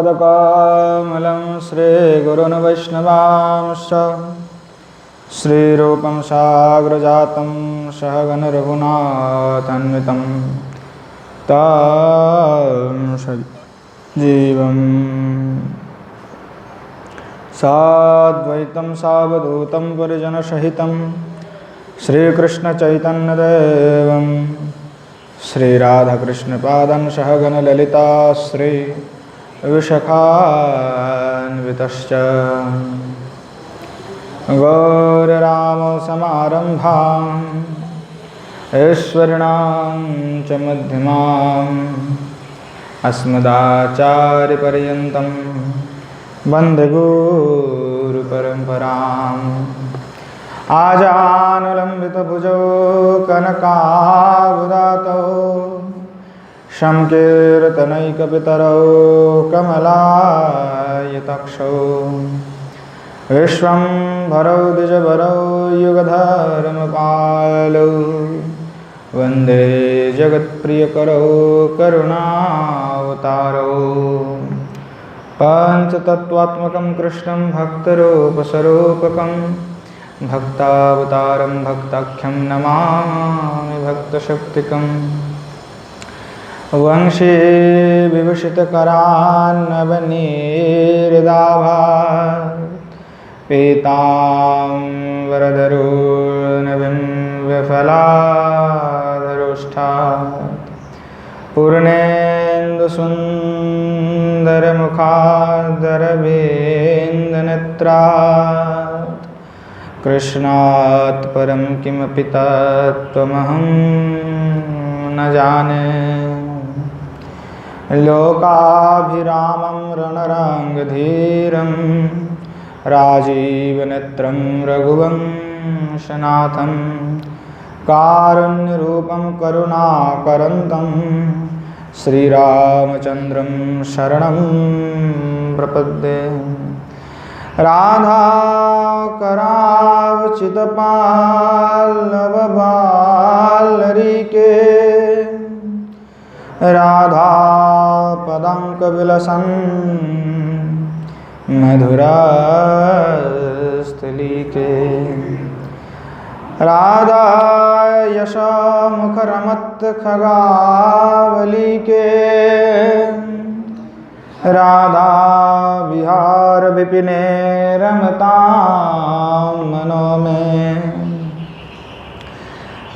श्रीयुतपदकमलं श्रीगुरुन् वैष्णवांश्च श्रीरूपं साग्रजातं सहगण रघुनाथान्वितं तं सजीवं साद्वैतं सावधूतं परिजनसहितं श्रीकृष्णचैतन्यदेवं श्रीराधाकृष्णपादं सहगण ललिता श्री विशाखान्वितश्च गौररामसमारम्भाम् ऐश्वर्यां च मध्यमाम् अस्मदाचार्यपर्यन्तं वन्दे गुरुपरम्पराम् आजानुलम्बितभुजौ कनकावदातौ संकीर्तनैकपितरौ कमलायताक्षौ विश्वम्भरौ द्विजभरौ युगधर्मपालौ वन्दे जगत्प्रियकरौ करुणावतारौ पञ्चतत्त्वात्मकं कृष्णं भक्तरूपस्वरूपकं भक्तावतारं भक्ताख्यं नमामि भक्तशक्तिकम् वंशे विभूषितकरान्नवनीहृदाभात् पीताम्बरधरोर्नवीं विफलाधरोष्ठात् पूर्णेन्दुसुन्दरमुखादरविन्दनेत्रात् कृष्णात् परं किमपि तत्त्वमहं न जाने लोकाभिरामं रणरङ्गधीरं राजीवनेत्रं रघुवंशनाथं कारुण्यरूपं करुणाकरन्तं श्रीरामचन्द्रं शरणं प्रपद्ये राधाकरावचितपाल्लवबालरिके राधापदाङ्कविलसन् मधुरास्थलीके राधा यशोमुखरमत्खगावलीके राधा विहार विपिने रमतां मनो में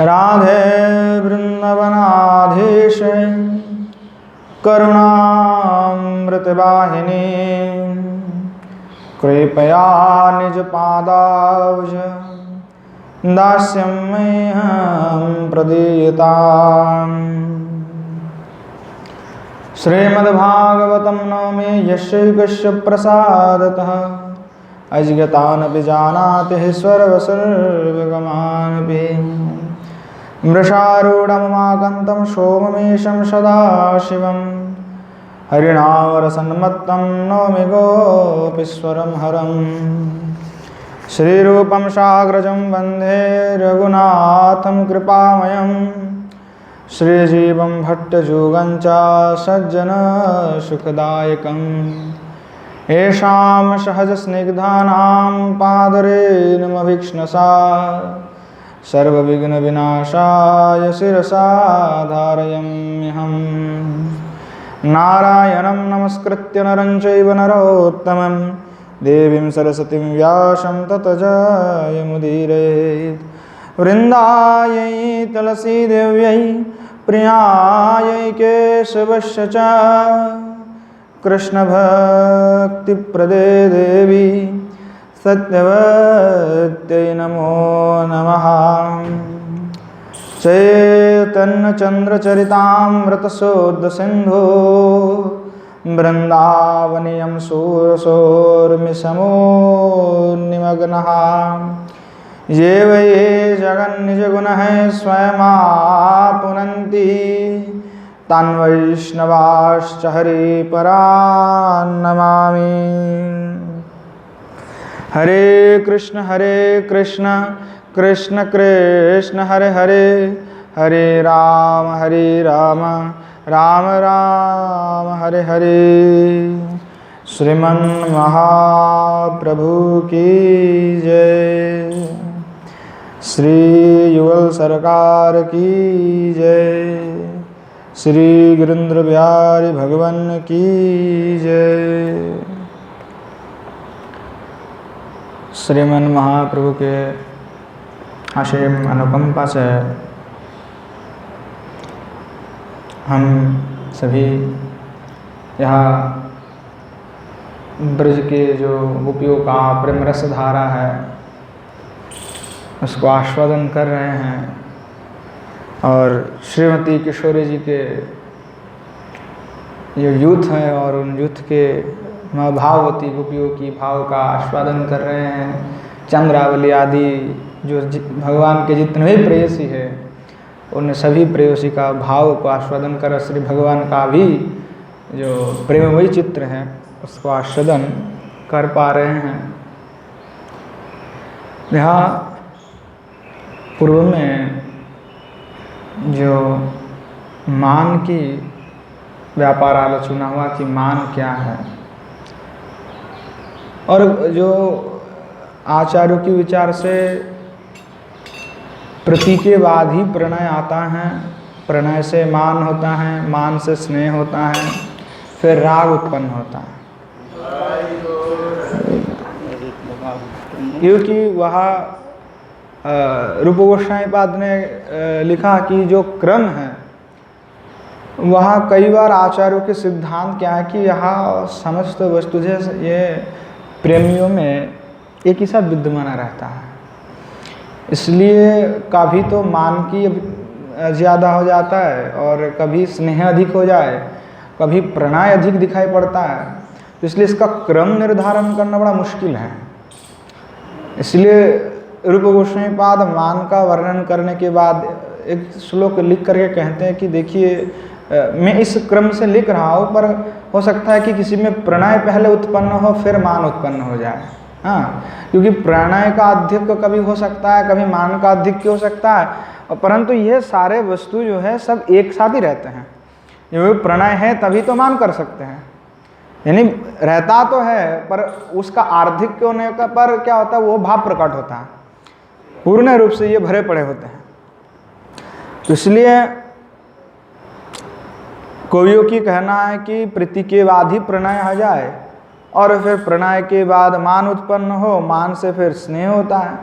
राधे वृंदावनाधीश करुणामृतवाहिनी कृपया निजपादाब्ज दास्यं मह्यं प्रदीयताम् श्रीमद्भागवतं नौमि यस्यैकस्य प्रसादतः अजिगतानपि जानाति सर्वगमानपि मृषारूढममाकन्तं सोममेशं सदाशिवं हरिणामरसन्मत्तं नौमि गोपीश्वरं हरं श्रीरूपं साग्रजं वन्दे रघुनाथं कृपामयं श्रीजीवं भट्टजुगं च सज्जनसुखदायकम् येषां सहजस्निग्धानां पादरेणुमभीक्ष्णसा सर्वविघ्नविनाशाय शिरसा धारयाम्यहं नारायणं नमस्कृत्य नरं चैव नरोत्तमं देवीं सरस्वतीं व्यासं ततो जयमुदीरयेत् वृन्दायै तुलसीदेव्यै प्रियायै केशवस्य च कृष्णभक्तिप्रदे देवी सत्यवत्यै नमो नमः चैतन्यचन्द्रचरितामृतसोद्रसिन्धो वृन्दावनीयं सूरसोर्मिसमो निमग्नः ये वै जगन्निजगुणः स्वयमापुनन्ति तान् वैष्णवाश्च हरिपरान् नमामि। हरे कृष्ण कृष्ण कृष्ण हरे हरे, हरे राम राम राम हरे हरे। श्रीमन् महाप्रभु की जय, श्री युगल सरकार की जय, श्री गिरिंद्र बिहारी भगवान की जय। श्रीमन् महाप्रभु के असीम अनुकंपा से हम सभी यहाँ ब्रज के जो गोपियों का प्रेम रस धारा है उसको आस्वादन कर रहे हैं, और श्रीमती किशोरी जी के जो यूथ हैं और उन यूथ के भाववती गोपियों की भाव का आस्वादन कर रहे हैं। चंद्रावली आदि जो भगवान के जितने भी प्रेयसी है उन सभी प्रेयसी का भाव को आस्वादन कर श्री भगवान का भी जो प्रेममयी चित्र है उसको आस्वादन कर पा रहे हैं। यहाँ पूर्व में जो मान की व्यापार आलोचना हुआ कि मान क्या है, और जो आचार्यों के विचार से प्रति के बाद ही प्रणय आता है, प्रणय से मान होता है, मान से स्नेह होता है, फिर राग उत्पन्न होता है। क्योंकि वह रूप गोस्वामी पाद ने लिखा कि जो क्रम है वह कई बार आचार्यों के सिद्धांत क्या है कि यहाँ समस्त वस्तु ये प्रेमियों में एक ही साथ विद्यमान रहता है, इसलिए कभी तो मान की ज़्यादा हो जाता है और कभी स्नेह अधिक हो जाए, कभी प्रणय अधिक दिखाई पड़ता है, तो इसलिए इसका क्रम निर्धारण करना बड़ा मुश्किल है। इसलिए रूप गोस्वामी पाद मान का वर्णन करने के बाद एक श्लोक लिख करके कहते हैं कि देखिए मैं इस क्रम से लिख रहा हूँ, पर हो सकता है कि किसी में प्रणय पहले उत्पन्न हो फिर मान उत्पन्न हो जाए। हाँ, क्योंकि प्रणय का आधिक्य कभी हो सकता है, कभी मान का आधिक्य हो सकता है, परंतु ये सारे वस्तु जो है सब एक साथ ही रहते हैं। ये प्रणय है तभी तो मान कर सकते हैं, यानी रहता तो है पर उसका आर्धिक्य होने का पर क्या होता है वो भाव प्रकट होता है, पूर्ण रूप से ये भरे पड़े होते हैं। तो इसलिए कवियों की कहना है कि प्रीति के बाद ही प्रणय आ जाए और फिर प्रणय के बाद मान उत्पन्न हो, मान से फिर स्नेह होता है।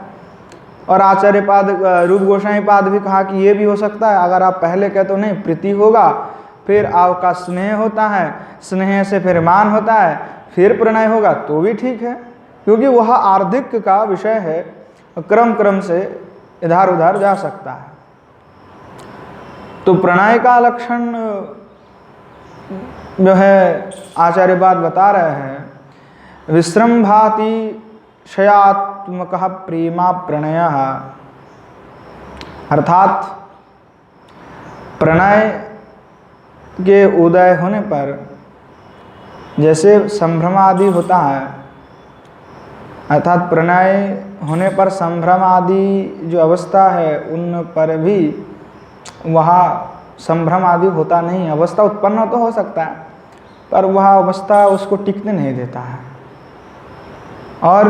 और आचार्य पाद रूप गोस्वामी पाद भी कहा कि ये भी हो सकता है, अगर आप पहले कहते हो नहीं प्रीति होगा फिर आपका स्नेह होता है, स्नेह से फिर मान होता है, फिर प्रणय होगा तो भी ठीक है, क्योंकि वह आर्धिक्य का विषय है, क्रम क्रम से इधर उधर जा सकता है। तो प्रणय का लक्षण जो है आचार्य पाद बता रहे हैं, विस्रंभाति क्षयात्मक प्रेमा प्रणय, अर्थात प्रणय के उदय होने पर जैसे संभ्रम आदि होता है, अर्थात प्रणय होने पर संभ्रम आदि जो अवस्था है उन पर भी वहाँ संभ्रम आदि होता नहीं, अवस्था उत्पन्न तो हो सकता है पर वह अवस्था उसको टिकने नहीं देता है। और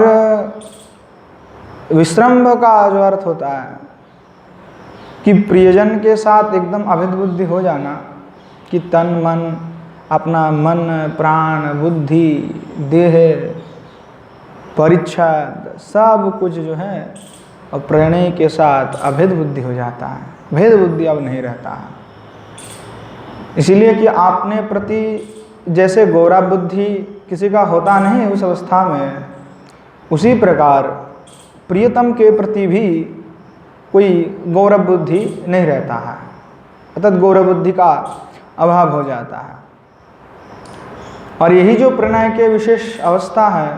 विश्रम्भ का जो अर्थ होता है कि प्रियजन के साथ एकदम अभेद बुद्धि हो जाना, कि तन मन अपना मन प्राण बुद्धि देह परिच्छद सब कुछ जो है और प्रणय के साथ अभेद बुद्धि हो जाता है, भेद बुद्धि अब नहीं रहता है। इसीलिए कि आपने प्रति जैसे गौरव बुद्धि किसी का होता नहीं उस अवस्था में, उसी प्रकार प्रियतम के प्रति भी कोई गौरव बुद्धि नहीं रहता है, अर्थात गौरव बुद्धि का अभाव हो जाता है। और यही जो प्रणय के विशेष अवस्था है,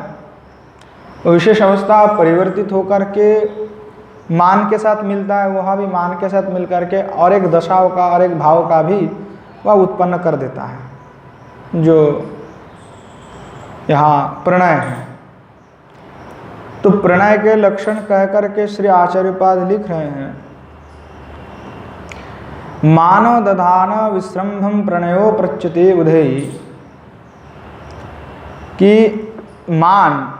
वो विशेष अवस्था परिवर्तित होकर के मान के साथ मिलता है, वह भी मान के साथ मिल करके और एक दशाओं का और एक भाव का भी वह उत्पन्न कर देता है, जो यहाँ प्रणय है। तो प्रणय के लक्षण कह करके श्री आचार्यपाद लिख रहे हैं, मानव दधान विश्रम्भम प्रणयो प्रच्युते बुधेयी, कि मान,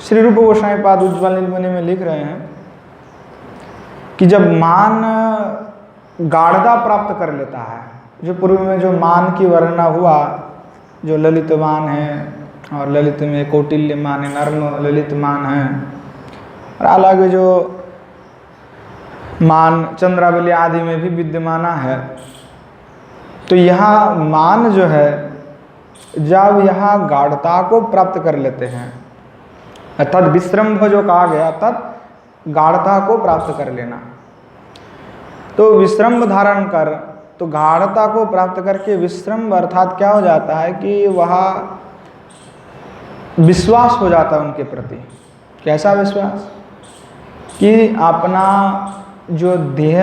श्री रूप गोस्वामी पाद उज्ज्वल नीलमणि में लिख रहे हैं कि जब मान गाढ़ता प्राप्त कर लेता है, जो पूर्व में जो मान की वर्णना हुआ, जो ललित मान है और ललित में कौटिल्य मान है, नर्म ललित मान है, और अलग जो मान चंद्रावली आदि में भी विद्यमाना है। तो यहाँ मान जो है, जब यहाँ गाढ़ता को प्राप्त कर लेते हैं, अर्थात विश्रम्भ जो कहा गया, अर्थात गाढ़ता को प्राप्त कर लेना, तो विश्रम्भ धारण कर, तो गाढ़ता को प्राप्त करके विश्रम्भ अर्थात क्या हो जाता है कि वह विश्वास हो जाता है उनके प्रति। कैसा विश्वास? कि अपना जो देह,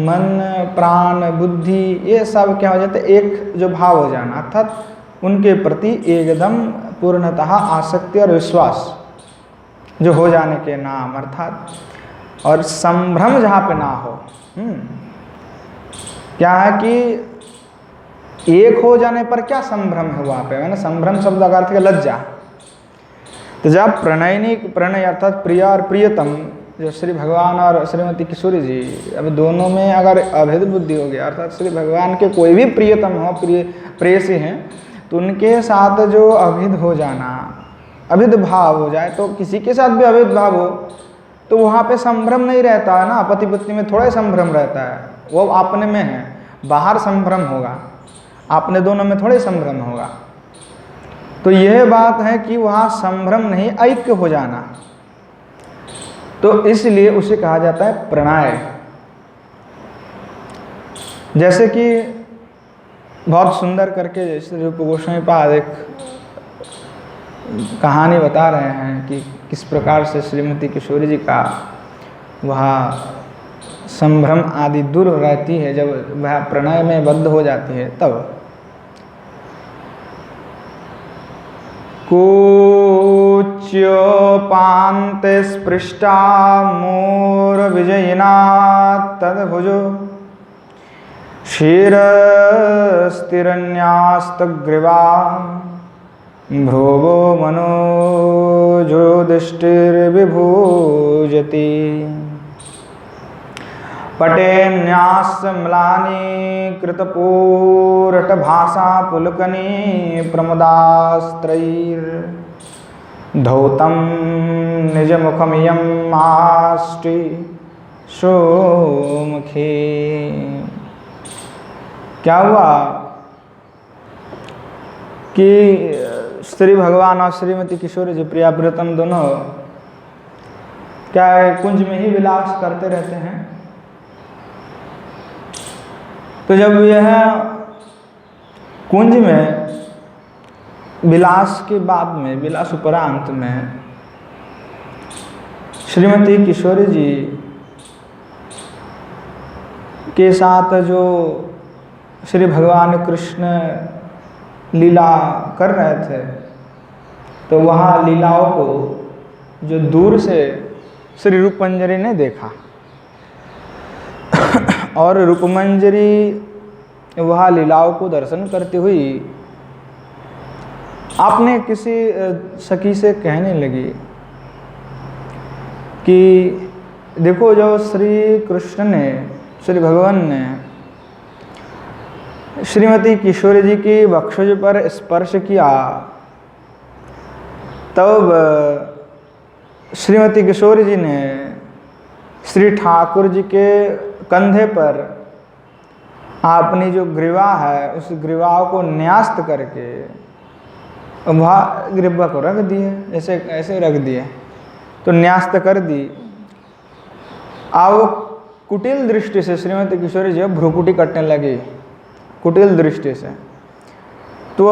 मन, प्राण, बुद्धि, ये सब क्या हो जाता है, एक जो भाव हो जाना, अर्थात उनके प्रति एकदम पूर्णतः आसक्ति और विश्वास जो हो जाने के नाम, अर्थात और संभ्रम जहाँ पे ना हो। क्या है कि एक हो जाने पर क्या संभ्रम है वहाँ पे, मैंने संभ्रम शब्द का अर्थ है लज्जा। तो जब प्रणयनी, प्रणय अर्थात प्रिय और प्रियतम, जो श्री भगवान और श्रीमती किशोरी जी, अब दोनों में अगर अभेद बुद्धि हो गया, अर्थात श्री भगवान के कोई भी प्रियतम हो, प्रेयसी हैं, तो उनके साथ जो अभेद हो जाना, अभेद भाव हो जाए, तो किसी के साथ भी अभेद भाव हो तो वहाँ पे संभ्रम नहीं रहता है ना। पति पत्नी में थोड़ा ही संभ्रम रहता है, वो अपने में है, बाहर संभ्रम होगा, अपने दोनों में थोड़े संभ्रम होगा। तो यह बात है कि वहाँ संभ्रम नहीं, ऐक्य हो जाना, तो इसलिए उसे कहा जाता है प्रणय। जैसे कि बहुत सुंदर करके श्री रूप गोस्वामी पाद एक कहानी बता रहे हैं कि किस प्रकार से श्रीमती किशोरी जी का वह संभ्रम आदि दूर रहती है जब वह प्रणय में बद्ध हो जाती है। तब कूच्योपान्ते स्पृष्टा मूर विजयिना तद्भुजो क्षीरस्तिरन्यास्तग्रीवा भ्रुवो मनोजो दृष्टिर्विभूजति पटेन्यासम्लानि कृतपूरटभासा पुलकनी प्रमुदास्त्रैर्धौतं निजमुखमियम् आष्टि सुमुखी। क्या हुआ कि श्री भगवान और श्रीमती किशोरी जी प्रिया प्रियतम दोनों क्या कुंज में ही विलास करते रहते हैं। तो जब यह कुंज में विलास के बाद में, विलास उपरांत में श्रीमती किशोरी जी के साथ जो श्री भगवान कृष्ण लीला कर रहे थे, तो वहाँ लीलाओं को जो दूर से श्री रूपमंजरी ने देखा और रूपमंजरी वह लीलाओं को दर्शन करती हुई आपने किसी सखी से कहने लगी कि देखो, जो श्री कृष्ण ने, श्री भगवान ने श्रीमती किशोरी जी की वक्षोज पर स्पर्श किया, तब श्रीमती किशोरी जी ने श्री ठाकुर जी के कंधे पर अपनी जो ग्रीवा है, उस ग्रीवा को न्यास्त करके वहाँ ग्रीवा को रख दिए, ऐसे ऐसे रख दिए, तो न्यास्त कर दी। अब कुटिल दृष्टि से श्रीमती किशोरी जी भ्रुकुटी कटने लगी, कुटिल दृष्टि से। तो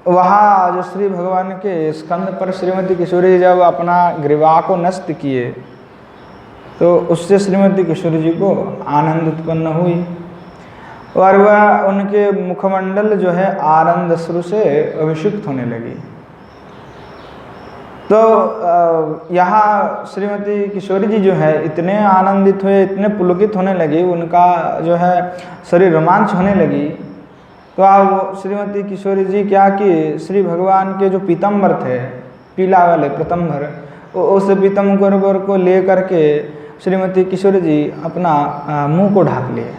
वहाँ जो श्री भगवान के स्कंद पर श्रीमती किशोरी जब अपना ग्रीवा को नष्ट किए, तो उससे श्रीमती किशोरी जी को आनंद उत्पन्न हुई और वह उनके मुखमंडल जो है आनंद अश्रु से अभिषिक्त होने लगी। तो यहाँ श्रीमती किशोरी जी जो है इतने आनंदित हुए, इतने पुलकित होने लगी, उनका जो है शरीर रोमांच होने लगी। तो अब श्रीमती किशोरी जी क्या कि श्री भगवान के जो पीताम्बर थे, पीला वाले पीताम्बर, उस पीताम्बर को ले करके श्रीमती किशोरी जी अपना मुंह को ढाक लिए।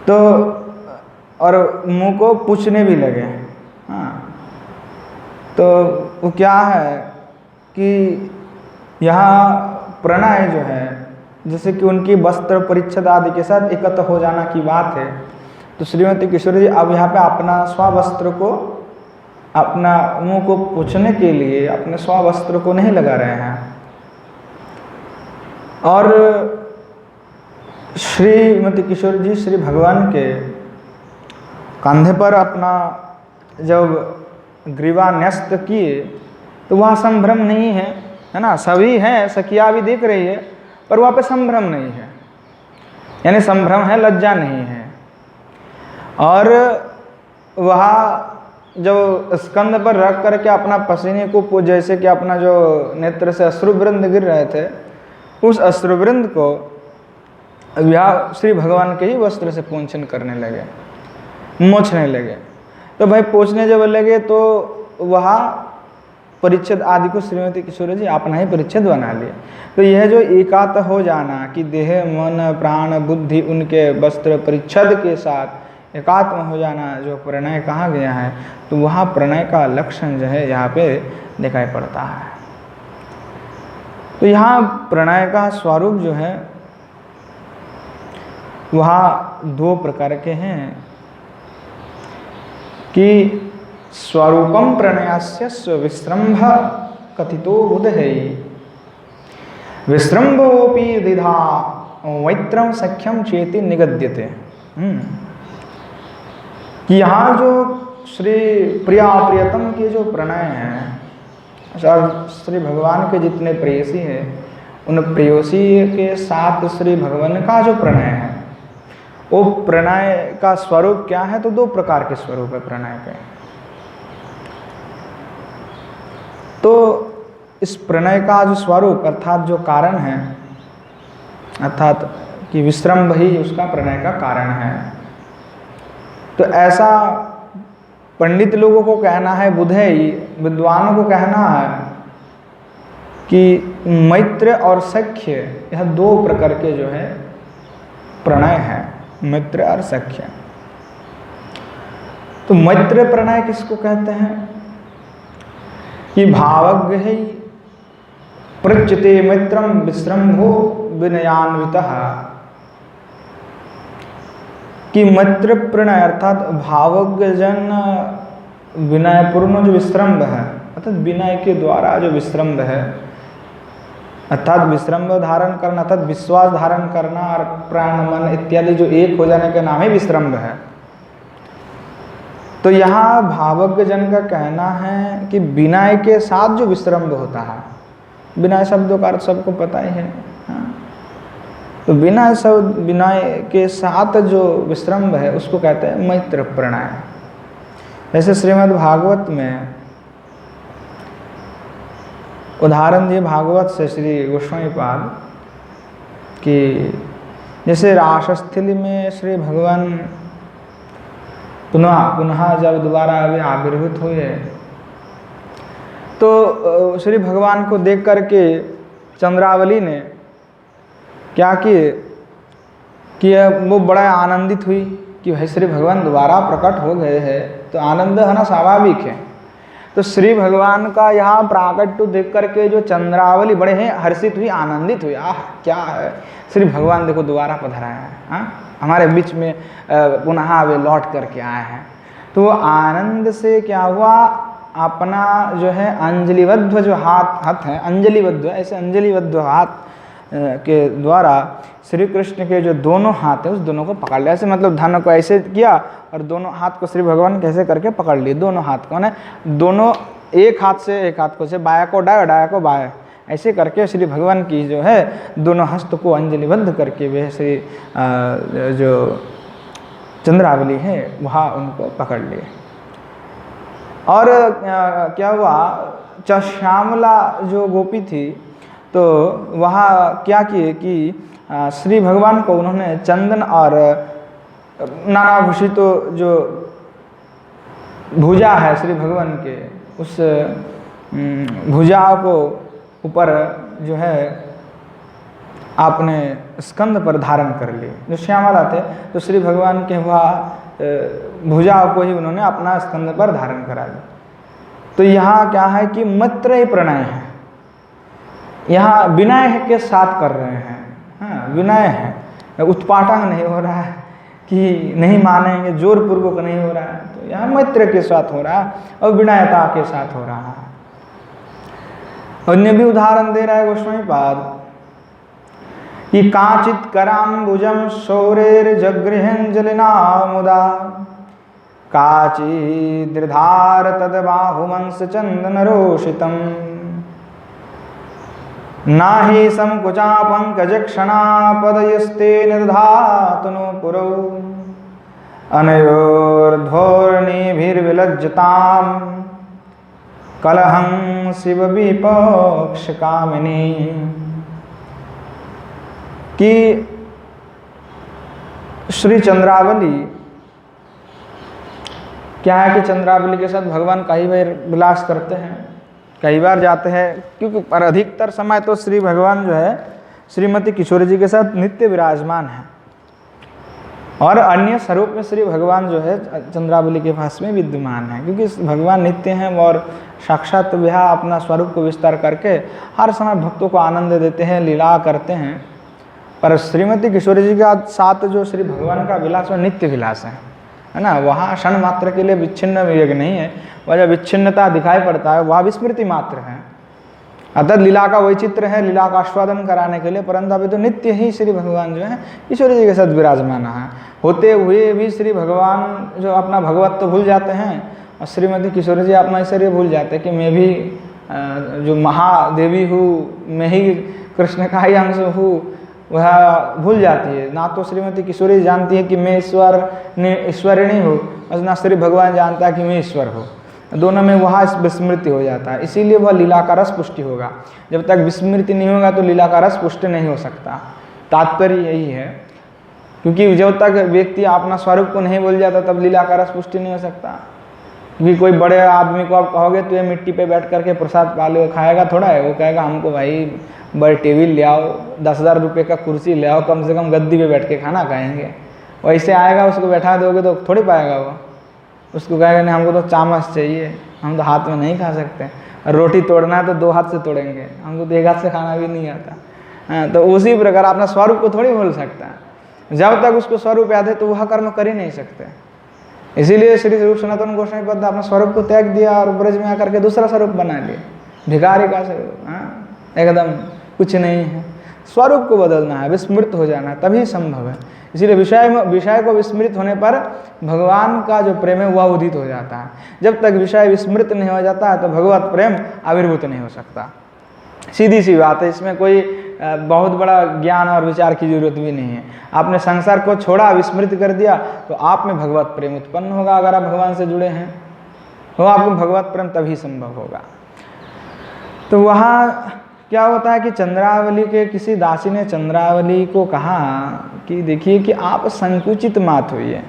तो और मुंह को पूछने भी लगे। हाँ, तो वो क्या है कि यहाँ प्रणय जो है, जैसे कि उनकी वस्त्र परिच्छद आदि के साथ एकत्र हो जाना की बात है, तो श्रीमती किशोरी जी अब यहाँ पे अपना स्ववस्त्र को, अपना मुंह को पोंछने के लिए अपने स्ववस्त्र को नहीं लगा रहे हैं, और श्रीमती किशोरी जी श्री भगवान के कंधे पर अपना जब ग्रीवा न्यस्त किए तो वहाँ संभ्रम नहीं है, है ना। सभी हैं, सखिया भी देख रही है, पर वहाँ पे संभ्रम नहीं है, यानी संभ्रम है, लज्जा नहीं है। और वहाँ जब स्कंद पर रख करके अपना पसीने को, जैसे कि अपना जो नेत्र से अश्रुवृंद गिर रहे थे, उस अश्रुवृंद को यह श्री भगवान के ही वस्त्र से पोंछन करने लगे, मोछने लगे। तो भाई पोंछने जब लगे तो वहाँ परिच्छद आदि को श्रीमती किशोरी जी अपना ही परिच्छद बना लिए। तो यह जो एकात्म हो जाना कि देह मन प्राण बुद्धि उनके वस्त्र परिच्छद के साथ एकात्म हो जाना जो प्रणय कहा गया है, तो वहाँ प्रणय का लक्षण जो है यहाँ पे दिखाई पड़ता है। तो यहाँ प्रणय का स्वरूप जो है वहाँ दो प्रकार के हैं कि स्वरूपम प्रणयस्य विस्रंभ कथितो बुधै विस्रंभोपि दिधा मैत्रम सख्यम चेति निगद्यते। कि यहाँ जो श्री प्रिया प्रियतम के जो प्रणय हैं, श्री भगवान के जितने प्रेयसी हैं, उन प्रेयसी के साथ श्री भगवान का जो प्रणय है, वो प्रणय का स्वरूप क्या है? तो दो प्रकार के स्वरूप है प्रणय के। तो इस प्रणय का जो स्वरूप अर्थात जो कारण है, अर्थात कि विश्रम्भ ही उसका प्रणय का कारण है। तो ऐसा पंडित लोगों को कहना है, बुधेयी विद्वानों को कहना है कि मैत्र और सख्य यह दो प्रकार के जो है प्रणय है, मैत्र और सख्य। तो मैत्र प्रणय किसको कहते हैं? कि भावज्ञ है पृच्छते मैत्रम विश्रम्भो विनयान्वितः। कि मैत्र प्रणय अर्थात भावज्ञ जन विनयपूर्ण जो विश्रम्भ है, अर्थात विनय के द्वारा जो विश्रम्भ है, अर्थात विश्रम्भ धारण करना अर्थात विश्वास धारण करना और प्राण मन इत्यादि जो एक हो जाने का नाम ही विश्रम्भ है। तो यहाँ भावज्ञ जन का कहना है कि विनय के साथ जो विश्रम्भ होता है, विनय शब्दों का अर्थ सबको पता ही है, हाँ? तो विनय के साथ जो विश्रम्भ है उसको कहते हैं मैत्र प्रणय। जैसे श्रीमद् भागवत में उदाहरण दिए भागवत से श्री गोस्वामी पाद कि जैसे रासस्थली में श्री भगवान पुनः जब दोबारा अभी आविर्भूत हुए, तो श्री भगवान को देख करके चंद्रावली ने क्या किए कि वो बड़ा आनंदित हुई कि भाई श्री भगवान दोबारा प्रकट हो गए हैं, तो आनंद होना स्वाभाविक है। तो श्री भगवान का यहाँ प्राकट्य देख करके जो चंद्रावली बड़े हैं हर्षित हुई, आनंदित हुई, आह क्या है, श्री भगवान देखो दोबारा पधराए हैं, हाँ हमारे बीच में पुनः वे लौट करके आए हैं। तो वो आनंद से क्या हुआ, अपना जो है अंजलिबद्ध जो हाथ है, अंजलिबद्ध ऐसे अंजलिबद्ध हाथ के द्वारा श्री कृष्ण के जो दोनों हाथ है उस दोनों को पकड़ लिया। ऐसे मतलब धन को ऐसे किया और दोनों हाथ को श्री भगवान कैसे करके पकड़ लिए, दोनों हाथ को, ना दोनों एक हाथ को से बाया को डाया, डाया को बाया, ऐसे करके श्री भगवान की जो है दोनों हस्त को अंजलिबद्ध करके वे श्री जो चंद्रावली है वहाँ उनको पकड़ लिए। और क्या हुआ, श्यामला जो गोपी थी तो वहाँ क्या किए कि श्री भगवान को उन्होंने चंदन और नानाभूषित तो जो भुजा है श्री भगवान के, उस भुजा को ऊपर जो है आपने स्कंद पर धारण कर लिए। जो श्यामला थे तो श्री भगवान के वह भुजा को ही उन्होंने अपना स्कंद पर धारण करा लिया। तो यहाँ क्या है कि मैत्रेयी प्रणय है, यहाँ विनय के साथ कर रहे हैं। हाँ, विनय है, उत्पाटन नहीं हो रहा है कि नहीं मानेंगे, जोर पूर्वक नहीं हो रहा है। तो यहाँ मैत्र के साथ हो रहा है और विनयता के साथ हो रहा है। अन्य भी उदाहरण दे रहा है गोस्वामी पाद कि काचित कराम्बुजम शौरेर जगृहंजलिना मुदा काचिदृधार तद बाहुमंस चंदन रोषितम नाहि संकुचा पंकजक्षणा पदयस्ते निर्धातुनो पुरो अनयोर्धोरणिभिर्विलज्जताम कलहं शिव विपक्ष कामिनी। कि श्री चंद्रावली क्या है कि चंद्रावली के साथ भगवान कई बार विलास करते हैं, कई बार जाते हैं, क्योंकि पर अधिकतर समय तो श्री भगवान जो है श्रीमती किशोरी जी के साथ नित्य विराजमान है। और अन्य स्वरूप में श्री भगवान जो है चंद्रावली के पास में विद्यमान है, क्योंकि भगवान नित्य हैं और साक्षात वह अपना स्वरूप को विस्तार करके हर समय भक्तों को आनंद देते हैं, लीला करते हैं। पर श्रीमती किशोरी जी के साथ जो श्री भगवान का विलास वो नित्य विलास है ना। वहाँ क्षण मात्र के लिए विच्छिन्न विवेक नहीं है, वह जब विच्छिन्नता दिखाई पड़ता है वह विस्मृति मात्र है। अतः लीला का वैचित्र है, लीला का आस्वादन कराने के लिए, परंतु अभी तो नित्य ही श्री भगवान जो है किशोरी जी के साथ विराजमान है। होते हुए भी श्री भगवान जो अपना भगवत तो भूल जाते हैं और श्रीमती किशोरी जी अपना ऐश्वर्य भूल जाते हैं कि मैं भी जो महादेवी हूँ, मैं ही कृष्ण का ही अंश हूँ, वह भूल जाती है। ना तो श्रीमती किशोरी जानती है कि मैं ईश्वरिणी हूँ, और ना श्री भगवान जानता है कि मैं ईश्वर हूँ। दोनों में वहाँ विस्मृति हो जाता है, इसीलिए वह लीला का रस पुष्टि होगा। जब तक विस्मृति नहीं होगा तो लीला का रस पुष्टि नहीं हो सकता। तात्पर्य यही है, क्योंकि जब तक व्यक्ति अपना स्वरूप को नहीं भूल जाता तब लीला का रस पुष्टि नहीं हो सकता। क्योंकि कोई बड़े आदमी को आप कहोगे तो ये मिट्टी पे बैठ करके प्रसाद पाले खाएगा थोड़ा है, वो कहेगा हमको भाई बड़े टेबल ले आओ, 10,000 रुपये का कुर्सी ले आओ, कम से कम गद्दी पे बैठ के खाना खाएंगे। वैसे आएगा, उसको बैठा दोगे तो थोड़ी पाएगा वो, उसको कहेगा नहीं हमको तो चामच चाहिए, हम तो हाथ में नहीं खा सकते, और रोटी तोड़ना है तो 2 हाथ से तोड़ेंगे, हमको तो 1 हाथ से खाना भी नहीं आता। हाँ, तो उसी प्रकार अपना स्वरूप को थोड़ी भूल सकता है। जब तक उसको स्वरूप याद है तो वह कर्म कर ही नहीं सकते। इसीलिए श्री रूप सनातन गोस्वामी पद अपना स्वरूप को त्याग दिया और ब्रज में आकर के दूसरा स्वरूप बना लिया, भिखारी का स्वरूप। हाँ, एकदम कुछ नहीं है, स्वरूप को बदलना है, विस्मृत हो जाना है, तभी संभव है। इसीलिए विषय को विस्मृत होने पर भगवान का जो प्रेम है वह उदित हो जाता है। जब तक विषय विस्मृत नहीं हो जाता है तो भगवत प्रेम आविर्भूत नहीं हो सकता। सीधी सी बात है, इसमें कोई बहुत बड़ा ज्ञान और विचार की जरूरत भी नहीं है। आपने संसार को छोड़ा, विस्मृत कर दिया, तो आप में भगवत प्रेम उत्पन्न होगा। अगर आप भगवान से जुड़े हैं तो आपको भगवत प्रेम तभी संभव होगा। तो वहाँ क्या होता है कि चंद्रावली के किसी दासी ने चंद्रावली को कहा कि देखिए कि आप संकुचित मात हुई है,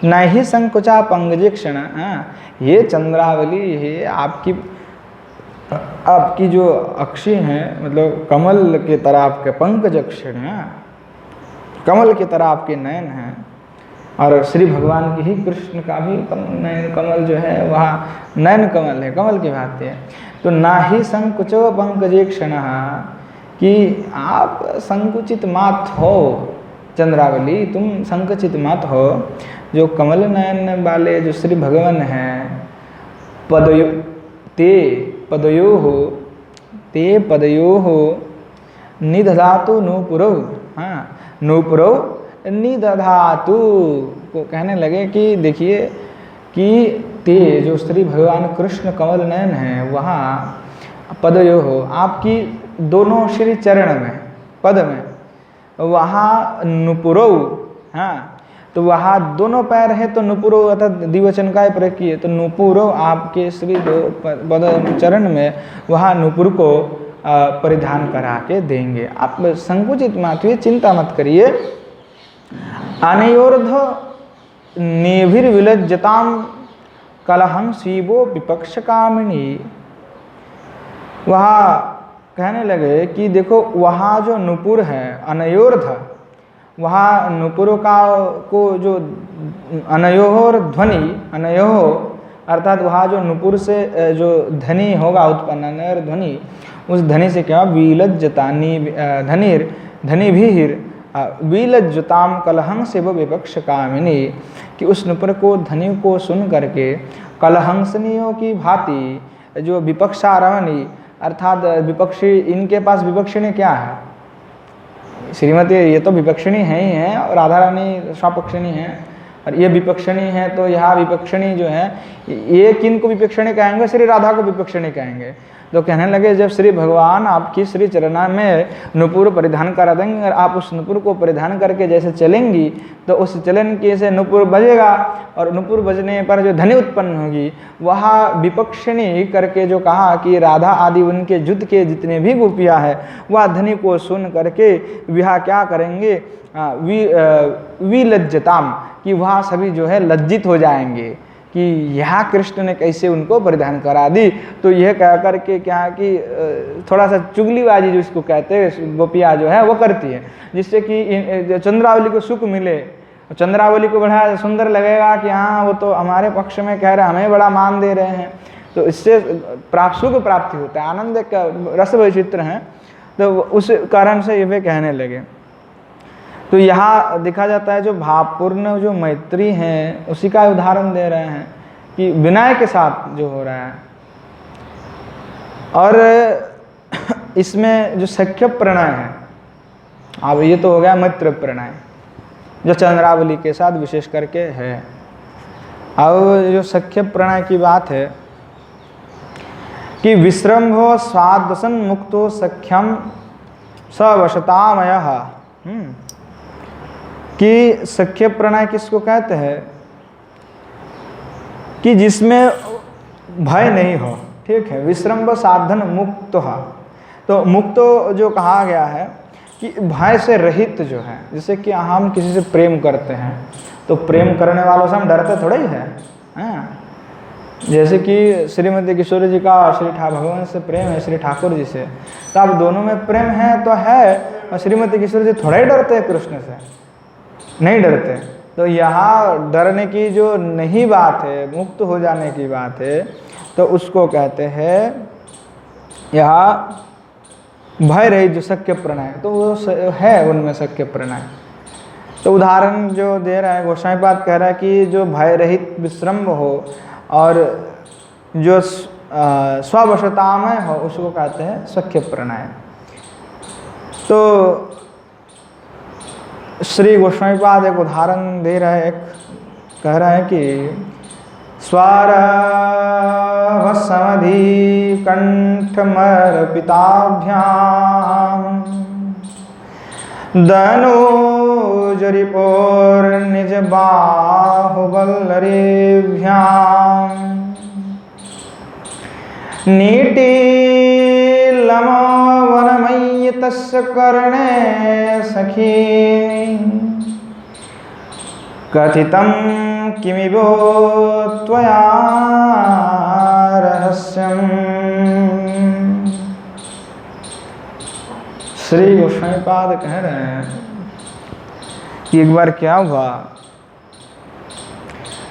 न ही संकुचा पंगजे क्षण। ये चंद्रावली, ये आपकी जो अक्षी हैं, मतलब कमल के तरह आपके पंकज अक्षण हैं, कमल के तरह आपके नयन हैं, और श्री भगवान की ही कृष्ण का भी नयन कमल जो है वह नयन कमल है, कमल की भांति है। तो ना ही संकुचो पंकजे क्षण, कि आप संकुचित मत हो चंद्रावली, तुम संकुचित मत हो। जो कमल नयन वाले जो श्री भगवान हैं, ते पदयो हो निदधातु नूपुरौ। हाँ, नूपुरौ निदधातु को कहने लगे कि देखिए कि ते जो श्री भगवान कृष्ण कमल नयन है, वहाँ पदयो हो, आपकी दोनों श्री चरण में, पद में, वहाँ नुपुरौ। हाँ, तो वहाँ दोनों पैर है तो नुपुरो अर्थात द्विवचन का प्रयोग किए, तो नुपुरो आपके श्री पद चरण में वहाँ नुपुर को परिधान करा के देंगे। आप संकुचित मत हुए, चिंता मत करिए। अनयोर्ध निर्भिर्विलज्जताम कलहं शिवो विपक्ष कामिनी। वहाँ कहने लगे कि देखो वहाँ जो नुपुर है अनयोर्ध, वहाँ नुपुरों का को जो अनयोर ध्वनि, अनयोह अर्थात वहाँ जो नुपुर से जो ध्वनि होगा उत्पन्न, अनयोर ध्वनि, उस ध्वनि से क्या विलज्जता धनिर धनि भी विलज्जताम कलहं से वो विपक्ष कामिनी, कि उस नुपुर को ध्वनि को सुन करके कलहंसनियों की भांति जो विपक्षारमणी अर्थात विपक्षी, इनके पास विपक्षिणी क्या है, श्रीमती ये तो विपक्षिणी है ही है और राधा रानी स्वपक्षिणी है, और ये विपक्षिणी है, तो यहाँ विपक्षिणी जो है ये किन को विपक्षिणी कहेंगे, श्री राधा को विपक्षिणी कहेंगे। तो कहने लगे जब श्री भगवान आपकी श्री चरणा में नुपुर परिधान करा देंगे और आप उस नुपुर को परिधान करके जैसे चलेंगी तो उस चलन के से नुपुर बजेगा, और नुपुर बजने पर जो ध्वनि उत्पन्न होगी वहाँ विपक्षिणी करके जो कहा कि राधा आदि उनके जुट के जितने भी गोपियाँ हैं वह ध्वनि को सुन करके वह क्या करेंगे, विलज्जताम, कि वहाँ सभी जो है लज्जित हो जाएंगे कि यहाँ कृष्ण ने कैसे उनको परिधान करा दी। तो यह कह करके क्या कि थोड़ा सा चुगलीबाजी जो इसको कहते हैं गोपियाँ जो है वो करती है, जिससे कि चंद्रावली को सुख मिले, चंद्रावली को बड़ा सुंदर लगेगा कि हाँ वो तो हमारे पक्ष में कह रहे हैं, हमें बड़ा मान दे रहे हैं, तो इससे सुख प्राप्ति होता है, आनंद का रस वैचित्र है। तो उस कारण से ये वे कहने लगे। तो यहाँ देखा जाता है जो भावपूर्ण जो मैत्री हैं उसी का उदाहरण दे रहे हैं कि विनय के साथ जो हो रहा है। और इसमें जो सख्य प्रणय है, अब ये तो हो गया मैत्र प्रणय जो चंद्रावली के साथ विशेष करके है। अब जो सख्य प्रणय की बात है कि विश्रम्भो स्वादसन मुक्तो सख्यम सवशतामयः, कि सख्य प्रणय किसको कहते हैं कि जिसमें भय नहीं हो, ठीक है, विश्रम्भ साधन मुक्त हो। तो मुक्त जो कहा गया है कि भय से रहित जो है, जैसे कि हम किसी से प्रेम करते हैं तो प्रेम करने वालों से हम डरते थोड़ा ही है। जैसे कि श्रीमती किशोरी जी का श्री भगवान से प्रेम है, श्री ठाकुर जी से, तो अब दोनों में प्रेम है तो है, और श्रीमती किशोरी जी थोड़ा ही डरते हैं कृष्ण से, नहीं डरते। तो यहाँ डरने की जो नहीं बात है, मुक्त हो जाने की बात है, तो उसको कहते हैं यहाँ भय रहित जो सख्य प्रणय, तो वो है उनमें सख्य प्रणय। तो उदाहरण जो दे रहा है गोस्वामीपाद कह रहा है कि जो भय रहित विश्रम्भ हो और जो स्ववशतामय हो उसको कहते हैं सख्य प्रणय। तो श्री गोस्वामीपाद एक उदाहरण दे रहा है, एक कह रहा है कि स्वारभसमधि कंठमर्पिताभ्याम दनोजरिपोर निज बाहुबल्लरेभ्याम नीटिलमवनमय्य तस्य कर्णे सखी कथितं किमिवो त्वया रहस्यम्। श्री गोस्वामीपाद कह रहे हैं कि एक बार क्या हुआ,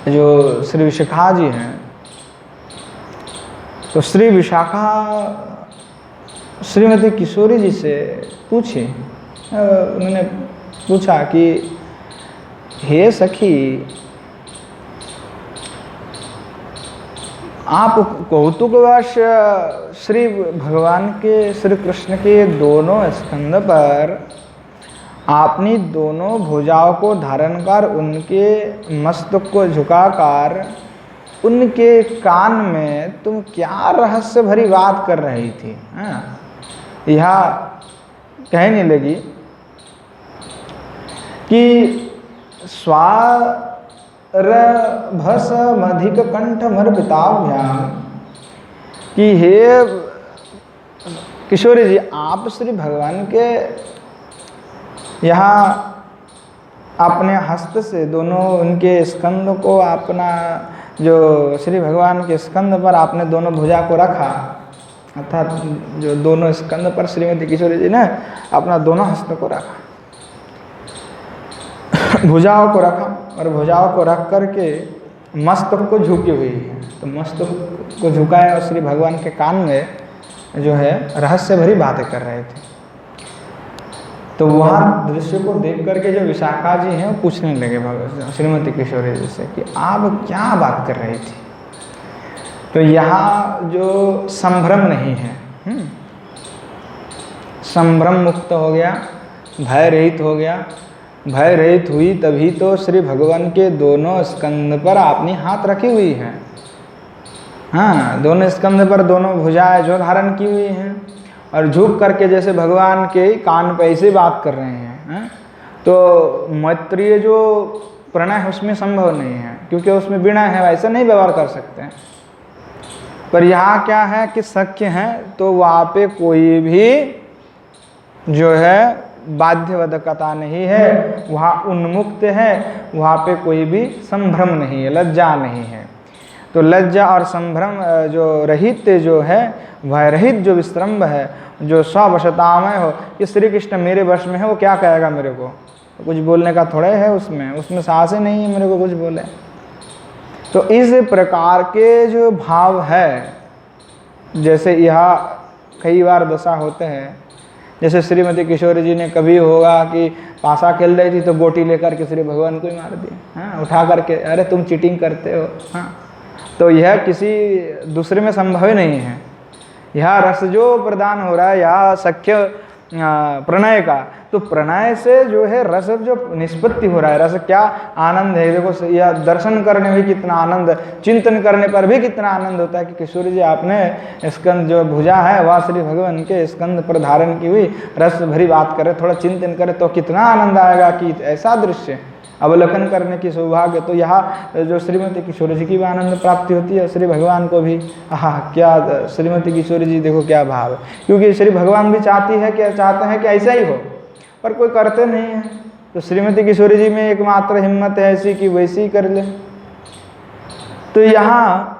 जो श्री विशाखा जी हैं, तो श्री विशाखा श्रीमती किशोरी जी से पूछे, उन्होंने पूछा कि हे सखी, आप कौतुकवश श्री भगवान के श्री कृष्ण के दोनों स्कंद पर आपने दोनों भुजाओं को धारण कर उनके मस्तक को झुकाकर उनके कान में तुम क्या रहस्य भरी बात कर रही थी। यह कहने लगी कि स्वारभसमधिक कंठमर्पिताभ्याम कि हे किशोरी जी, आप श्री भगवान के यहाँ अपने हस्त से दोनों उनके स्कंद को, अपना जो श्री भगवान के स्कंद पर आपने दोनों भुजा को रखा, अर्थात जो दोनों स्कंद पर श्रीमती किशोरी जी ने अपना दोनों हस्त को रखा, भुजाओं को रखा और भुजाओं को रख करके मस्तक को झुकी हुई है। तो मस्तक को झुकाया और श्री भगवान के कान में जो है रहस्य भरी बातें कर रहे थे। तो वहाँ दृश्य को देख करके जो विशाखा जी हैं वो पूछने लगे श्रीमती किशोरी जी से कि आप क्या बात कर रही थी। तो यहाँ जो संभ्रम नहीं है, संभ्रम मुक्त हो गया, भय रहित हो गया। भय रहित हुई तभी तो श्री भगवान के दोनों स्कंद पर आपने हाथ रखी हुई है। हाँ, दोनों स्कंद पर दोनों भुजाएं जो धारण की हुई हैं और झुक करके जैसे भगवान के कान पे ऐसे बात कर रहे हैं। तो मैत्रीय जो प्रणय है उसमें संभव नहीं है, क्योंकि उसमें विनय है, वैसे नहीं व्यवहार कर सकते हैं। पर यहाँ क्या है कि सख्य हैं, तो वहाँ पे कोई भी जो है बाध्यवदकता नहीं है, वहाँ उन्मुक्त है, वहाँ पे कोई भी संभ्रम नहीं है, लज्जा नहीं है। तो लज्जा और संभ्रम जो रहित जो है, भय रहित जो विश्रम्भ है, जो स्ववशतामय हो कि श्री कृष्ण मेरे वश में है, वो क्या कहेगा मेरे को, कुछ बोलने का थोड़ा है उसमें साहस ही नहीं है मेरे को कुछ बोले। तो इस प्रकार के जो भाव है, जैसे यह कई बार दशा होते हैं, जैसे श्रीमती किशोरी जी ने कभी होगा कि पासा खेल रही थी तो गोटी लेकर के श्री भगवान को ही मार दी, हाँ, उठा करके, अरे तुम चीटिंग करते हो। हाँ, तो यह किसी दूसरे में संभव ही नहीं है। यह रस जो प्रदान हो रहा है, यह सख्य प्रणय का, तो प्रणय से जो है रस जो निष्पत्ति हो रहा है, रस क्या आनंद है। देखो यह दर्शन करने में कितना आनंद, चिंतन करने पर भी कितना आनंद होता है कि किशोरी जी आपने स्कंद जो भुजा है वह श्री भगवान के स्कंद पर धारण की हुई रस भरी बात करे, थोड़ा चिंतन करे तो कितना आनंद आएगा कि ऐसा दृश्य अवलोकन करने की सौभाग्य। तो यहाँ जो श्रीमती किशोरी जी की भी आनंद प्राप्ति होती है, श्री भगवान को भी। हाँ, क्या श्रीमती किशोरी जी देखो क्या भाव है, क्योंकि श्री भगवान भी चाहते हैं कि ऐसा ही हो, पर कोई करते नहीं है। तो श्रीमती किशोरी जी में एकमात्र हिम्मत है ऐसी कि वैसी ही कर ले। तो यहाँ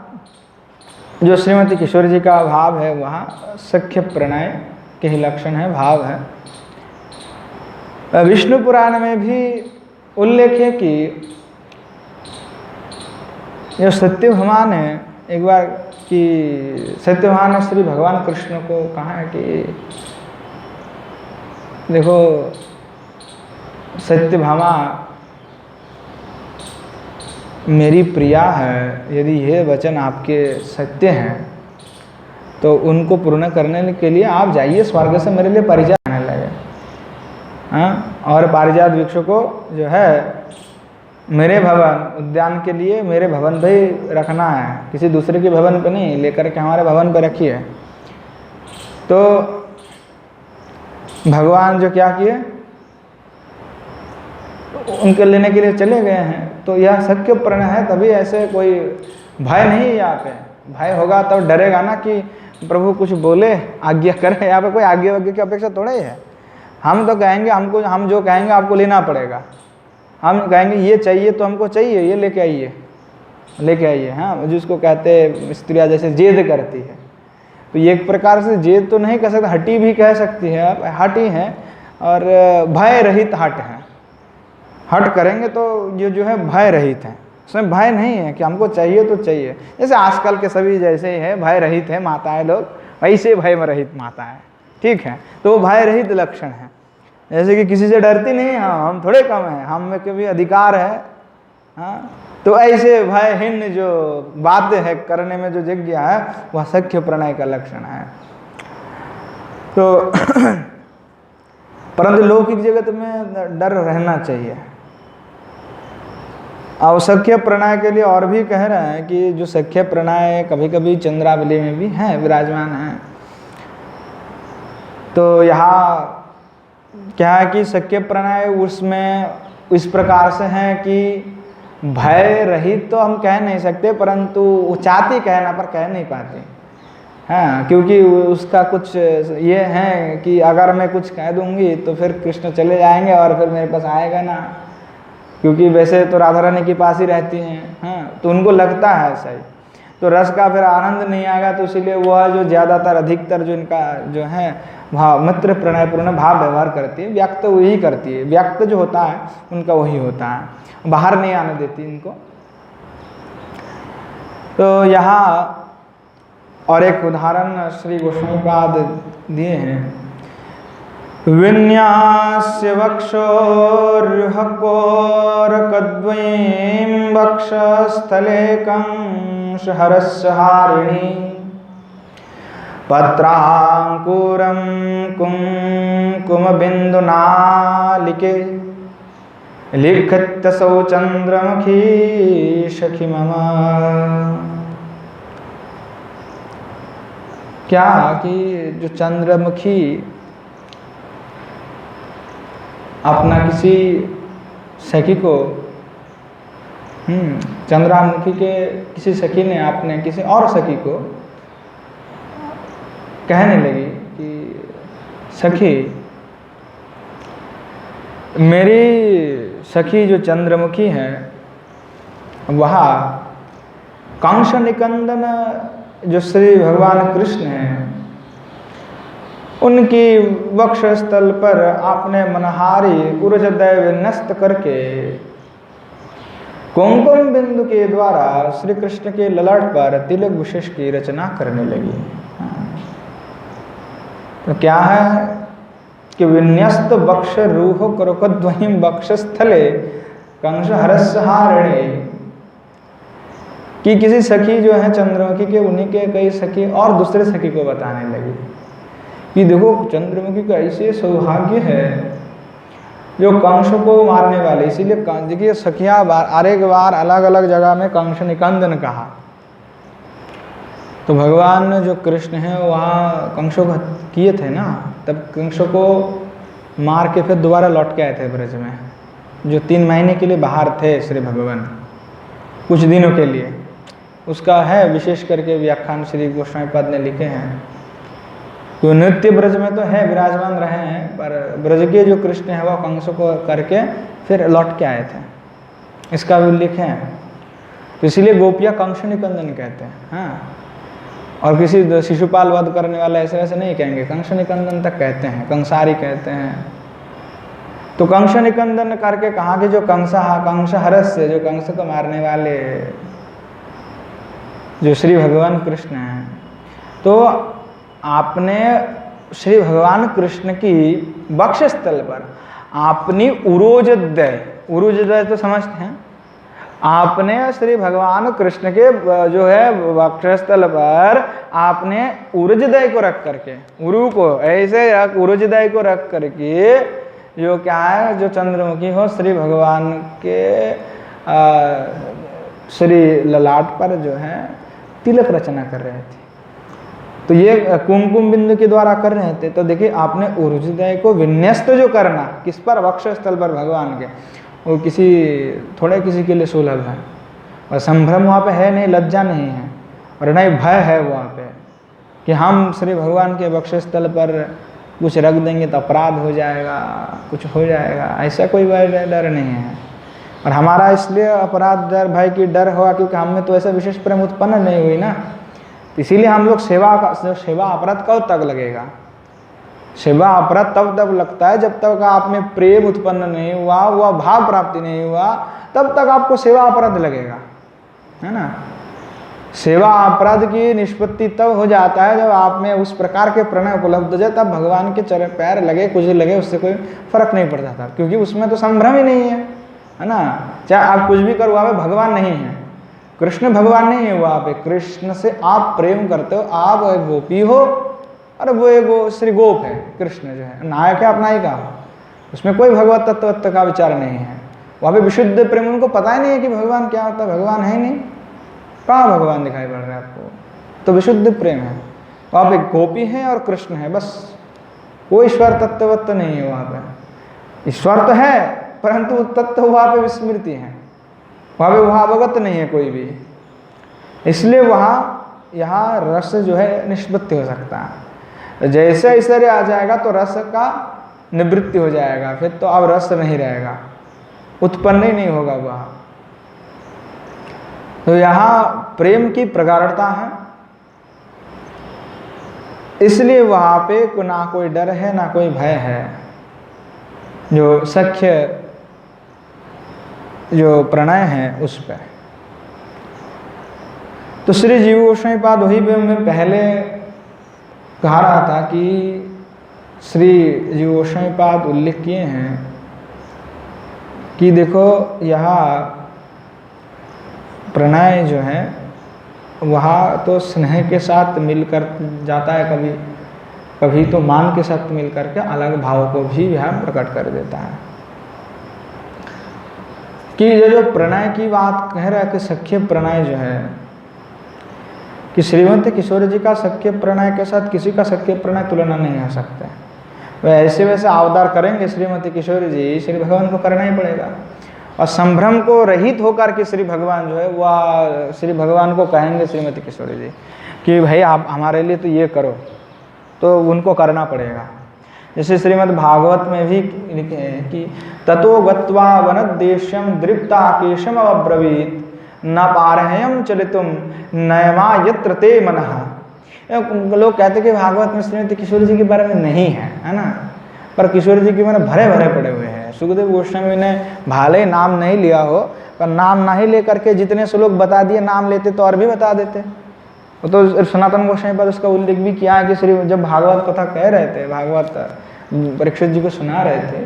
जो श्रीमती किशोरी जी का भाव है, वहाँ सख्य प्रणय के ही लक्षण है, भाव है। विष्णु पुराण में भी उल्लेख है कि जो सत्यभामा है, एक बार कि सत्यभामा ने श्री भगवान कृष्ण को कहा है कि देखो सत्यभामा मेरी प्रिया है, यदि ये वचन आपके सत्य हैं तो उनको पूर्ण करने के लिए आप जाइए स्वर्ग से मेरे लिए परिचय आने लगे। हाँ, और पारिजात वृक्ष को जो है मेरे भवन उद्यान के लिए मेरे भवन पे ही रखना है, किसी दूसरे के भवन पे नहीं, लेकर के हमारे भवन पे रखिए। तो भगवान जो क्या किए, उनके लेने के लिए चले गए हैं। तो यह सख्य प्रणय है, तभी ऐसे कोई भय नहीं। यहाँ पे भय होगा तो डरेगा ना कि प्रभु कुछ बोले, आज्ञा करें। यहाँ पे कोई आज्ञा वाज्ञा की अपेक्षा थोड़ा ही है। हम तो कहेंगे हमको, हम जो कहेंगे आपको लेना पड़ेगा। हम कहेंगे ये चाहिए तो हमको चाहिए, ये लेके आइए। हाँ, जिसको कहते हैं स्त्रियाँ जैसे जेद करती है, तो ये एक प्रकार से जेद तो नहीं कह सकते, हटी भी कह सकती है आप, हटी है और भय रहित हट है। हट करेंगे तो ये जो है भय रहित है, उसमें भय नहीं है कि हमको चाहिए तो चाहिए। जैसे आजकल के सभी जैसे ही है भय रहित है माताएं लोग, वैसे भय में रहित माता है, ठीक है। तो वो भय रहित लक्षण है, जैसे कि किसी से डरती नहीं, हाँ हम थोड़े कम हैं, हम में कभी अधिकार है। हाँ, तो ऐसे भयहीन जो बात है करने में जो जिज्ञा है, वह सख्य प्रणय का लक्षण है। तो परंतु लौकिक जगत में डर रहना चाहिए। अब सख्य प्रणय के लिए और भी कह रहे हैं कि जो सख्य प्रणय कभी कभी चंद्रावली में भी है, विराजमान है। तो यहाँ क्या है कि सख्य प्रणय उसमें इस प्रकार से हैं कि भय रहित तो हम कह नहीं सकते, परंतु वो चाहती कहना पर कह नहीं पाते। हाँ, क्योंकि उसका कुछ ये है कि अगर मैं कुछ कह दूंगी तो फिर कृष्ण चले जाएंगे और फिर मेरे पास आएगा ना, क्योंकि वैसे तो राधा रानी के पास ही रहती हैं। हाँ, तो उनको लगता है ऐसा ही, तो रस का फिर आनंद नहीं आएगा, तो इसीलिए वह जो ज़्यादातर अधिकतर जो इनका जो है भाव मित्र प्रणयपूर्ण भाव व्यवहार करती है, व्यक्त वही करती है, व्यक्त जो होता है उनका वही होता है, बाहर नहीं आने देती इनको। तो यहाँ और एक उदाहरण श्री गोस्वामीपाद दिए हैं, विन्यास्य वक्षोर्हकोरकद्वयीं वक्षस्थले कंसहरस्हारिणी पत्रांकुरं कुंकुमबिन्दुनालिके लिखत्यसौ चंद्रमुखी सखी मम। क्या कि जो चंद्रमुखी अपना किसी सखी को, चंद्रमुखी के किसी सखी ने अपने किसी और सखी को कहने लगी कि सखी, मेरी सखी जो चंद्रमुखी है वह कंस निकंदन जो श्री भगवान कृष्ण हैं उनकी वक्षस्थल पर आपने मनहारी उर्जदय विन्यस्त करके कुंकुम बिंदु के द्वारा श्री कृष्ण के ललाट पर तिलक विशेष की रचना करने लगी। तो क्या है कि विन्यस्त वक्ष रूह करोकध्वनि वक्षस्थले कंस हरस्हारिणी कि किसी सखी जो है चंद्रमुखी के, उन्हीं के कई सखी और दूसरे सखी को बताने लगी कि देखो चंद्रमुखी का ऐसे सौभाग्य है जो कंस को मारने वाले, इसीलिए देखिए सखियां एक बार अलग अलग जगह में कंस निकंदन कहा, तो भगवान जो कृष्ण है वहाँ कंसों को किए थे ना, तब कंसों को मार के फिर दोबारा लौट के आए थे ब्रज में, जो 3 महीने के लिए बाहर थे श्री भगवान कुछ दिनों के लिए। उसका है विशेष करके व्याख्यान श्री गोस्वामीपाद ने लिखे हैं। तो नित्य ब्रज में तो है विराजमान रहे हैं, पर ब्रज के जो कृष्ण है वह कंस को करके फिर लौट के आए थे, इसका भी उल्लेख है। तो इसीलिए गोपियाँ कंस निकंदन कहते हैं। हाँ, और किसी शिशुपाल वध करने वाला ऐसे वैसे नहीं कहेंगे, कंस निकंदन तक कहते हैं, कंसारी कहते हैं। तो कंस निकंदन करके कहा कि जो कंस हरस से जो कंस को मारने वाले जो श्री भगवान कृष्ण हैं, तो आपने श्री भगवान कृष्ण की वक्षस्थल पर आपने उरोजदय तो समझते हैं, आपने श्री भगवान कृष्ण के जो है वक्षस्थल पर आपने उर्जदय को रख करके, उरु को ऐसे रख, उर्जदय को रख करके जो क्या है जो चंद्रमुखी हो श्री भगवान के श्री ललाट पर जो है तिलक रचना कर रहे थे। तो ये कुमकुम बिंदु के द्वारा कर रहे थे। तो देखिए आपने उर्जदय को विन्यस्त जो करना किस पर, वक्षस्थल पर भगवान के, वो किसी के लिए सुलभ है, और संभ्रम वहाँ पे है नहीं, लज्जा नहीं है, और नहीं भय है वहाँ पे कि हम श्री भगवान के वक्षस्थल पर कुछ रख देंगे तो अपराध हो जाएगा, कुछ हो जाएगा, ऐसा कोई डर नहीं है। और हमारा इसलिए अपराध डर भय की डर हुआ क्योंकि हम में तो ऐसा विशेष प्रेम उत्पन्न नहीं हुई ना, इसीलिए हम लोग सेवा अपराध कब तक लगेगा, सेवा अपराध तब लगता है जब तक आप में प्रेम उत्पन्न नहीं हुआ, वह भाव प्राप्ति नहीं हुआ, तब तक आपको सेवा अपराध लगेगा, है ना। सेवा अपराध की निष्पत्ति तब हो जाता है जब आप में उस प्रकार के प्रणय उपलब्ध हो जाए, तब भगवान के चरण पैर लगे कुछ लगे उससे कोई फर्क नहीं पड़ जाता, क्योंकि उसमें तो संभ्रम ही नहीं है ना। चाहे आप कुछ भी करो, वहाँ पे भगवान नहीं है, कृष्ण भगवान नहीं है, वहाँ पे कृष्ण से आप प्रेम करते हो, आप एक गोपी हो और वो एक श्री गोप है, कृष्ण जो है नायक है अपना ही का, उसमें कोई भगवत तत्व का विचार नहीं है। वहाँ पे विशुद्ध प्रेम, उनको पता ही नहीं है कि भगवान क्या होता है, भगवान है ही नहीं, कहाँ भगवान दिखाई पड़ रहा है आपको, तो विशुद्ध प्रेम है। वहाँ पे गोपी है और कृष्ण है, बस, कोई ईश्वर तत्वत्व नहीं है वहाँ पे। ईश्वर तो है परंतु तत्व वहाँ पे विस्मृति है, वहाँ पे वहाँ अवगत नहीं है कोई भी, इसलिए वहाँ यहाँ रस जो है निष्पत्ति हो सकता है। जैसे ऐश्वर्य आ जाएगा तो रस का निवृत्ति हो जाएगा, फिर तो अब रस नहीं रहेगा, उत्पन्न ही नहीं होगा वह। तो यहाँ प्रेम की प्रगाढ़ता है, इसलिए वहाँ पे ना कोई डर है ना कोई भय है। जो सख्य जो प्रणय है उस पर तो श्री जीव गोस्वामी पाद वही पे मैं पहले कहा रहा था कि श्री जीव गोस्वामी पाद उल्लेख किए हैं कि देखो यहाँ प्रणय जो है वहाँ तो स्नेह के साथ मिलकर जाता है, कभी कभी तो मान के साथ मिलकर के अलग भाव को भी यह प्रकट कर देता है। कि ये जो प्रणय की बात कह रहा है कि सख्य प्रणय जो है कि श्रीमती किशोर जी का सख्य प्रणय के साथ किसी का सख्य प्रणय तुलना नहीं हो सकता है। वह ऐसे वैसे अवतार करेंगे श्रीमती किशोर जी, श्री भगवान को करना ही पड़ेगा। और संभ्रम को रहित होकर के श्री भगवान जो है वह श्री भगवान को कहेंगे श्रीमती किशोर जी कि भाई आप हमारे लिए तो ये करो, तो उनको करना पड़ेगा। जैसे श्रीमद् भागवत में भी लिखे हैं कि ततो गत्वा वनदेश्यम दृप्ता केशम अब्रवीत न पारहयम चलितुम नयमा यत्र ते मनः। लोग कहते कि भागवत में श्रीमती किशोर जी के बारे में नहीं है ना, पर किशोर जी के बारे में भरे भरे पड़े हुए हैं। सुखदेव गोस्वामी ने भाले नाम नहीं लिया हो, पर नाम नहीं लेकर के जितने श्लोक बता दिए, नाम लेते तो और भी बता देते। वो तो सनातन गोस्वामी पर उसका उल्लेख भी किया है कि श्री जब भागवत कथा कह रहे थे, भागवत परीक्षित जी को सुना रहे थे,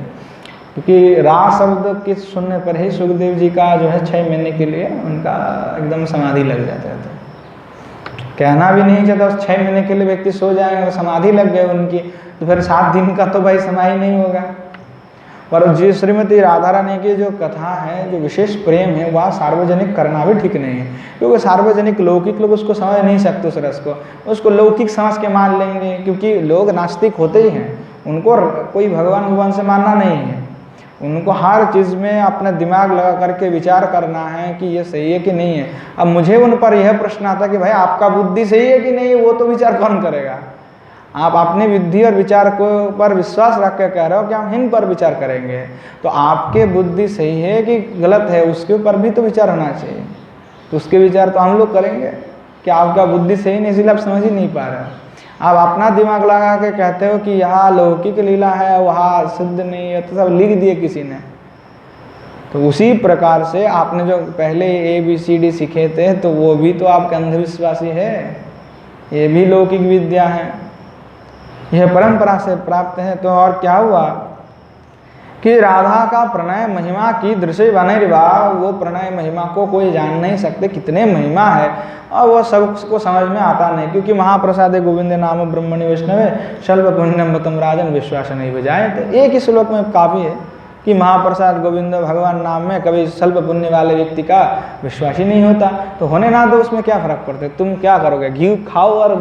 क्योंकि रा शब्द के सुनने पर ही सुखदेव जी का जो है 6 महीने के लिए उनका एकदम समाधि लग जाता था। कहना भी नहीं चाहता, 6 महीने के लिए व्यक्ति सो जाएंगे, समाधि लग गए उनकी, तो फिर 7 दिन का तो भाई समाधि नहीं होगा। पर जी श्रीमती राधा रानी की जो कथा है, जो विशेष प्रेम है, वह सार्वजनिक करना भी ठीक नहीं है, क्योंकि सार्वजनिक लौकिक लोग उसको समझ नहीं सकते उस रस को, उसको लौकिक समझ के मान लेंगे, क्योंकि लोग नास्तिक होते ही हैं, उनको कोई भगवान से मानना नहीं है। उनको हर चीज़ में अपना दिमाग लगा करके विचार करना है कि ये सही है कि नहीं है। अब मुझे उन पर यह प्रश्न आता कि भाई आपका बुद्धि सही है कि नहीं है, वो तो विचार कौन करेगा। आप अपनी बुद्धि और विचार को पर विश्वास रख के कह रहे हो कि हम इन पर विचार करेंगे, तो आपके बुद्धि सही है कि गलत है उसके ऊपर भी तो विचार होना चाहिए। तो उसके विचार तो हम लोग करेंगे कि आपका बुद्धि सही नहीं, इसलिए आप समझ ही नहीं पा रहे हो। आप अपना दिमाग लगा के कहते हो कि यहाँ लौकिक लीला है, वहाँ सिद्ध नहीं है, तो सब लिख दिए किसी ने। तो उसी प्रकार से आपने जो पहले ABCD सीखे थे, तो वो भी तो आपके अंधविश्वासी है, ये भी लौकिक विद्या है, यह परंपरा से प्राप्त है। तो और क्या हुआ कि राधा का प्रणय महिमा की दृश्य बने रिवा, वो प्रणय महिमा को कोई जान नहीं सकते कितने महिमा है, और वो सबको समझ में आता नहीं, क्योंकि महाप्रसाद गोविंद नाम ब्रह्मणि वैष्णवे शल्भ पुण्यम बतम राजन विश्वास नहीं बजाए। तो एक ही श्लोक में काफ़ी है कि महाप्रसाद गोविंद भगवान नाम में कभी शल्भ पुण्य वाले व्यक्ति का विश्वास ही नहीं होता। तो होने ना दो, उसमें क्या फ़र्क पड़ता है। तुम क्या करोगे, घी खाओ और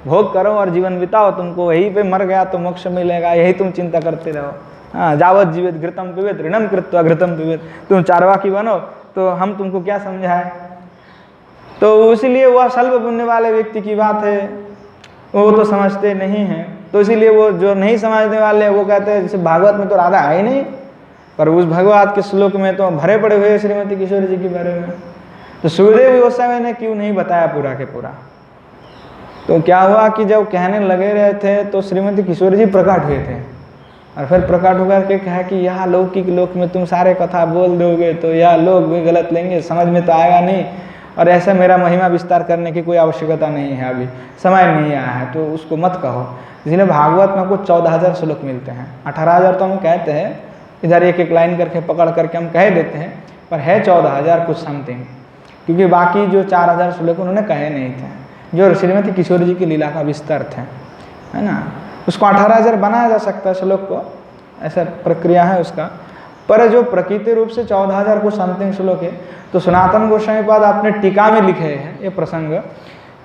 भोग करो और जीवन बिताओ, तुमको वहीं पे मर गया तो मोक्ष मिलेगा, यही तुम चिंता करते रहो। हाँ, जावत जीवित घृतम पिबेत ऋणम कृत्वा घृतम पिबेत। तुम चारवाकी बनो तो हम तुमको क्या समझाए। तो इसलिए वह शल्भ पुण्य वाले व्यक्ति की बात है, वो तो समझते नहीं हैं। तो इसीलिए वो जो नहीं समझने वाले वो कहते हैं जैसे भागवत में तो राधा है ही नहीं, पर उस भगवत के श्लोक में तो भरे पड़े हुए श्रीमती किशोर जी के बारे में। तो सुखदेव गोस्वामी ने क्यों नहीं बताया पूरा के पूरा। तो क्या हुआ कि जब कहने लगे रहे थे तो श्रीमती किशोर जी प्रकट हुए थे, और फिर प्रकट होकर के कहा कि यहाँ लौकिक लोक में तुम सारे कथा बोल दोगे तो यह लोग भी गलत लेंगे, समझ में तो आएगा नहीं, और ऐसा मेरा महिमा विस्तार करने की कोई आवश्यकता नहीं है, अभी समय नहीं आया है, तो उसको मत कहो। इसलिए भागवत में कुछ 14,000 श्लोक मिलते हैं, 18,000 तो हम कहते हैं, इधर एक एक लाइन करके पकड़ करके हम कह देते हैं, पर है 14,000 कुछ समथिंग, क्योंकि बाकी जो 4,000 श्लोक उन्होंने कहे नहीं थे, जो श्रीमती किशोर जी की लीला का विस्तार थे, है ना। उसको 18,000 बनाया जा सकता है श्लोक को, ऐसा प्रक्रिया है उसका, पर जो प्रकृति रूप से 14,000 कुछ समथिंग श्लोक है। तो सनातन गोस्वामी पाद आपने टीका में लिखे हैं ये प्रसंग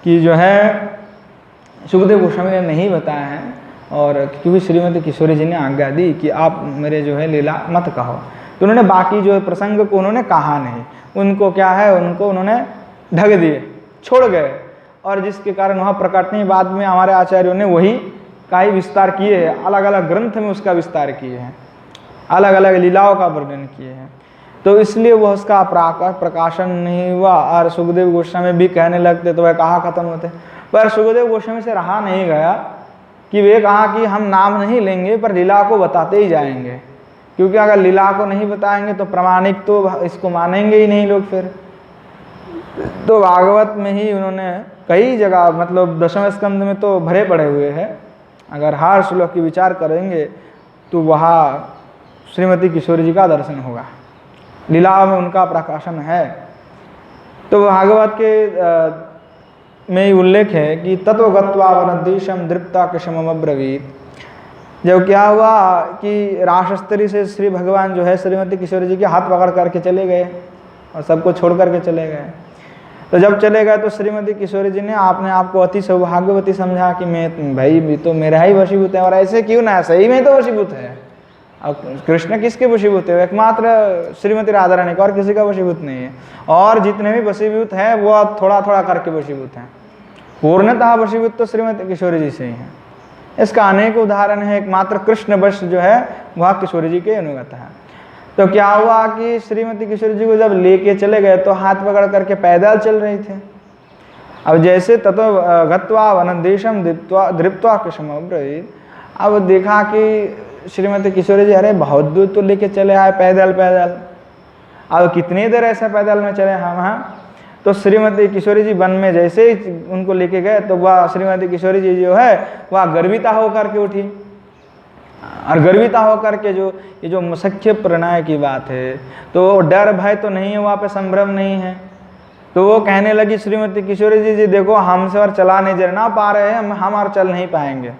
कि जो है सुखदेव गोस्वामी ने नहीं बताया है, और क्योंकि श्रीमती किशोरी जी ने आज्ञा दी कि आप मेरे जो है लीला मत कहो। तो उन्होंने बाकी जो प्रसंग को उन्होंने कहा नहीं, उनको क्या है, उनको उन्होंने ढक दिए, छोड़ गए, और जिसके कारण वहाँ प्रकट नहीं। बाद में हमारे आचार्यों ने वही का ही विस्तार किए हैं, अलग अलग ग्रंथ में उसका विस्तार किए हैं, अलग अलग लीलाओं का वर्णन किए हैं। तो इसलिए वह उसका प्रकाशन नहीं हुआ। और सुखदेव गोस्वामी भी कहने लगते तो वह कहाँ खत्म होते, पर सुखदेव गोस्वामी से रहा नहीं गया कि वे कहा कि हम नाम नहीं लेंगे पर लीला को बताते ही जाएंगे, क्योंकि अगर लीला को नहीं बताएंगे तो प्रामाणिक तो इसको मानेंगे ही नहीं लोग फिर। तो भागवत में ही उन्होंने कई जगह, मतलब 10वें स्कंद में तो भरे पड़े हुए हैं, अगर हर श्लोक की विचार करेंगे तो वहाँ श्रीमती किशोरी जी का दर्शन होगा, लीला में उनका प्रकाशन है। तो भागवत के में ही उल्लेख है कि तत्वगत्वा वनदेशम दृप्ता कृष्णम अब्रवीत। जब क्या हुआ कि रासस्तरी से श्री भगवान जो है श्रीमती किशोरी जी के हाथ पकड़ करके चले गए और सबको छोड़ करके चले गए। तो जब चले गए तो श्रीमती किशोरी जी ने आपने आपको अति सौभाग्यवती समझा कि मैं भाई तो मेरा ही वशीभूत है, और ऐसे क्यों ना, सही में तो वशीभूत है। अब कृष्ण किसके वशीभूत है, एकमात्र श्रीमती राधा रानी का, और किसी का वशीभूत नहीं है। और जितने भी वशीभूत हैं वो थोड़ा थोड़ा करके वशीभूत हैं, पूर्णतः वशीभूत तो श्रीमती किशोरी जी से ही है। इसका अनेक उदाहरण है, एकमात्र कृष्ण वश जो है वह किशोरी जी के अनुगत है। तो क्या हुआ कि श्रीमती किशोरी जी को जब लेके चले गए तो हाथ पकड़ करके पैदल चल रही थे। अब जैसे तत्व गत्वा वनदेशम दृप्त्वा कृष्णम अब्रवीत, अब देखा कि श्रीमती किशोरी जी अरे बहुत दूर तो लेके चले आए पैदल पैदल, अब कितनी देर ऐसे पैदल में चले हम। हाँ, तो श्रीमती किशोरी जी वन में जैसे ही उनको लेके गए तो वह श्रीमती किशोरी जी जो है वह गर्विता होकर के उठी, और गर्विता होकर के जो ये जो मुसख्य प्रणय की बात है, तो डर भय तो नहीं है वहाँ पे, संभ्रम नहीं है। तो वो कहने लगी श्रीमती किशोरी जी, जी देखो हमसे और चला नहीं जरना पा रहे हैं, हम और चल नहीं पाएंगे,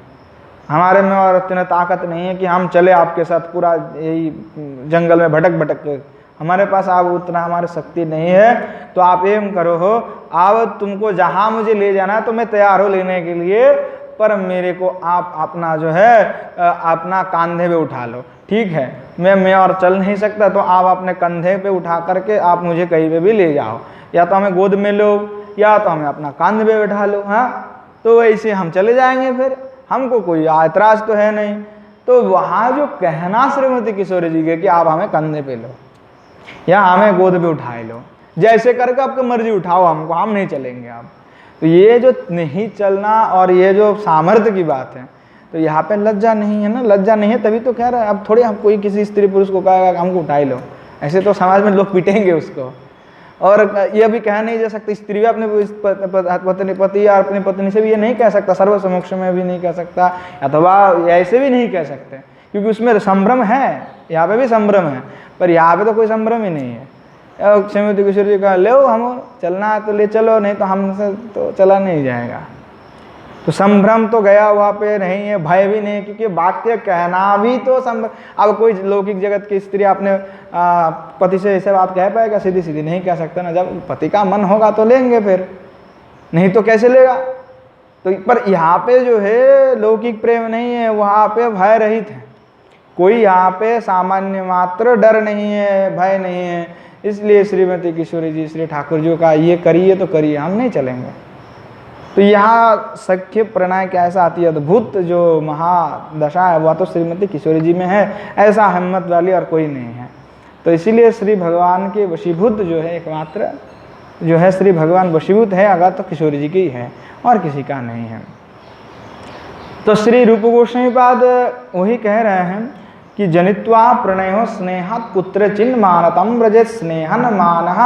हमारे में और इतनी ताकत नहीं है कि हम चले आपके साथ पूरा यही जंगल में भटक भटक के, हमारे पास आप उतना हमारी शक्ति नहीं है। तो आप एम करो हो, अब तुमको जहाँ मुझे ले जाना है तो मैं तैयार हो लेने के लिए, पर मेरे को आप अपना जो है अपना कंधे पे उठा लो, ठीक है, मैं और चल नहीं सकता, तो आप अपने कंधे पे उठा करके आप मुझे कहीं पे भी ले जाओ, या तो हमें गोद में लो या तो हमें अपना कंधे पे बैठा लो। हाँ, तो वैसे हम चले जाएंगे, फिर हमको कोई ऐतराज तो है नहीं। तो वहाँ जो कहना श्रीमती किशोरी जी के कि आप हमें कंधे पे लो या हमें गोद पे उठाए लो, जैसे करके आपकी मर्जी उठाओ हमको, हम नहीं चलेंगे आप। तो ये जो नहीं चलना और ये जो सामर्थ्य की बात है, तो यहाँ पे लज्जा नहीं है ना, लज्जा नहीं है तभी तो कह रहा है। अब थोड़ी हम कोई किसी स्त्री पुरुष को कहेगा कि हमको उठाई लो, ऐसे तो समाज में लोग पीटेंगे उसको। और ये भी कह नहीं जा सकती, स्त्री भी अपने पति या अपनी पत्नी से भी ये नहीं कह सकता, सर्व समक्ष में भी नहीं कह सकता, अथवा ऐसे भी नहीं कह सकते, क्योंकि उसमें संभ्रम है, यहाँ पे भी संभ्रम है, पर यहाँ पे तो कोई संभ्रम ही नहीं है। श्रीमती किशोरी जी कहा ले हम चलना है तो ले चलो, नहीं तो हमसे तो चला नहीं जाएगा। तो संभ्रम तो गया वहाँ पे नहीं है, भय भी नहीं, क्योंकि वाक्य कहना भी तो संभ्रम। अब कोई लौकिक जगत की स्त्री अपने पति से ऐसे बात कह पाएगा, सीधी सीधी नहीं कह सकता ना। जब पति का मन होगा तो लेंगे, फिर नहीं तो कैसे लेगा। तो पर यहाँ पे जो है लौकिक प्रेम नहीं है, वहाँ पे भय रहित है, कोई यहाँ पे सामान्य मात्र डर नहीं है, भय नहीं है। इसलिए श्रीमती किशोरी जी श्री ठाकुर जी का ये करिए तो करिए, हम नहीं चलेंगे। तो यहाँ सख्य प्रणय कैसा आती है, अद्भुत जो महादशा है वह तो श्रीमती किशोरी जी में है, ऐसा हिम्मत वाली और कोई नहीं है। तो इसीलिए श्री भगवान के वशीभूत जो है एकमात्र जो है श्री भगवान वशीभूत है अगर तो किशोरी जी की है और किसी का नहीं है। तो श्री रूप गोस्वामी पाद वही कह रहे हैं कि जनित्वा प्रणयो स्नेहात् पुत्र चिन्ह मानतम व्रजेत स्नेहन मानः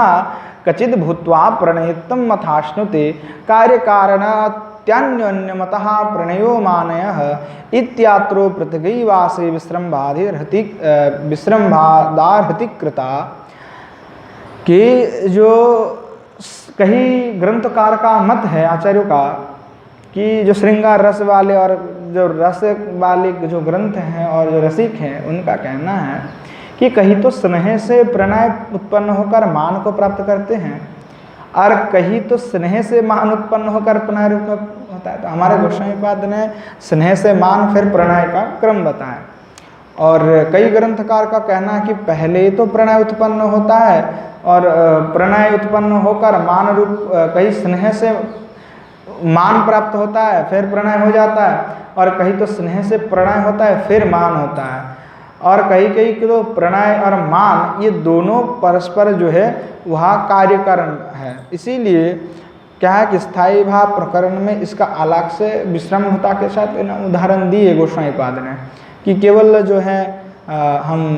कचिद भूत्वा प्रणयितम मथाश्नुते कार्य कारणत्यान्योन्यमतः प्रणयो मानयः इत्यात्रो पृथ्वीवासे विश्रम्भादार्हति कृता। कि जो कहीं ग्रंथकार का मत है आचार्यों का कि जो श्रृंगार रस वाले और जो रस वाले जो ग्रंथ हैं और जो रसिक हैं उनका कहना है कि कहीं तो स्नेह से प्रणय उत्पन्न होकर मान को प्राप्त करते हैं और कहीं तो स्नेह से मान उत्पन्न होकर प्रणय रूप में होता है। तो हमारे गोस्वामी पाद ने स्नेह से मान फिर प्रणय का क्रम बताया। और कई ग्रंथकार का कहना है कि पहले तो प्रणय उत्पन्न होता है और प्रणय उत्पन्न होकर मान रूप कई स्नेह से मान प्राप्त होता है, फिर प्रणय हो जाता है, और कहीं तो स्नेह से प्रणय होता है फिर मान होता है, और कहीं तो प्रणय और मान ये दोनों परस्पर जो है वह कार्यकरण है। इसीलिए क्या है कि स्थायी भाव प्रकरण में इसका अलग से विश्रमता के साथ उदाहरण दिए गोस्वामीपाद ने कि केवल जो है हम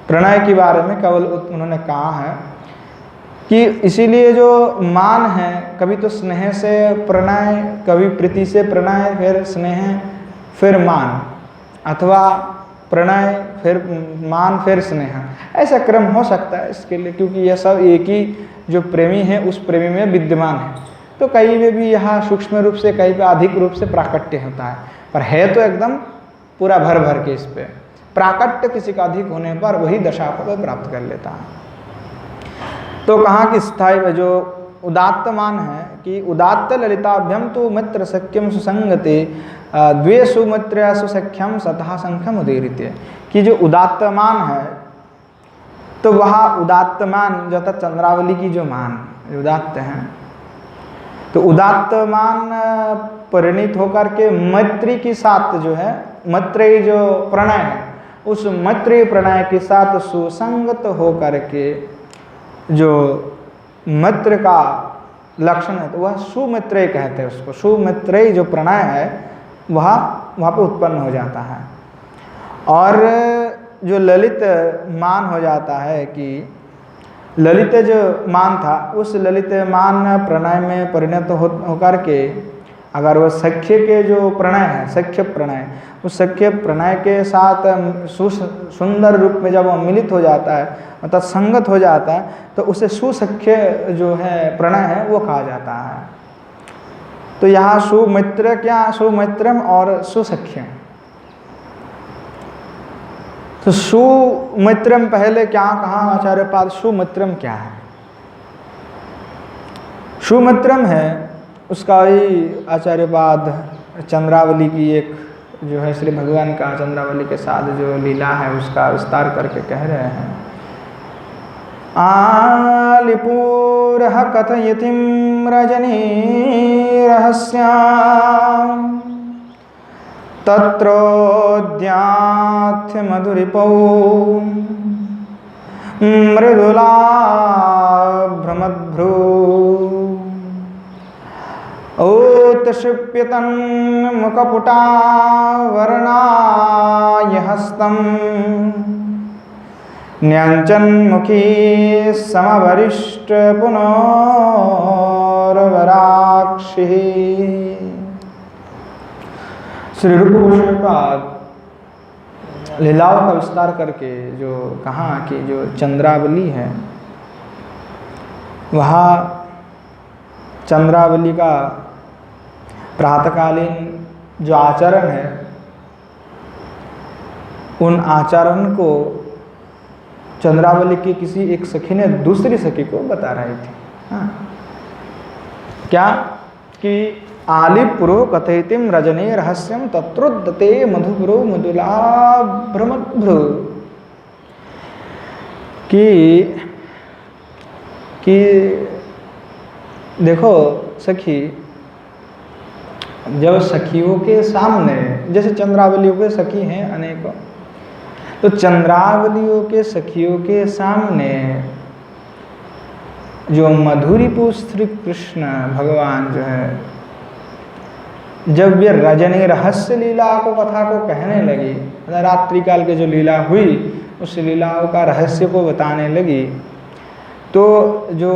प्रणय के बारे में केवल उन्होंने कहा है कि इसीलिए जो मान है कभी तो स्नेह से प्रणय, कभी प्रीति से प्रणय, फिर स्नेह फिर मान, अथवा प्रणय फिर मान फिर स्नेह, ऐसा क्रम हो सकता है इसके लिए, क्योंकि यह सब एक ही जो प्रेमी है उस प्रेमी में विद्यमान है। तो कहीं में भी यहाँ सूक्ष्म रूप से कहीं पे अधिक रूप से प्राकट्य होता है, पर है तो एकदम पूरा भर भर के इस पे प्राकट्य किसी का अधिक होने पर वही दशा को प्राप्त कर लेता है। तो कहाँ की स्थायी जो उदात्त मान है कि उदात्त ललिताभ्यम तो मित्र सख्यम सुसंगते द्वे सुमित्र सुसख्यम सतः संख्यम उदीरिते, कि जो उदात्त मान है तो वह उदात्त मान जो चंद्रावली की जो मान उदात्त हैं, तो उदात्त मान परिणित होकर के मैत्री के साथ जो है मैत्री जो प्रणय है उस मैत्री प्रणय के साथ सुसंगत होकर के जो मित्र का लक्षण है तो वह सुमित्रेय कहते हैं उसको। सुमित्रेय जो प्रणय है वहाँ पे उत्पन्न हो जाता है। और जो ललित मान हो जाता है कि ललित जो मान था उस ललित मान प्रणय में परिणत होकर के अगर वह सख्य के जो प्रणय है सख्य प्रणय, उस सख्य प्रणय के साथ सुंदर रूप में जब वह मिलित हो जाता है मतलब संगत हो जाता है तो उसे सुसख्य जो है प्रणय है वो कहा जाता है। तो यहाँ सुमित्र क्या सुमित्रम और सुसख्यम, तो सुमित्रम पहले क्या कहा आचार्य पाद, सुमित्रम क्या है? सुमित्रम है उसका ही आचार्य पाद चंद्रावली की एक जो है श्री भगवान का चंद्रावली के साथ जो लीला है उसका विस्तार करके कह रहे हैं। आलिपुर कथयतिम रजनी रहस्याम तत्रोद्याथ मधुरिपौ मृदुला भ्रमद्भ्रू उत्क्षिप्यतन मुखपुटावरणाय हस्तम न्यंचन्मुखी समवरिष्ठ पुनर्वराक्षि। श्री रूप गोस्वामीपाद लीलाओं का विस्तार करके जो कहा कि जो चंद्रावली है वहाँ चंद्रावली का प्रातःकालीन जो आचरण है उन आचरण को चंद्रावली की किसी एक सखी ने दूसरी सखी को बता रही थी। हाँ क्या कि आलिपुरो कथयतिम रजनी रहस्यम तत्रोदते मधुपुरो मधुला भ्रमद्भ्रू, कि देखो सखी जब सखियों के सामने जैसे चंद्रावलियों के सखी हैं अनेकों, तो चंद्रावलियों के सखियों के सामने जो मधुरीपुर श्री कृष्ण भगवान जो है जब ये रजनी रहस्य लीला को कथा को कहने लगी, रात्रि काल के जो लीला हुई उस लीलाओं का रहस्य को बताने लगी, तो जो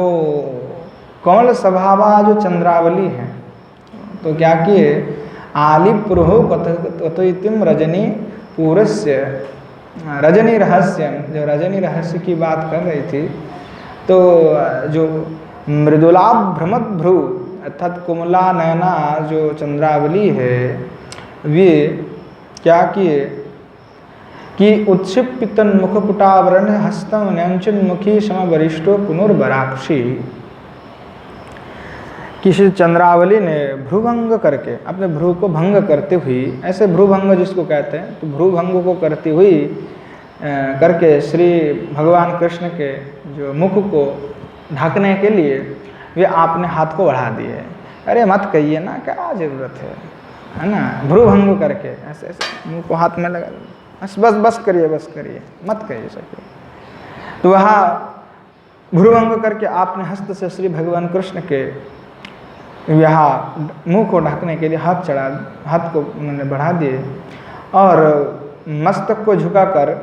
कमल स्वभावा जो चंद्रावली है तो क्या किए आलिपुरो कथयतिम रजनी पूरस्य रजनी रहस्यम, जो रजनी रहस्य की बात कर रही थी तो जो मृदुला भ्रमद्भ्रू अर्थात कोमला नयना जो चंद्रावली है वे क्या किए कि उत्क्षिप्तन मुखपुटावरण हस्तम न्यंचन मुखी समवरिष्ठो पुनर्वराक्षी, किसी चंद्रावली ने भ्रूभंग करके अपने भ्रू को भंग करते हुई, ऐसे भ्रूभंग जिसको कहते हैं, तो भ्रूभंग को करती हुई करके श्री भगवान कृष्ण के जो मुख को ढकने के लिए वे आपने हाथ को बढ़ा दिए। अरे मत कहिए ना, क्या जरूरत है ना, भ्रूभंग करके ऐसे ऐसे मुंह को हाथ में लगा, बस बस बस करिए, बस करिए, मत कहिए सके। तो वहाँ भ्रूभंग करके आपने हस्त से श्री भगवान कृष्ण के यहाँ मुंह को ढकने के लिए हाथ को उन्होंने बढ़ा दिए और मस्तक को झुकाकर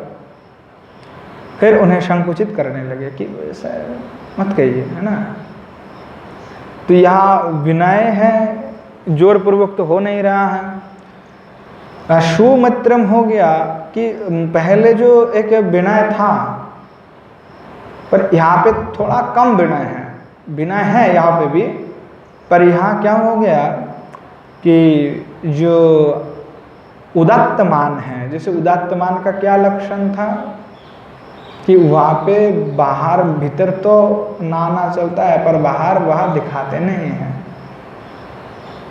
फिर उन्हें संकुचित करने लगे कि ऐसा मत कहिए, है ना। तो यहाँ विनय है, जोरपूर्वक तो हो नहीं रहा है। सुमित्रम हो गया कि पहले जो एक विनय था, पर यहाँ पे थोड़ा कम विनय है, विनय है यहाँ पे भी, पर यहाँ क्या हो गया कि जो उदात्तमान है, जैसे उदात्तमान का क्या लक्षण था कि वहाँ पे बाहर भीतर तो नाना चलता है, पर बाहर वह दिखाते नहीं हैं।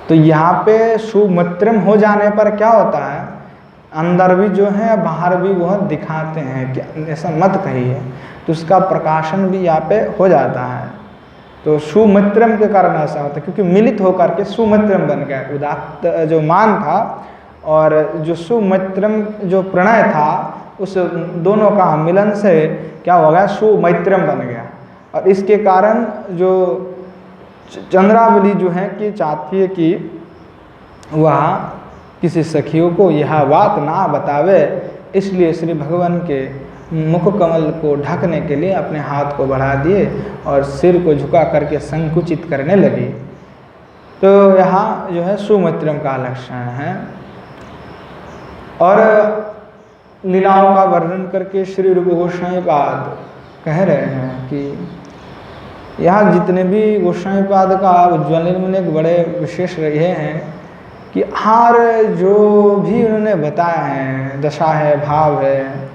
तो यहाँ पे सुमित्रम हो जाने पर क्या होता है, अंदर भी जो है बाहर भी वह दिखाते हैं कि ऐसा मत कहिए, तो उसका प्रकाशन भी यहाँ पे हो जाता है। तो सुमित्रम के कारण ऐसा होता है, क्योंकि मिलित होकर के सुमित्रम बन गया। उदात्त जो मान था और जो सुमित्रम जो प्रणय था, उस दोनों का मिलन से क्या हो गया, सुमित्रम बन गया। और इसके कारण जो चंद्रावली जो है कि चाहती है कि वह किसी सखियों को यह बात ना बतावे, इसलिए श्री भगवान के मुख कमल को ढकने के लिए अपने हाथ को बढ़ा दिए और सिर को झुका करके संकुचित करने लगी। तो यहाँ जो है सुमित्रम का लक्षण है। और लीलाओं का वर्णन करके श्री रूप गोस्वामी पाद कह रहे हैं कि यहाँ जितने भी गोस्वामी पाद का उज्ज्वल में एक बड़े विशेष रहे हैं कि हर जो भी उन्होंने बताया है, दशा है, भाव है,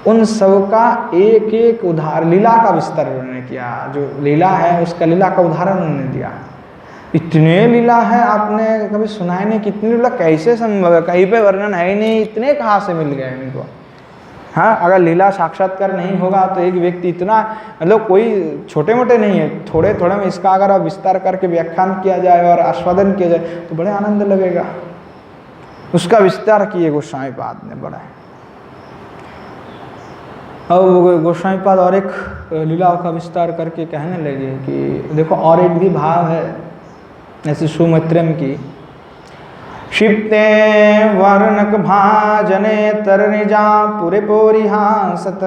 उन सब का एक एक उदाहरण, लीला का विस्तार उन्होंने किया। जो लीला है उसका लीला का उदाहरण उन्होंने दिया। इतने लीला है आपने कभी सुना ही नहीं, कितनी लीला कैसे संभव है, कहीं पे वर्णन है ही नहीं, इतने कहाँ से मिल गए इनको। हाँ, अगर लीला साक्षात्कार नहीं होगा तो एक व्यक्ति इतना, मतलब कोई छोटे मोटे नहीं है, थोड़े थोड़े में इसका अगर विस्तार करके व्याख्यान किया जाए और आस्वादन किया जाए तो बड़े आनंद लगेगा। उसका विस्तार किए गोस्वामी पाद ने बड़ा। अब गोस्वामी पाद और एक लीलाओं का विस्तार करके कहने लगे कि देखो और एक भी भाव है ऐसे सुमित्रम की। क्षिप्ते वर्णक भाजने तरनिजा पुरे पोरिहासत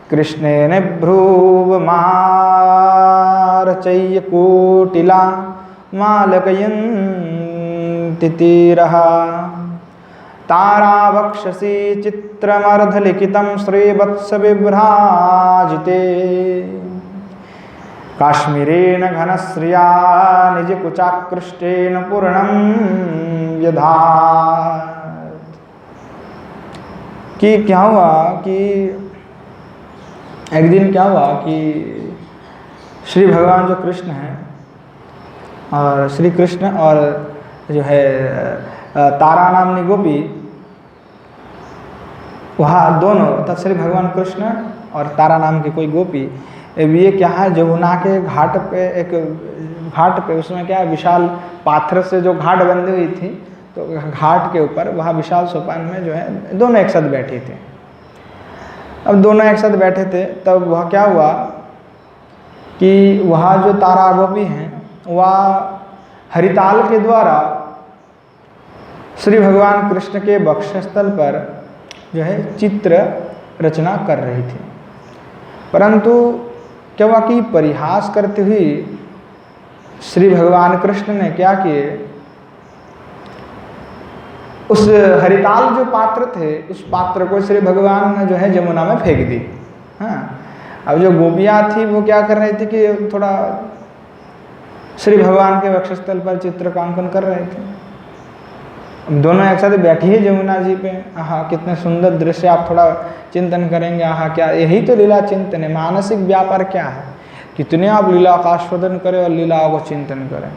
कृष्णेन भ्रुव मारचय्य कोटिला मालकयन् तितिरहा तारावक्षसि चित्रमर्धलिखितं श्रीवत्स विभ्राजिते काश्मीरेण घनश्रिया निजकुचाकृष्टेन पूर्णं व्यधात्। कि क्या हुआ कि एक दिन क्या हुआ कि श्री भगवान जो कृष्ण हैं और श्री कृष्ण और जो है तारा नामनी गोपी, वहाँ दोनों तथा श्री भगवान कृष्ण और तारा नाम की कोई गोपी, ये क्या है, जमुना के घाट पे, एक घाट पे उसमें क्या है, विशाल पाथर से जो घाट बंधी हुई थी, तो घाट के ऊपर वहाँ विशाल सोपान में जो है दोनों एक साथ बैठे थे। अब दोनों एक साथ बैठे थे तब वह क्या हुआ कि वहाँ जो तारा गोपी हैं वह हरिताल के द्वारा श्री भगवान कृष्ण के वक्षस्थल पर जो है चित्र रचना कर रही थी। परंतु क्या हुआ कि परिहास करते हुए श्री भगवान कृष्ण ने क्या किए, उस हरिताल जो पात्र थे उस पात्र को श्री भगवान ने जो है जमुना में फेंक दी। हाँ, अब जो गोपियाँ थी वो क्या कर रही थी कि थोड़ा श्री भगवान के वक्षस्थल पर चित्र का अंकन कर रहे थे। दोनों एक साथ बैठी है जमुना जी पे। हाँ, कितने सुंदर दृश्य, आप थोड़ा चिंतन करेंगे। हाँ, क्या यही तो लीला चिंतन है, मानसिक व्यापार क्या है। कितने आप लीला का आस्वादन करें और लीलाओं को चिंतन करें।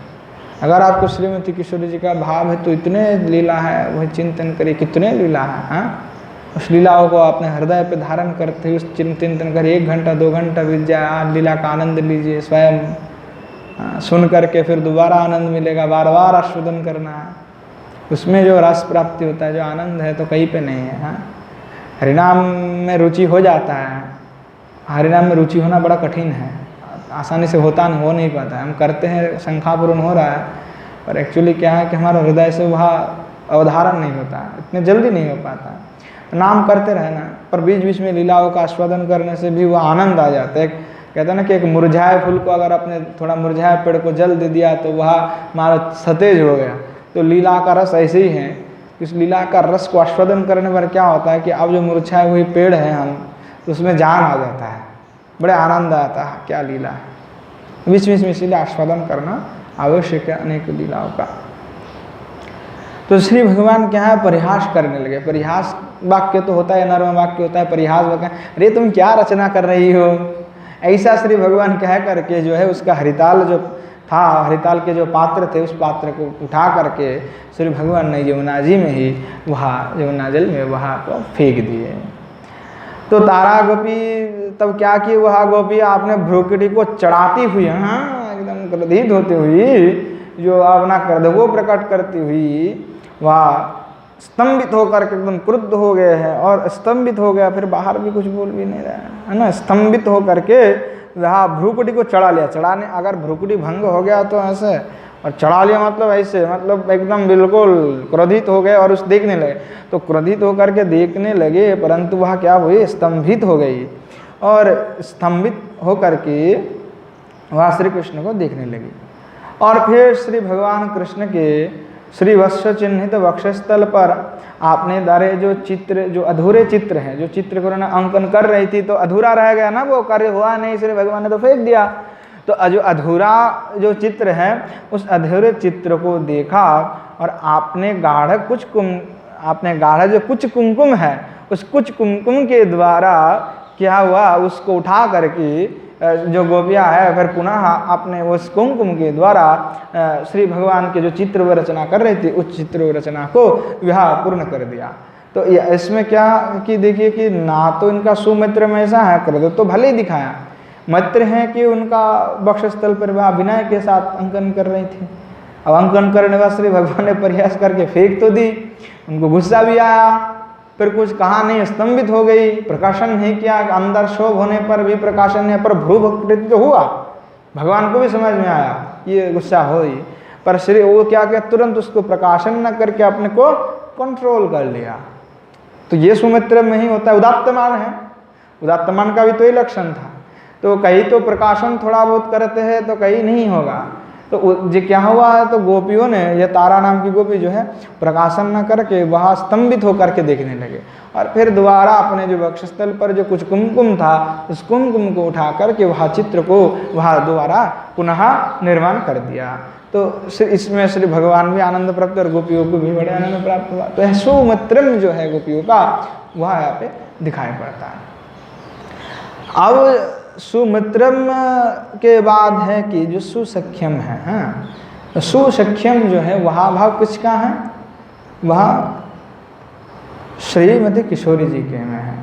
अगर आपको श्रीमती किशोरी जी का भाव है तो इतने लीला है, वही चिंतन करिए, कितने लीला है। हाँ, उस लीलाओं को अपने हृदय पे धारण करते हुए उस चिंतन करिए। 1 घंटा 2 घंटा बीत जाए, आप लीला का आनंद लीजिए स्वयं। सुन करके फिर दोबारा आनंद मिलेगा, बार बार आस्वादन करना है। उसमें जो रस प्राप्ति होता है, जो आनंद है, तो कहीं पे नहीं है। हाँ, हरिनाम में रुचि हो जाता है। हरिनाम में रुचि होना बड़ा कठिन है, आसानी से हो नहीं पाता है। हम करते हैं, संख्या पूर्ण हो रहा है, पर एक्चुअली क्या है कि हमारा हृदय से वह अवधारण नहीं होता है, इतने जल्दी नहीं हो पाता। नाम करते रहना, पर बीच बीच में लीलाओं का आस्वादन करने से भी वह आनंद आ जाता है। कहते हैं ना कि एक मुरझाए फूल को अगर आपने थोड़ा मुरझाए पेड़ को जल दे दिया तो वह हमारा सतेज हो गया। तो लीला का रस ऐसे ही है। इस लीला का रस को आस्वादन करने पर क्या होता है कि अब जो मुरझाए हुए पेड़ हैं हम, तो उसमें जान आ जाता है, बड़े आनंद आता है। क्या लीला है, बीच बीच में इसीलिए आस्वादन करना आवश्यक है अनेक लीलाओं का। तो श्री भगवान क्या है, परिहास करने लगे। परिहास वाक्य तो होता है, नर्म वाक्य होता है, परिहास वाक्य, अरे तुम क्या रचना कर रही हो, ऐसा श्री भगवान कह करके जो है उसका हरिताल जो था, हरिताल के जो पात्र थे, उस पात्र को उठा करके श्री भगवान ने यमुना जी में ही वहाँ यमुना जल में वहाँ को फेंक दिए। तो तारा गोपी तब क्या की, वह गोपी आपने भ्रुकुटी को चढ़ाती हुई, हाँ एकदम क्रोधित होती हुई, जो अपना क्रोध को प्रकट करती हुई वह स्तंभित होकर के एकदम क्रुद्ध हो गए हैं। और स्तंभित हो गया, फिर बाहर भी कुछ बोल भी नहीं रहा है ना। स्तंभित होकर के वह भ्रुकुटी को चढ़ा लिया। चढ़ाने, अगर भ्रुकुटी भंग हो गया तो ऐसे, और चढ़ा लिया मतलब ऐसे, मतलब एकदम बिल्कुल क्रोधित हो गए और उस देखने लगे। तो क्रोधित होकर के देखने लगे, परंतु वह क्या हुई, स्तंभित हो गई। और स्तंभित होकर के वह श्री कृष्ण को देखने लगी। और फिर श्री भगवान कृष्ण के श्री वत्स चिन्हित वक्षस्थल पर आपने दारे जो चित्र, जो अधूरे चित्र हैं, जो चित्र को उन्होंने अंकन कर रही थी, तो अधूरा रह गया ना, वो कार्य हुआ नहीं, श्री भगवान ने तो फेंक दिया। तो जो अधूरा जो चित्र है, उस अधूरे चित्र को देखा और आपने गाढ़ जो कुछ कुमकुम है, उस कुछ कुमकुम के द्वारा क्या हुआ, उसको उठा करके जो गोपियाँ है, फिर पुनः आपने उस कुमकुम के द्वारा श्री भगवान के जो चित्र व रचना कर रही थी, उस चित्र रचना को वह पूर्ण कर दिया। तो इसमें क्या कि देखिए कि ना तो इनका सुमित्र में ऐसा है, क्रोध तो भले ही दिखाया, मित्र हैं कि उनका वक्षस्थल पर वह विनय के साथ अंकन कर रही थी। अब अंकन करने वाले श्री भगवान ने प्रयास करके फेंक तो दी, उनको गुस्सा भी आया, फिर कुछ कहा नहीं, स्तंभित हो गई, प्रकाशन नहीं किया। अंदर शोभ होने पर भी प्रकाशन नहीं, पर भ्रू भक्ति तो हुआ, भगवान को भी समझ में आया ये गुस्सा हो ही, पर श्री वो क्या किया, तुरंत उसको प्रकाशन न करके अपने को कंट्रोल कर लिया। तो ये सुमित्र में ही होता है, उदात्तमान है, उदात्तमान का भी तो ही लक्षण था। तो कहीं तो प्रकाशन थोड़ा बहुत करते हैं, तो कहीं नहीं होगा। तो ये क्या हुआ है, तो गोपियों ने, ये तारा नाम की गोपी जो है, प्रकाशन न करके वहाँ स्तंभित होकर के देखने लगे। और फिर दोबारा अपने जो वक्षस्थल पर जो कुछ कुमकुम था, उस कुमकुम को उठा करके वहाँ चित्र को वहाँ दोबारा पुनः निर्माण कर दिया। तो इसमें श्री भगवान भी आनंद प्राप्त और गोपियों को भी बड़े आनंद प्राप्त हुआ। तो सुमित्रम जो है गोपियों का, वह यहाँ पे दिखाई पड़ता है। अब सुमित्रम के बाद है कि जो सुसख्यम है। हाँ, सुसख्यम जो है वहाँ भाव किसका है, वह श्रीमती किशोरी जी के में है,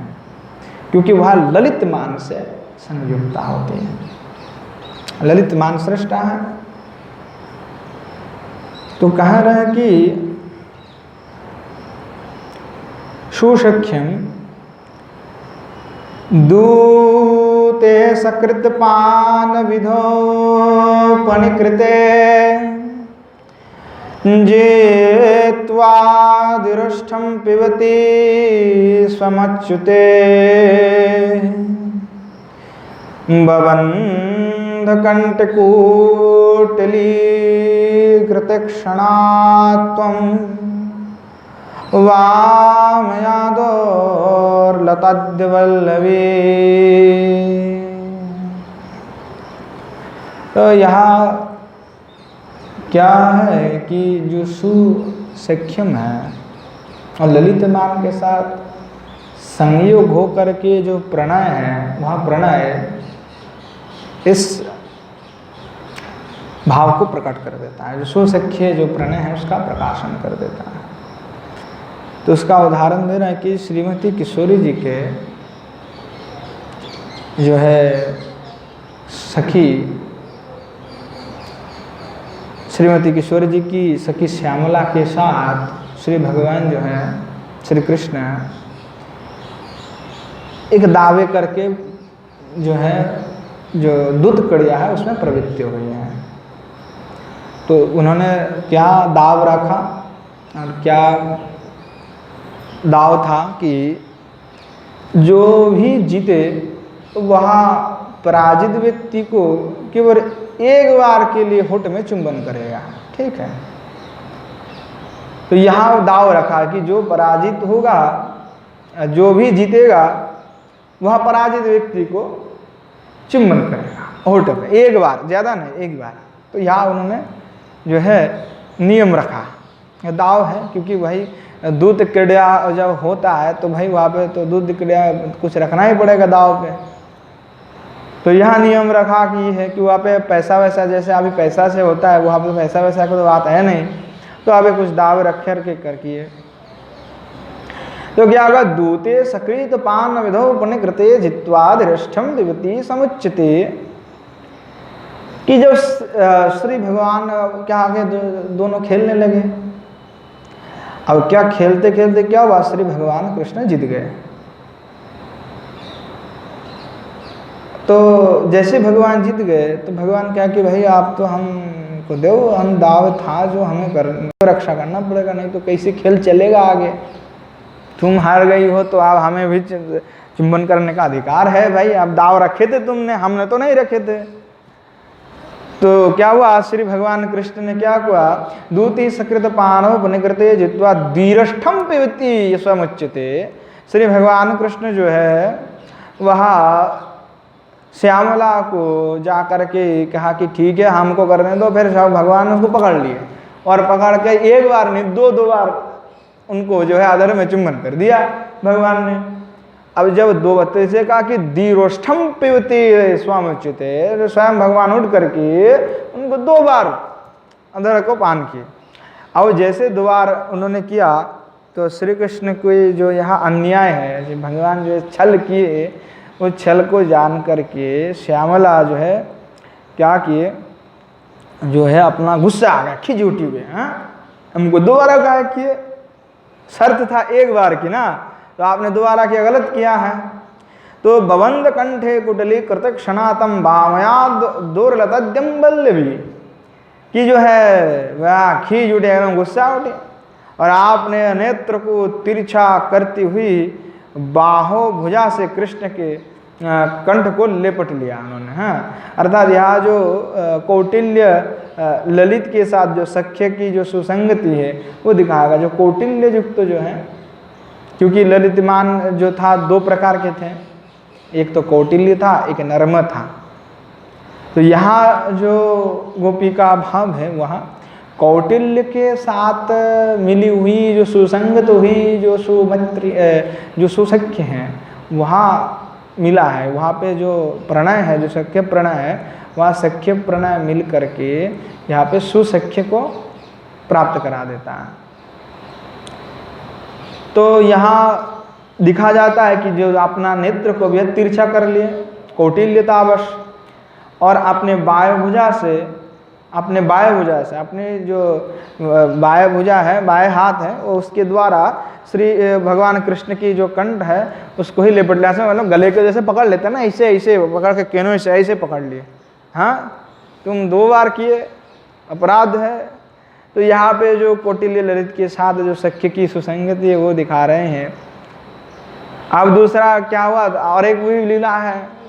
क्योंकि वह ललित मान से संयुक्ता होती है। ललित मान श्रेष्ठा है। तो कह रहे हैं कि सुसख्यम दूते सकृत पान विधो पनिकृते जे त्वादिरुष्ठं पिबति स्वमच्युते बबन्ध कंटकूटली कृतक्षणात्वं वामयादोर्लताद्यवल्लवी। तो यहाँ क्या है कि जो सुसख्यम है और ललित मान के साथ संयोग हो करके जो प्रणय है, वहाँ प्रणय इस भाव को प्रकट कर देता है, जो सुसख्य जो प्रणय है उसका प्रकाशन कर देता है। तो उसका उदाहरण दे रहा है कि श्रीमती किशोरी जी के जो है सखी, श्रीमती किशोरी जी की सखी श्यामला के साथ श्री भगवान जो है श्री कृष्ण एक दावे करके जो है जो दूत कड़िया है उसमें प्रवृत्ति हुई है। तो उन्होंने क्या दाव रखा और क्या दाव था कि जो भी जीते तो वहाँ पराजित व्यक्ति को केवल एक बार के लिए होठ में चुंबन करेगा, ठीक है। तो यहाँ दाव रखा कि जो पराजित होगा, जो भी जीतेगा वह पराजित व्यक्ति को चुंबन करेगा होठ में, एक बार, ज़्यादा नहीं, एक बार। तो यहाँ उन्होंने जो है नियम रखा, दाव है, क्योंकि भाई दूध क्रीड़ा जब होता है तो भाई वहाँ पे तो दूध क्रीड़ा कुछ रखना ही पड़ेगा दाव पे। तो यहाँ नियम रखा कि है कि वहाँ पे पैसा वैसा, जैसे अभी पैसा से होता है, वहाँ पे पैसा वैसा की तो बात है नहीं, तो अभी कुछ दाव रख कर किए। तो क्या होगा, दूते सकृत पान विधो पुण्यकृते जित्वा धृष्टम दिवती समुच्यते, कि जब श्री भगवान क्या आगे दोनों खेलने लगे। अब क्या खेलते खेलते क्या हुआ, श्री भगवान कृष्ण जीत गए। तो जैसे भगवान जीत गए तो भगवान क्या कि भाई आप तो हमको दो, हम दाव था जो हमें रक्षा करना पड़ेगा, नहीं तो कैसे खेल चलेगा आगे। तुम हार गई हो तो अब हमें भी चुंबन करने का अधिकार है भाई, अब दाव रखे थे तुमने, हमने तो नहीं रखे थे। तो क्या हुआ, श्री भगवान कृष्ण ने क्या हुआ, दूती सकृत पानो पुण्यकृते जित्वा धीरष्ठम पिबती स्वमुच्यते। श्री भगवान कृष्ण जो है वहाँ श्यामला को जा कर के कहा कि ठीक है हमको करने दो। फिर सब भगवान ने उसको पकड़ लिए और पकड़ के एक बार नहीं दो बार उनको जो है आदर में चुंबन कर दिया भगवान ने। अब जब दो बत्ते से कहा कि धीरोष्ठम पिबती स्वामुच्यते, स्वयं भगवान उठ करके उनको 2 बार अदर को पान किए। अब जैसे 2 बार उन्होंने किया तो श्री कृष्ण को जो यहाँ अन्याय है, जो भगवान जो छल किए, उस छल को जान करके श्यामला जो है क्या किए, जो है अपना गुस्सा आ गया, खिज उठी हुए, हमको 2 बार कहा किए, शर्त था 1 बार की ना, तो आपने 2 बार किया, गलत किया है। तो बवंद कंठे कुटली कृत क्षणातम बामयाद दुर्लतद्यम बल्लभी, कि जो है वह खींच उठे, एकदम गुस्सा उठे, और आपने नेत्र को तिरछा करती हुई बाहों भुजा से कृष्ण के कंठ को लेपट लिया उन्होंने। अर्थात यहाँ जो कौटिल्य ललित के साथ जो सख्य की जो सुसंगति है वो दिखाएगा। जो कौटिल्य युक्त जो है, क्योंकि ललितमान जो था 2 प्रकार के थे, एक तो कौटिल्य था, एक नर्म था। तो यहाँ जो गोपिका भाव है वहाँ कौटिल्य के साथ मिली हुई जो सुसंगत हुई जो सुमंत्री जो सुसख्य हैं वहाँ मिला है। वहाँ पे जो प्रणय है, जो सख्य प्रणय है, वहाँ सख्य प्रणय मिल करके यहाँ पे सुसख्य को प्राप्त करा देता है। तो यहाँ दिखा जाता है कि जो अपना नेत्र को भी तिरछा कर लिए कौटिल्यतावश, और अपने बाएं भुजा से, अपने जो बाएं भुजा है, बाएं हाथ है, उसके द्वारा श्री भगवान कृष्ण की जो कंठ है उसको ही लेपट लिया। मतलब गले के जैसे पकड़ लेते हैं ना, ऐसे ऐसे पकड़ के केनों से ऐसे पकड़ लिए। हाँ, तुम 2 बार किए, अपराध है। तो यहाँ पे जो कौटिल्य ललित के साथ जो सख्य की सुसंगति है वो दिखा रहे हैं। अब दूसरा क्या हुआ, और एक भी लीला है।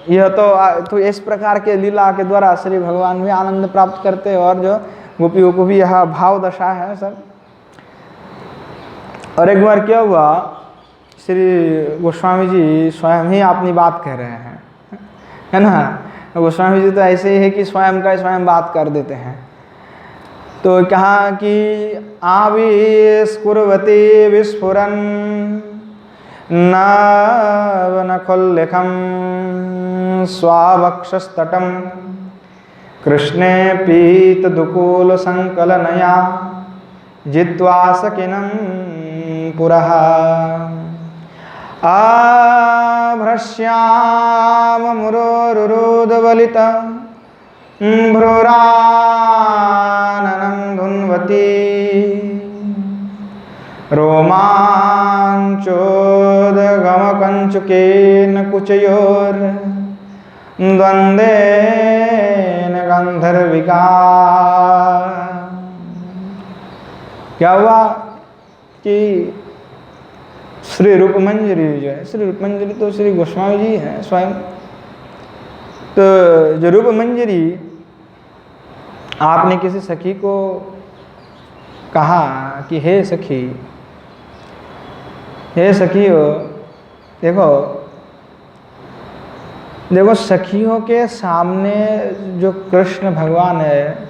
यह तो इस प्रकार के लीला के द्वारा श्री भगवान भी आनंद प्राप्त करते हैं और जो गोपियों को भी यह भाव दशा है सब। और एक बार क्या हुआ, श्री गोस्वामी जी स्वयं ही अपनी बात कह रहे हैं, है ना। गोस्वामी जी तो ऐसे ही है कि स्वयं का स्वयं बात कर देते हैं। तो कहा कि आविस्फुरवती विस्फुरन नवनखोल्लेखम स्वावक्षस्तटम कृष्णे पीत दुकूल संकलनया जित्वा सकिनं पुरः आभ्रश्याम मुरोरुरुदवलित भ्रूराननं धुन्वती रोमाञ्चोदगमकञ्चुकेन कुचयोर्द्वन्द्वेन गन्धर्विका। क्या हुआ कि श्री रूपमंजरी जो है, श्री रूपमंजरी तो श्री गोस्वामी जी हैं स्वयं। तो जो रूपमंजरी, आपने किसी सखी को कहा कि हे सखी, हे सखियों, देखो सखियों के सामने जो कृष्ण भगवान है,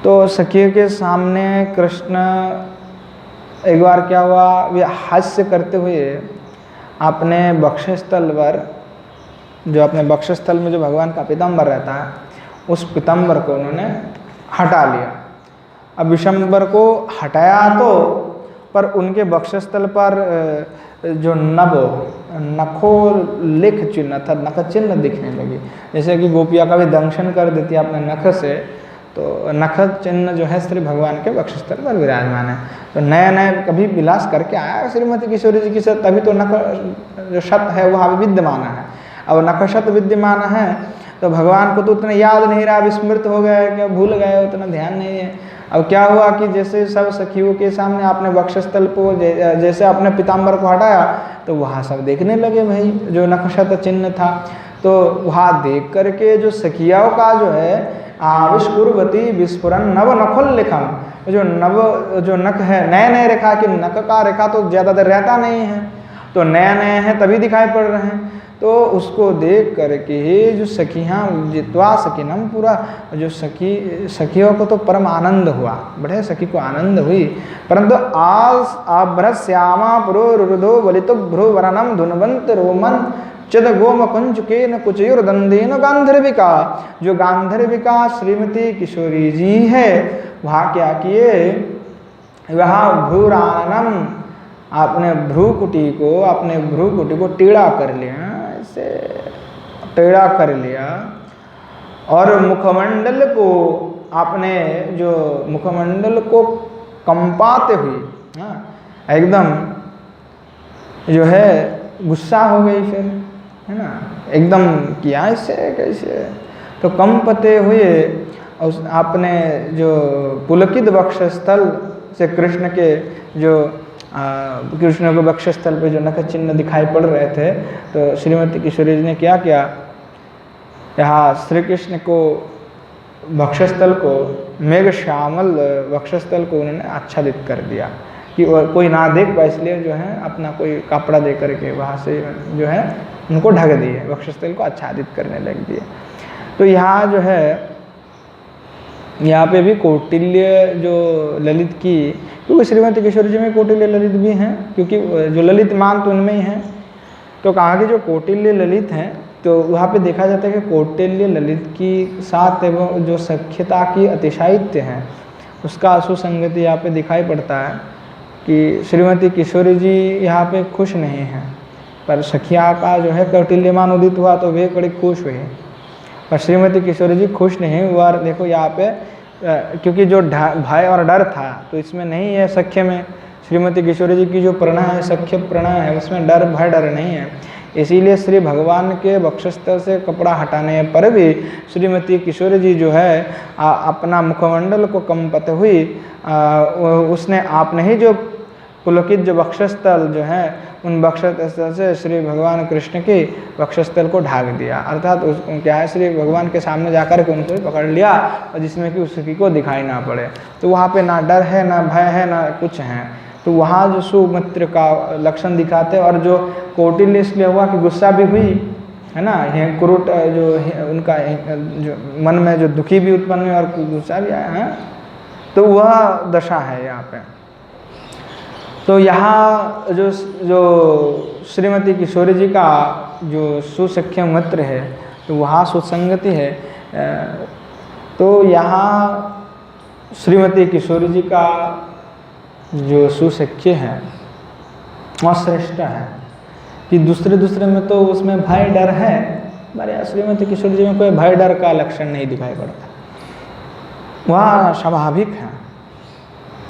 तो सखियों के सामने कृष्ण एक बार क्या हुआ, वे हास्य करते हुए अपने वक्षस्थल पर, जो अपने वक्षस्थल में जो भगवान का पीताम्बर रहता है, उस पीताम्बर को उन्होंने हटा लिया। अब विशंबर को हटाया तो, पर उनके वक्षस्थल पर जो नखोल्लेख चिन्ह था, नख चिन्ह दिखने लगे। जैसे कि गोपिया का भी दंशन कर देती है अपने नख से, तो नख चिन्ह जो है श्री भगवान के वक्षस्थल पर विराजमान है। तो नए नए कभी विलास करके आया श्रीमती किशोरी जी की साथ, तभी तो नख जो शत है वहाँ भी विद्यमान है। अब नख शत विद्यमान है तो भगवान को तो उतना याद नहीं रहा, विस्मृत हो गया, क्या भूल गए, उतना ध्यान नहीं है। अब क्या हुआ कि जैसे सब सखियों के सामने आपने वक्षस्थल को जैसे अपने पीताम्बर को हटाया, तो वहाँ सब देखने लगे भाई जो नखशत चिन्ह था। तो वहाँ देख करके जो सखियाओं का जो है आविष्कुर्वती विस्फुरन नव नखोल्लेखम, जो नख है, नए नए रेखा की, नख का रेखा तो ज़्यादातर रहता नहीं है, तो नए नए हैं तभी दिखाई पड़ रहे हैं। तो उसको देख करके जो सखियाँ जित्वा सकिनम, पूरा जो सखियों को तो परम आनंद हुआ, बड़े सखी को आनंद हुई। परंतु आज आभ्रश्यामा पुरोरुदो वलितो भ्रूवरनम धुनवंत रोमन चद गोम कुंचुकेन कुचयुर्दंदेन गांधर्विका। जो गांधर्विका श्रीमती किशोरी जी है, वहाँ क्या किए, वहाँ भ्रूराननम, अपने भ्रूकुटी को टेढ़ा कर लिया, ऐसे टेढ़ा कर लिया, और मुखमंडल को, अपने जो मुखमंडल को कंपाते हुए एकदम जो है गुस्सा हो गई, फिर है ना, एकदम किया ऐसे कैसे, तो कंपते हुए उस अपने जो पुलकित वक्षस्थल से कृष्ण के जो कृष्ण को वक्षस्थल पे जो नख चिन्ह दिखाई पड़ रहे थे, तो श्रीमती किशोरी जी ने क्या किया, यहाँ श्री कृष्ण को वक्षस्थल को, मेघ श्यामल वक्षस्थल को उन्होंने आच्छादित कर दिया कि कोई ना देख पाए, इसलिए जो है अपना कोई कपड़ा दे करके वहाँ से जो है उनको ढक दिए, वक्षस्थल को आच्छादित करने लग दिए। तो यहाँ जो है, यहाँ पे भी कौटिल्य जो ललित की, क्योंकि श्रीमती किशोरी जी में कौटिल्य ललित भी हैं, क्योंकि जो ललित मान तो उनमें ही हैं। तो कहाँ के जो कौटिल्य ललित हैं, तो वहाँ पे देखा जाता है कि कौटिल्य ललित की साथ एवं जो सख्यता की अतिशायित्य है, उसका सुसंगति यहाँ पे दिखाई पड़ता है कि श्रीमती किशोरी जी यहाँ पे खुश नहीं हैं, पर सखिया का जो है कौटिल्यमान उदित हुआ तो वे बड़ी खुश हुई, पर श्रीमती किशोरी जी खुश नहीं हुआ। देखो यहाँ पे क्योंकि जो भय और डर था तो इसमें नहीं है, सख्य में श्रीमती किशोरी जी की जो प्रणय है, सख्य प्रणय है, उसमें डर भय डर नहीं है। इसीलिए श्री भगवान के वक्षस्थल से कपड़ा हटाने पर भी श्रीमती किशोरी जी जो है अपना मुखमंडल को कंपत हुई, उसने आपने ही जो पुलकित जो वक्षस्थल जो है, उन वक्षस्थल से श्री भगवान कृष्ण के वक्षस्थल को ढाक दिया, अर्थात उसको क्या है, श्री भगवान के सामने जाकर के उनको पकड़ लिया, और जिसमें कि उसकी को दिखाई ना पड़े। तो वहाँ पे ना डर है, ना भय है, ना कुछ है। तो वहाँ जो सुमित्र का लक्षण दिखाते, और जो कौटिल्य इसलिए हुआ कि गुस्सा भी हुई है ना, यह कुरुट जो उनका जो मन में जो दुखी भी उत्पन्न हुई और गुस्सा भी आया है, तो वह दशा है यहाँ पे। तो यहाँ जो श्रीमती किशोरी जी का जो सुसख्य मित्र है, तो वहाँ सुसंगति है तो यहाँ श्रीमती किशोरी जी का जो सुशिक्ष्य है वह श्रेष्ठ है कि दूसरे में तो उसमें भय डर है, पर श्रीमती किशोरी जी में कोई भय डर का लक्षण नहीं दिखाई पड़ता। वह स्वाभाविक है,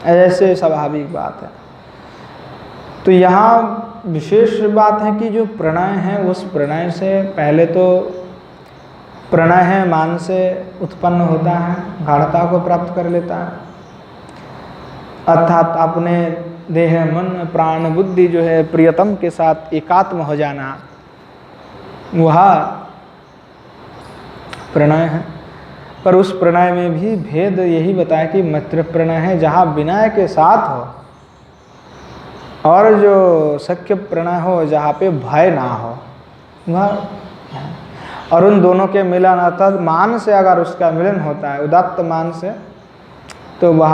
ऐसे स्वाभाविक बात है। तो यहाँ विशेष बात है कि जो प्रणय है उस प्रणय से पहले तो प्रणय है मान से उत्पन्न होता है, गाढ़ता को प्राप्त कर लेता है, अर्थात अपने देह मन प्राण बुद्धि जो है प्रियतम के साथ एकात्म हो जाना, वह प्रणय है। पर उस प्रणय में भी भेद यही बताया कि मैत्र प्रणय है जहाँ विनय के साथ हो, और जो सख्य प्रणय हो जहाँ पे भय ना हो, वह। और उन दोनों के मिलन अर्थात मान से अगर उसका मिलन होता है, उदात्त मान से, तो वह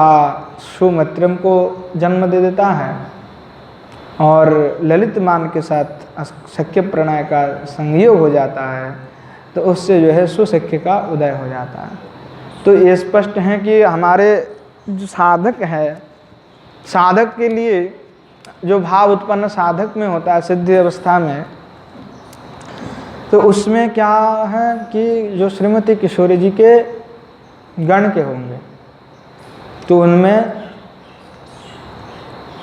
सुमैत्रम को जन्म दे देता है, और ललित मान के साथ सख्य प्रणय का संयोग हो जाता है, तो उससे जो है सुसख्य का उदय हो जाता है। तो ये स्पष्ट है कि हमारे जो साधक है, साधक के लिए जो भाव उत्पन्न साधक में होता है सिद्धि अवस्था में, तो उसमें क्या है कि जो श्रीमती किशोरी जी के गण के होंगे तो उनमें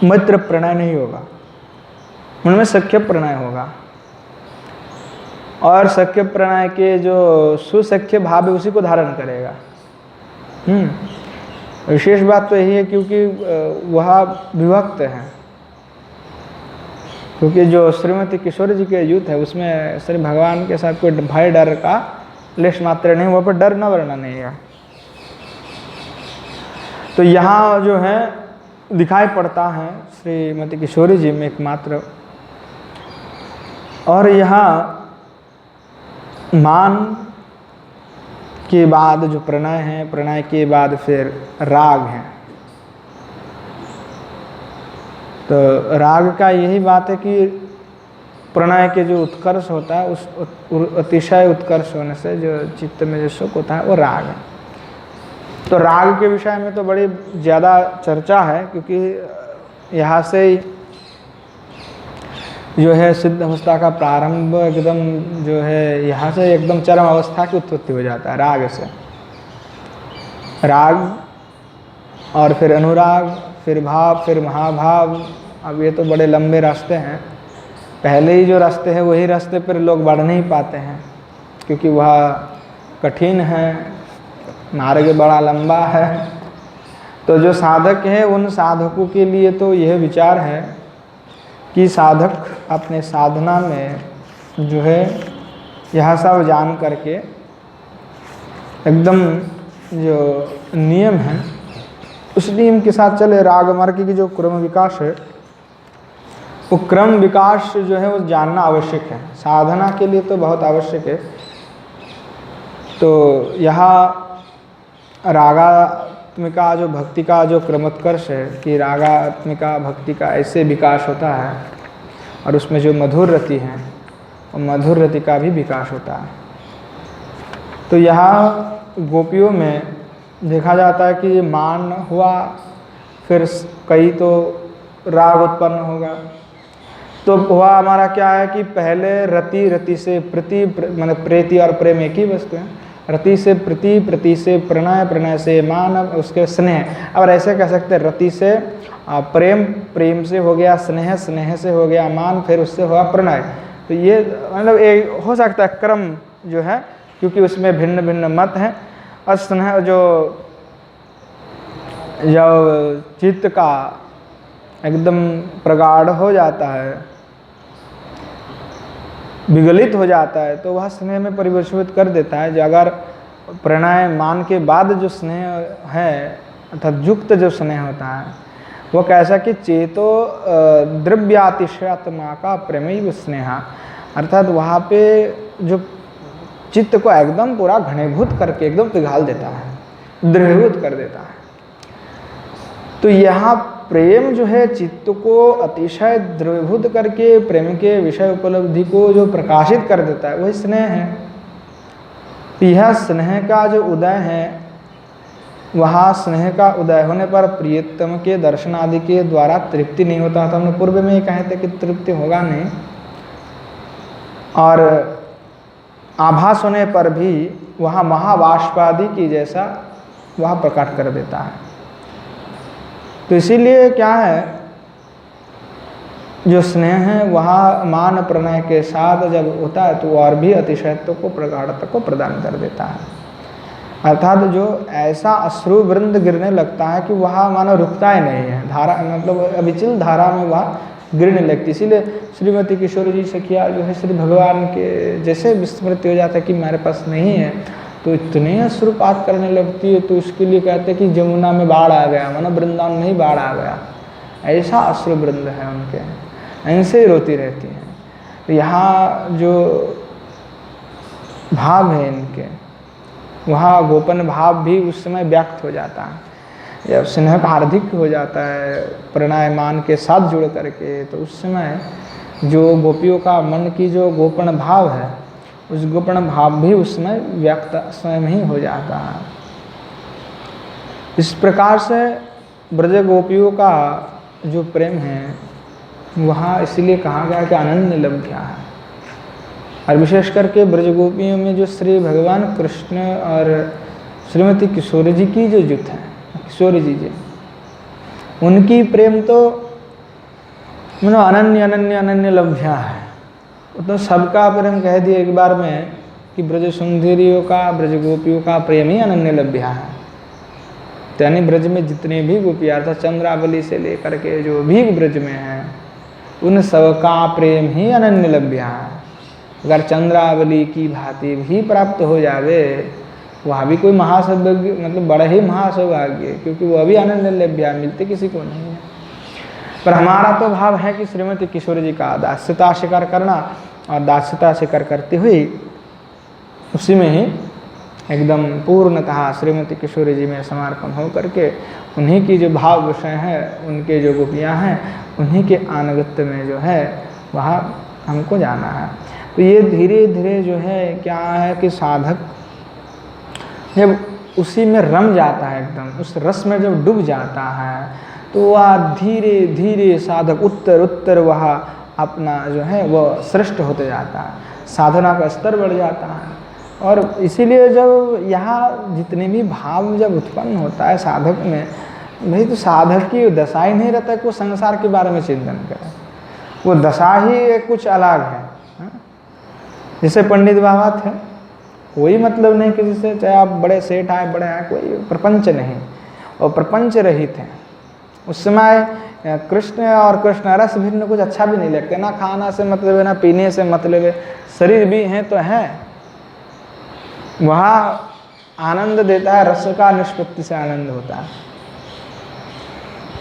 मैत्र प्रणय नहीं होगा, उनमें सख्य प्रणय होगा, और सख्य प्रणय के जो सुसख्य भाव है उसी को धारण करेगा। विशेष बात तो यही है क्योंकि वह विभक्त है, क्योंकि जो श्रीमती किशोरी जी के युद्ध है उसमें श्री भगवान के साथ कोई भय डर का लेश मात्र नहीं, वहाँ पर डर न वरना नहीं है। तो यहाँ जो है दिखाई पड़ता है श्रीमती किशोरी जी में एकमात्र, और यहाँ मान के बाद जो प्रणय है, प्रणय के बाद फिर राग है। तो राग का यही बात है कि प्रणय के जो उत्कर्ष होता है उस अतिशय उत्कर्ष होने से जो चित्त में जो सुख होता है वो राग है। तो राग के विषय में तो बड़ी ज़्यादा चर्चा है, क्योंकि यहाँ से ही जो है सिद्ध अवस्था का प्रारंभ एकदम जो है यहाँ से एकदम चरम अवस्था की उत्पत्ति हो जाता है राग से। राग और फिर अनुराग, फिर भाव, फिर महाभाव। अब ये तो बड़े लंबे रास्ते हैं, पहले ही जो रास्ते हैं वही रास्ते पर लोग बढ़ नहीं पाते हैं, क्योंकि वह कठिन है, मार्ग बड़ा लंबा है। तो जो साधक है उन साधकों के लिए तो यह विचार है कि साधक अपने साधना में जो है यह सब जान करके एकदम जो नियम है उस नियम के साथ चले। राग मार्ग की जो क्रम विकास है वो क्रम विकास जो है वो जानना आवश्यक है, साधना के लिए तो बहुत आवश्यक है। तो यहाँ रागात्मिका जो भक्ति का जो क्रमोत्कर्ष है कि रागात्मिका भक्ति का ऐसे विकास होता है, और उसमें जो मधुर रति है और मधुर रति का भी विकास होता है। तो यहाँ गोपियों में देखा जाता है कि मान हुआ, फिर कई तो राग उत्पन्न होगा। तो वह हमारा क्या है कि पहले रति, रति से प्रति, माने प्रीति और प्रेम एक ही वस्तु है। रति से प्रति, प्रति से प्रणय, प्रणय से मान, उसके स्नेह। अब ऐसे कह सकते हैं रति से प्रेम, प्रेम से हो गया स्नेह, स्नेह से हो गया मान, फिर उससे हुआ प्रणय। तो ये मतलब एक हो सकता है क्रम जो है, क्योंकि उसमें भिन्न भिन्न मत हैं। और स्नेह जो चित्त का एकदम प्रगाढ़ हो जाता है, विगलित हो जाता है, तो वह स्नेह में परिवर्तित कर देता है। जो अगर प्रणय मान के बाद जो स्नेह है अर्थात युक्त जो स्नेह होता है वो कैसा कि चेतो द्रव्यातिशयात्मा का प्रेमैव स्नेह, अर्थात वहाँ पे जो चित्त को एकदम पूरा घनीभूत करके एकदम पिघाल देता है, द्रवीभूत कर देता है। तो यहाँ प्रेम जो है चित्त को अतिशय द्रवीभूत करके प्रेम के विषय उपलब्धि को जो प्रकाशित कर देता है वही स्नेह है। तो यह स्नेह का जो उदय है, वहाँ स्नेह का उदय होने पर प्रियतम के दर्शन आदि के द्वारा तृप्ति नहीं होता था। हमने पूर्व में ये कहे थे कि तृप्ति होगा नहीं, और आभास होने पर भी वहाँ महावाष्पादि की जैसा वह प्रकट कर देता है। तो इसीलिए क्या है, जो स्नेह है वह मान प्रणय के साथ जब होता है तो और भी अतिशयत्व को प्रगाढ़ता को प्रदान कर देता है। अर्थात जो ऐसा अश्रु वृंद गिरने लगता है कि वह मानो रुकता ही नहीं है, धारा मतलब अविचल धारा में वह गिरने लगती। इसीलिए श्रीमती किशोरी जी सखिया जो है श्री भगवान के जैसे विस्मृति हो जाता है कि मेरे पास नहीं है, तो इतने अश्रुपात करने लगती है। तो उसके लिए कहते हैं कि जमुना में बाढ़ आ गया, मानो वृंदावन में ही बाढ़ आ गया, ऐसा अश्रु वृंद है उनके, ऐसे ही रोती रहती हैं। तो यहाँ जो भाव है इनके, वहाँ गोपन भाव भी उस समय व्यक्त हो जाता है। जब स्नेह का हार्दिक हो जाता है प्रणयमान के साथ जुड़ करके, तो उस समय जो गोपियों का मन की जो गोपन भाव है, उस गोपन भाव भी उस समय व्यक्त स्वयं ही हो जाता है। इस प्रकार से ब्रज गोपियों का जो प्रेम है वहाँ इसलिए कहा गया कि आनंद लभ्या है। और विशेष करके ब्रज गोपियों में जो श्री भगवान कृष्ण और श्रीमती किशोरी जी की जो जुट है, किशोरी जी उनकी प्रेम तो मतलब अनन्य अनन्य अनन्य लभ्या है। तो सबका प्रेम कह दिया एक बार में कि ब्रज सुंदरियों का, ब्रज गोपियों का प्रेम ही अनन्य लभ्या है। यानी ब्रज में जितने भी गोपियाँ अर्थात चंद्रावली से लेकर के जो भी ब्रज में हैं, उन सबका प्रेम ही अनन्य लभ्या है। अगर चंद्रावली की भांति भी प्राप्त हो जावे, वह भी कोई महासौभाग्य, मतलब बड़ा ही महासौभाग्य, क्योंकि वह भी अनन्य लभ्या, मिलते किसी को नहीं है। पर हमारा तो भाव है कि श्रीमती किशोरी जी का दास्यता स्वीकार करना, और दास्यता स्वीकार करते हुए उसी में ही एकदम पूर्णतः श्रीमती किशोरी जी में समर्पण हो करके उन्हीं की जो भाव विषय है, उनके जो गोपियाँ हैं, उन्हीं के आनुगत्य में जो है वह हमको जाना है। तो ये धीरे धीरे जो है क्या है कि साधक जब उसी में रम जाता है, एकदम उस रस में जब डूब जाता है, तो वह धीरे धीरे साधक उत्तर उत्तर वह अपना जो है वह श्रेष्ठ होते जाता है, साधना का स्तर बढ़ जाता है। और इसीलिए जब यहाँ जितने भी भाव जब उत्पन्न होता है साधक में, भाई तो साधक की दशा ही नहीं रहता कि वो संसार के बारे में चिंतन करे, वो दशा ही कुछ अलग है। जैसे पंडित बाबा थे, कोई मतलब नहीं किसी से, चाहे आप बड़े सेठ आए बड़े आए, कोई प्रपंच नहीं, और प्रपंच रहित हैं। उस समय कृष्ण और कृष्ण रस भिन्न कुछ अच्छा भी नहीं लगते, ना खाना से मतलब है ना पीने से मतलब है, शरीर भी हैं तो है, वहाँ आनंद देता है, रस का निष्पत्ति से आनंद होता है।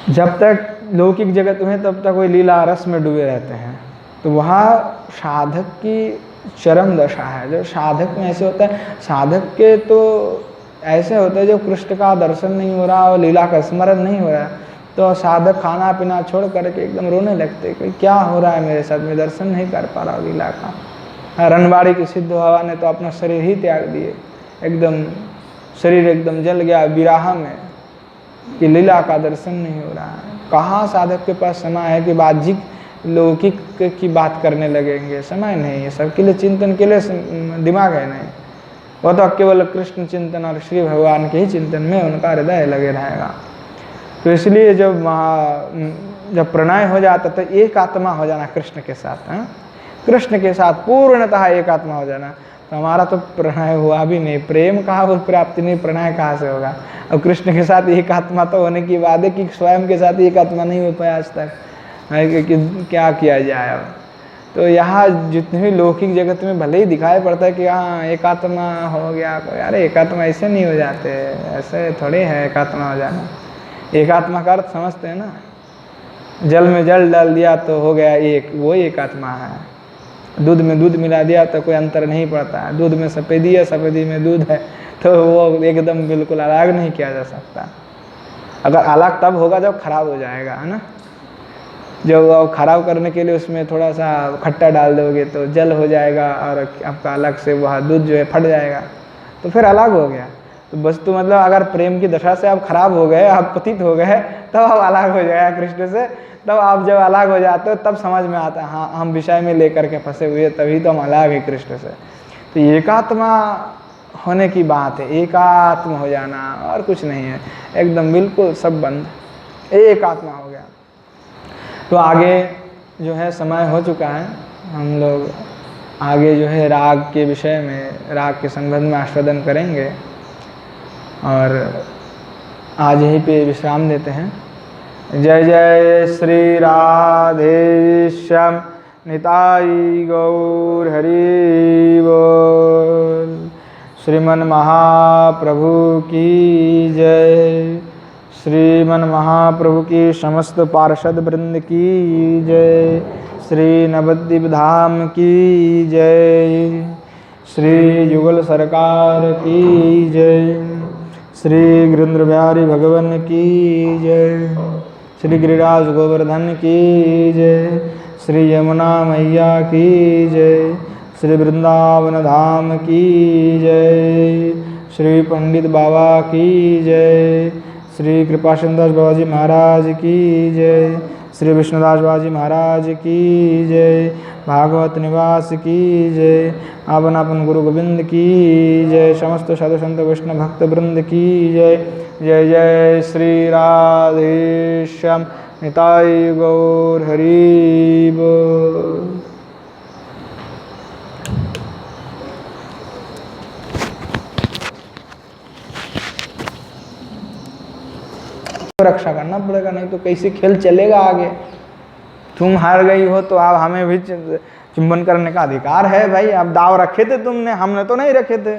जब तक लौकिक जगत में तब तक कोई लीला रस में डूबे रहते हैं। तो वहाँ साधक की चरम दशा है। जो साधक में ऐसे होता है, साधक के तो ऐसे होता है जब कृष्ण का दर्शन नहीं हो रहा और लीला का स्मरण नहीं हो रहा, तो साधक खाना पीना छोड़ करके एकदम रोने लगते कि क्या हो रहा है मेरे साथ, मैं दर्शन नहीं कर पा रहा लीला का। रणबाड़ी की सिद्ध बाबा ने तो अपना शरीर ही त्याग दिए, एकदम शरीर एकदम जल गया विराह में कि लीला का दर्शन नहीं हो रहा है। कहाँ साधक के पास समय है कि बाह्यिक लौकिक की बात करने लगेंगे, समय नहीं है, सबके लिए चिंतन के लिए दिमाग है नहीं। वो तो केवल कृष्ण चिंतन और श्री भगवान के ही चिंतन में उनका हृदय लगे रहेगा। तो इसलिए जब प्रणय हो जाता तो एक आत्मा हो जाना कृष्ण के साथ, है कृष्ण के साथ पूर्णतः एक आत्मा हो जाना। तो हमारा तो प्रणय हुआ भी नहीं, प्रेम कहाँ हो प्राप्ति नहीं, प्रणय कहाँ से होगा। अब कृष्ण के साथ एक आत्मा तो होने की बात है कि स्वयं के साथ एक आत्मा नहीं हो पाया आज तक, कि क्या किया जाए। अब तो यहाँ जितने भी लौकिक जगत में भले ही दिखाई पड़ता है कि हाँ एक आत्मा हो गया, अरे एक आत्मा ऐसे नहीं हो जाते, ऐसे थोड़े है एक आत्मा हो जाना। एक आत्मा का अर्थ समझते हैं ना, जल में जल डाल दिया तो हो गया एक, वो एक आत्मा है। दूध में दूध मिला दिया तो कोई अंतर नहीं पड़ता है, दूध में सफ़ेदी है सफ़ेदी में दूध है, तो वो एकदम बिल्कुल अलग नहीं किया जा सकता। अगर अलग तब होगा जब खराब हो जाएगा, है ना। जब खराब करने के लिए उसमें थोड़ा सा खट्टा डाल दोगे तो जल हो जाएगा और आपका अलग से वह दूध जो है फट जाएगा। तो फिर अलग हो गया। तो बस तो मतलब अगर प्रेम की दशा से आप खराब हो गए, आप पतित हो गए, तब आप अलग हो जाएगा कृष्ण से। तब आप जब अलग हो जाते हो तब समझ में आता है हाँ हम विषय में लेकर के फंसे हुए, तभी तो हम अलग है कृष्ण से। तो एकात्मा होने की बात है, एकात्म हो जाना और कुछ नहीं है, एकदम बिल्कुल सब बंद, एकात्मा हो गया। तो आगे जो है समय हो चुका है, हम लोग आगे जो है राग के विषय में, राग के संबंध में आस्वादन करेंगे और आज यहीं पे विश्राम देते हैं। जय जय श्री राधेश्याम निताई गौर हरि बोल। श्रीमन महाप्रभु की जय, श्रीमन महाप्रभु की समस्त पार्षद वृंद की जय, श्री नवद्वीप धाम की जय, श्री युगल सरकार की जय, श्री गिरिंद्र बिहारी भगवान की जय, श्री गिरिराज गोवर्धन की जय, श्री यमुना मैया की जय, श्री वृंदावन धाम की जय, श्री पंडित बाबा की जय, श्री कृपा दास बाबा जी महाराज की जय, श्री विष्णुदास बाबा जी महाराज की जय, भागवत निवास की जय, आपन आपन गुरु गोविंद की जय, समस्त साधु संत वैष्णव भक्त वृंद की जय। जय जय श्री राधेश्याम निताई गौर हरि बोल। रक्षा करना पड़ेगा, नहीं तो कैसे खेल चलेगा आगे। तुम हार गई हो तो अब हमें भी चुंबन करने का अधिकार है भाई। अब दाव रखे थे तुमने, हमने तो नहीं रखे थे।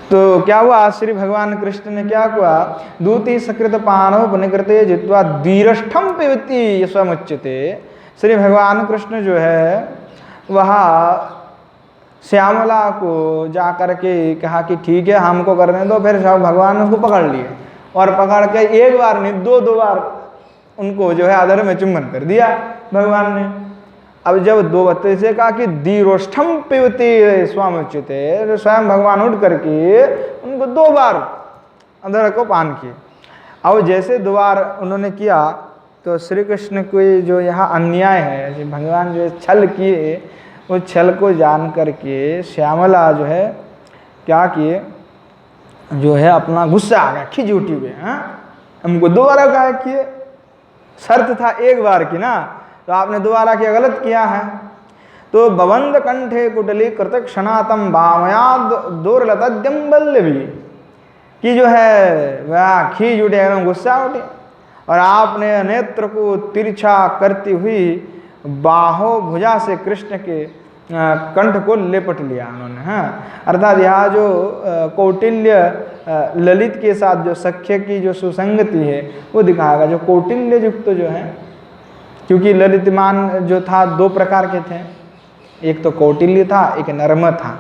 तो क्या हुआ, श्री भगवान कृष्ण ने क्या हुआ, दूती सकृत पानव पुनिकृते जित्वा दीरष्ठम पिबति स्वमुच्यते। श्री भगवान कृष्ण जो है वह श्यामला को जा करके कहा कि ठीक है हमको करने दो। फिर सब भगवान ने उसको पकड़ लिए और पकड़ के एक बार नहीं दो बार उनको जो है आदर में चुम्बन कर दिया भगवान ने। अब जब दो बत्ते से कहा कि दीरोष्ठम पिबति स्वामुच्यते, स्वयं भगवान उठ करके उनको 2 बार अदर को पान किए। अब जैसे 2 बार उन्होंने किया तो श्री कृष्ण को जो यहाँ अन्याय है, जो भगवान जो छल किए, वो छल को जान करके श्यामला जो है क्या किए, जो है अपना गुस्सा आ गया, खिज उठी हुए, हमको 2 बार कहा किए, शर्त था 1 बार की ना, तो आपने दोबारा किया, गलत किया है। तो बवंद कंठे कुटली कृतक क्षणातम बामयाद दुर्लतद्यम बल्लवी की जो है वह खींच उठे, एकदम गुस्सा उठे और आपने नेत्र को तिरछा करती हुई बाहों भुजा से कृष्ण के कंठ को लेपट लिया उन्होंने। अर्थात यहाँ जो कौटिल्य ललित के साथ जो सख्य की जो सुसंगति है वो दिखाएगा। जो कौटिल्य युक्त जो है, क्योंकि ललितमान जो था 2 प्रकार के थे, एक तो कौटिल्य था, एक नर्म था।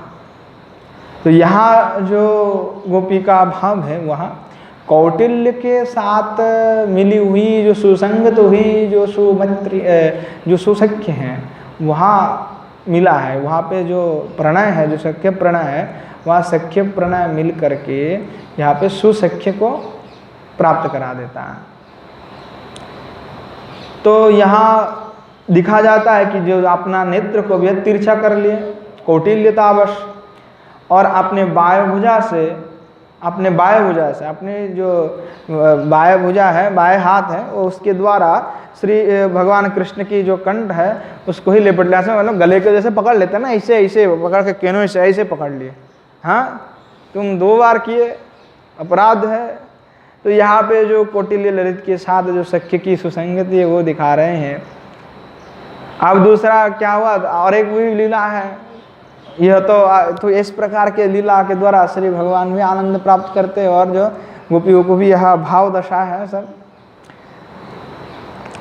तो यहाँ जो गोपिका भाव है वहाँ कौटिल्य के साथ मिली हुई जो सुसंगत हुई जो सुमैत्री जो सुसख्य हैं वहाँ मिला है। वहाँ पे जो प्रणय है, जो सख्य प्रणय है, वहाँ सख्य प्रणय मिल करके यहाँ पे सुसख्य को प्राप्त करा देता है। तो यहाँ दिखा जाता है कि जो अपना नेत्र को भी तिरछा कर लिए कौटिल्यतावश, और अपने बाएं भुजा से अपने जो बाएं भुजा है, बाएं हाथ है, उसके द्वारा श्री भगवान कृष्ण की जो कंठ है उसको ही लेपट लिया। मतलब गले के जैसे पकड़ लेते हैं ना, ऐसे ऐसे पकड़ के केनों से ऐसे पकड़ लिए। हाँ, तुम 2 बार किए, अपराध है। तो यहाँ पे जो कौटिल्य ललित के साथ जो सख्य की सुसंगति है वो दिखा रहे हैं। अब दूसरा क्या हुआ, और एक भी लीला है। यह तो इस प्रकार के लीला के द्वारा श्री भगवान भी आनंद प्राप्त करते हैं और जो गोपियों को भी यह भाव दशा है सब।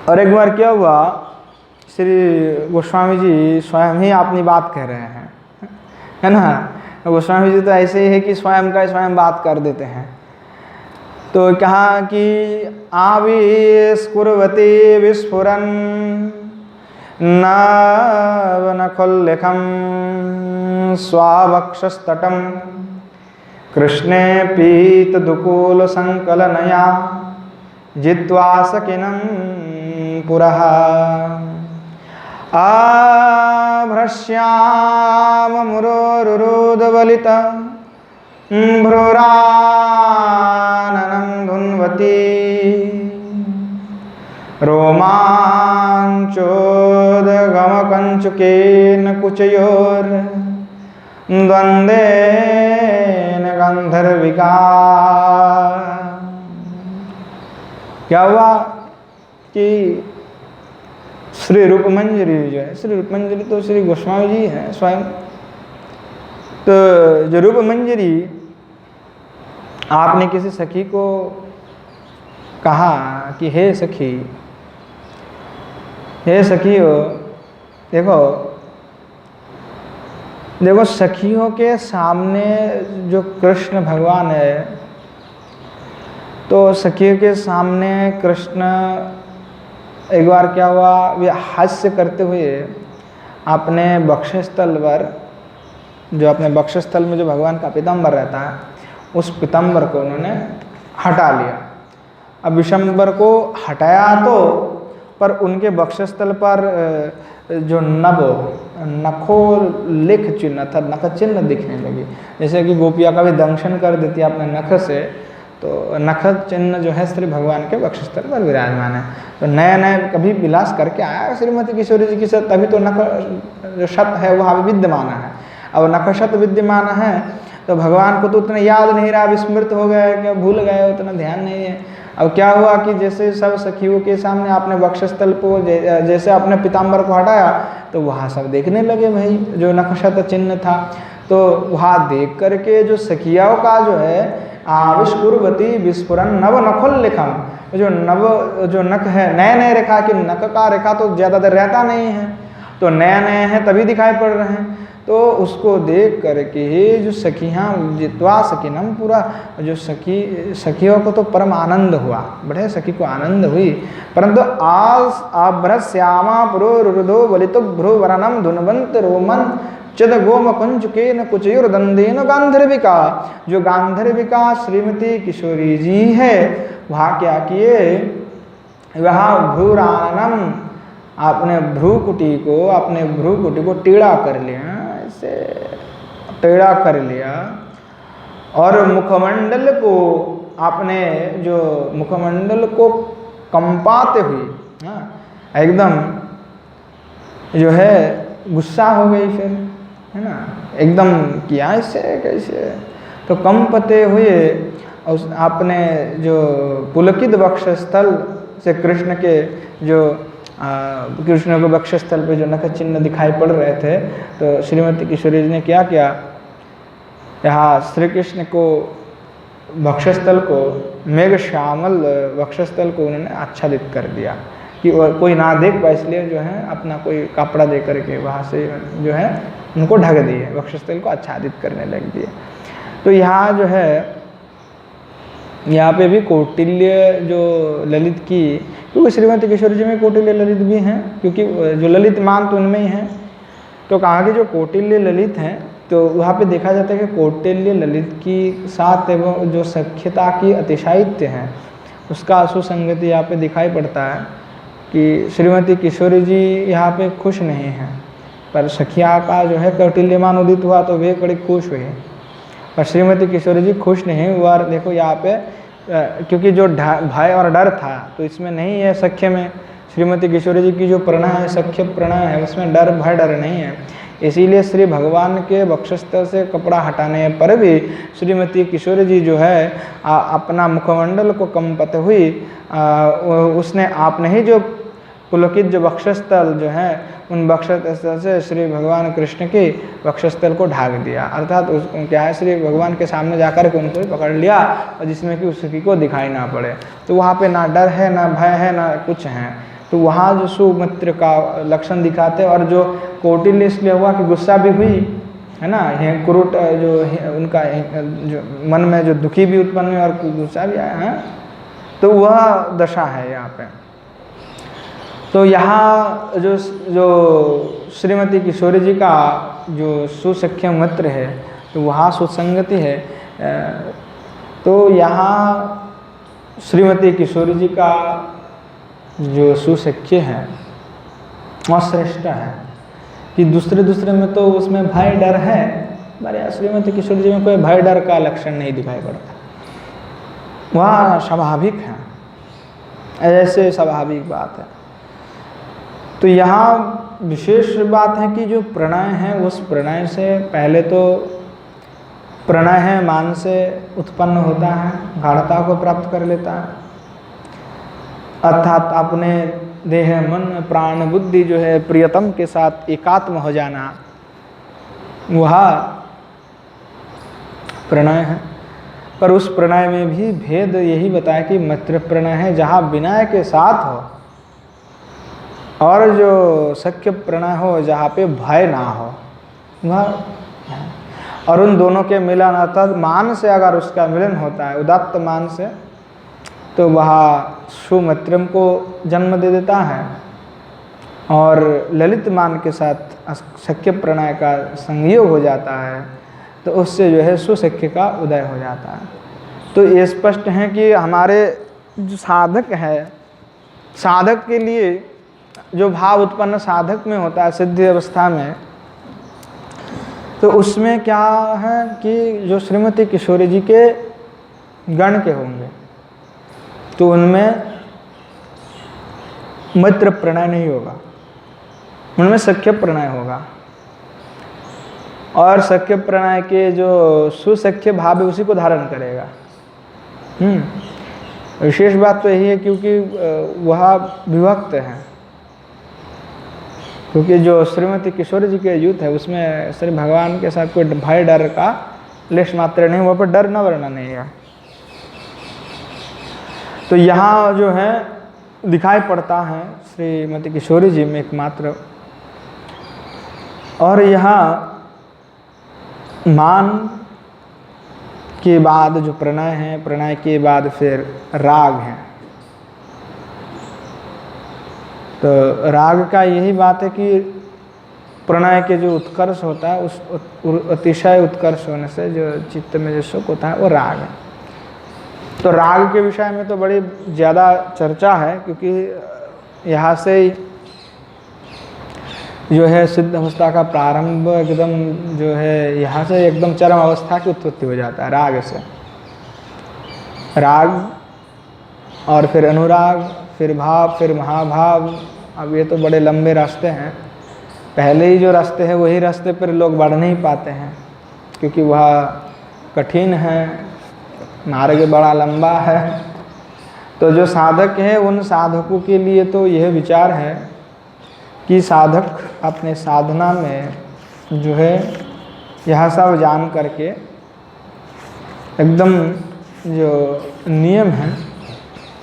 और एक बार क्या हुआ, श्री गोस्वामी जी स्वयं ही अपनी बात कह रहे हैं, है ना। गोस्वामी जी तो ऐसे ही है कि स्वयं का स्वयं बात कर देते हैं। तो कहा कि आविस्फुरवती विस्फुरन नवनखोल्लेखम स्वावक्षस्तटम कृष्णे पीतदुकूल संकलनया जित्वा सकिनं पुरः आभ्रश्याममुरोरुरुदवलित भ्रूराननं धुन्वती रोमाञ्चोदगमकञ्चुकेन कुचयोर्द्वन्द्वेन गन्धर्विका। क्या हुआ कि श्री रूपमंजरी जो है, श्री रूपमंजरी तो श्री गोस्वामी जी हैं स्वयं। तो जो रूपमंजरी, आपने किसी सखी को कहा कि हे सखी, हे सखियों, देखो देखो सखियों के सामने जो कृष्ण भगवान है, तो सखियों के सामने कृष्ण एक बार क्या हुआ, वे हास्य करते हुए अपने वक्षस्थल पर, जो अपने वक्षस्थल में जो भगवान का पीताम्बर रहता है, उस पीताम्बर को उन्होंने हटा लिया। अब विशंबर को हटाया तो, पर उनके वक्षस्थल पर जो नखोल्लेख चिन्ह था, नख चिन्ह दिखने लगे, जैसे कि गोपिया का भी दंशन कर देती है अपने नख से, तो नख चिन्ह जो है श्री भगवान के वक्षस्थल पर विराजमान है। तो नए नए कभी विलास करके आया श्रीमती किशोरी जी की साथ, तभी तो नख जो शत है वह विद्यमान है। अब नख शत विद्यमान है तो भगवान को तो उतना याद नहीं रहा, विस्मृत हो गए, क्या भूल गए, उतना ध्यान नहीं है। अब क्या हुआ कि जैसे सब सखियों के सामने आपने वक्षस्थल को जैसे अपने पीताम्बर को हटाया, तो वहाँ सब देखने लगे भाई जो नखशत चिन्ह था। तो वहाँ देख करके जो सखियाओं का जो है आविष्कुर्वती विस्फुरन नव नखोल्लेखम, जो नख है नए नए रेखा की, नख का रेखा तो ज़्यादातर रहता नहीं है, तो नए नए हैं तभी दिखाई पड़ रहे हैं। तो उसको देख करके जो सखियाँ जित्वा सकिनम, पूरा जो सखियों को तो परम आनंद हुआ, बड़े सखी को आनंद हुई। परंतु आज आभ्रश्यामा पुरोरुदो वलितो भ्रुवरनम धुनवंत रोमन चद गोम कुंचुकेन कुचयुर्दंदेन गांधर्विका। जो गांधर्विका श्रीमती किशोरी जी है, वहाँ क्या किए, वहाँ भ्रूरानम, अपने भ्रूकुटी को टेढ़ा कर लिया, ऐसे टेढ़ा कर लिया, और मुखमंडल को, अपने जो मुखमंडल को कंपाते हुए एकदम जो है गुस्सा हो गई, फिर है ना, एकदम किया ऐसे कैसे, तो कंपते हुए उस अपने जो पुलकित वक्षस्थल से कृष्ण के जो कृष्ण को वक्षस्थल पे जो नख चिन्ह दिखाई पड़ रहे थे, तो श्रीमती किशोरी जी ने क्या किया, यहाँ श्री कृष्ण को वक्षस्थल को, मेघ श्यामल वक्षस्थल को उन्होंने आच्छादित कर दिया कि कोई ना देख पाए, इसलिए जो है अपना कोई कपड़ा दे करके वहाँ से जो है उनको ढक दिए, वक्षस्थल को आच्छादित करने लग दिए। तो यहाँ जो है, यहाँ पे भी कौटिल्य जो ललित की, क्योंकि श्रीमती किशोरी जी में कौटिल्य ललित भी हैं, क्योंकि जो ललित मान तो उनमें ही हैं। तो कहा कि जो कौटिल्य ललित हैं, तो वहाँ पे देखा जाता है कि कौटिल्य ललित की साथ एवं जो सख्यता की अतिशायित्य हैं, उसका सुसंगति यहाँ पे दिखाई पड़ता है कि श्रीमती किशोरी जी यहाँ पे खुश नहीं हैं, पर सखिया का जो है कौटिल्यमान उदित हुआ तो वे बड़ी खुश हुई, पर श्रीमती किशोरी जी खुश नहीं हुआ। देखो यहाँ पे क्योंकि जो भय और डर था तो इसमें नहीं है, सख्य में श्रीमती किशोरी जी की जो प्रणय है, सख्य प्रणय है, उसमें भय डर नहीं है। इसीलिए श्री भगवान के वक्षस्थल से कपड़ा हटाने पर भी श्रीमती किशोरी जी जो है अपना मुखमंडल को कंपत हुई, उसने आपने ही जो पुलकित जो वक्षस्थल जो है, उन वक्षस्थल से श्री भगवान कृष्ण के वक्षस्थल को ढाक दिया, अर्थात उसको क्या है, श्री भगवान के सामने जाकर के उनको पकड़ लिया, और जिसमें कि उसकी को दिखाई ना पड़े। तो वहाँ पे ना डर है, ना भय है, ना कुछ है। तो वहाँ जो सुमित्र का लक्षण दिखाते, और जो कौटिल्य इसलिए हुआ कि गुस्सा भी हुई, है ना, कुरुट जो उनका जो मन में जो दुखी भी उत्पन्न हुई और गुस्सा भी आया है, तो वह दशा है यहाँ पे। तो यहाँ जो श्रीमती किशोरी जी का जो सुसख्य मित्र है, तो वहाँ सुसंगति है। तो यहाँ श्रीमती किशोरी जी का जो सुसख्य है वह श्रेष्ठ है कि दूसरे में तो उसमें भय डर है, पर यहाँ श्रीमती किशोरी जी में कोई भय डर का लक्षण नहीं दिखाई पड़ता। वह स्वाभाविक है, ऐसे स्वाभाविक बात है। तो यहाँ विशेष बात है कि जो प्रणय है उस प्रणय से पहले तो प्रणय है मान से उत्पन्न होता है, गाढ़ता को प्राप्त कर लेता है, अर्थात अपने देह मन प्राण बुद्धि जो है प्रियतम के साथ एकात्म हो जाना, वह प्रणय है। पर उस प्रणय में भी भेद यही बताया कि मैत्र प्रणय है जहाँ विनय के साथ हो, और जो सख्य प्रणय हो जहाँ पे भय ना हो, वह। और उन दोनों के मिलन अर्थात मान से अगर उसका मिलन होता है उदात्त मान से, तो वह सुमित्रम को जन्म दे देता है, और ललित मान के साथ सख्य प्रणय का संयोग हो जाता है, तो उससे जो है सुसख्य का उदय हो जाता है। तो ये स्पष्ट है कि हमारे जो साधक है, साधक के लिए जो भाव उत्पन्न साधक में होता है सिद्धि अवस्था में, तो उसमें क्या है कि जो श्रीमती किशोरी जी के गण के होंगे तो उनमें मैत्र प्रणय नहीं होगा, उनमें सख्य प्रणय होगा, और सख्य प्रणय के जो सुसख्य भाव है उसी को धारण करेगा। विशेष बात तो यही है क्योंकि वह विभक्त है, क्योंकि जो श्रीमती किशोरी जी के युद्ध है उसमें श्री भगवान के साथ कोई भय डर का लेश मात्र नहीं, वहाँ पर डर न वरना नहीं है। तो यहाँ जो है दिखाई पड़ता है श्रीमती किशोरी जी में एकमात्र। और यहाँ मान के बाद जो प्रणय है, प्रणय के बाद फिर राग है। तो राग का यही बात है कि प्रणय के जो उत्कर्ष होता है उस अतिशय उत्कर्ष होने से जो चित्त में जो सुख होता है वो राग है। तो राग के विषय में तो बड़ी ज़्यादा चर्चा है, क्योंकि यहाँ से जो है सिद्ध अवस्था का प्रारंभ एकदम जो है यहाँ से एकदम चरम अवस्था की उत्पत्ति हो जाता है राग से। राग और फिर अनुराग, फिर भाव, फिर महाभाव। अब ये तो बड़े लंबे रास्ते हैं, पहले ही जो रास्ते हैं वही रास्ते पर लोग बढ़ नहीं पाते हैं, क्योंकि वह कठिन है, मार्ग बड़ा लंबा है। तो जो साधक है उन साधकों के लिए तो यह विचार है कि साधक अपने साधना में जो है यह सब जान करके एकदम जो नियम है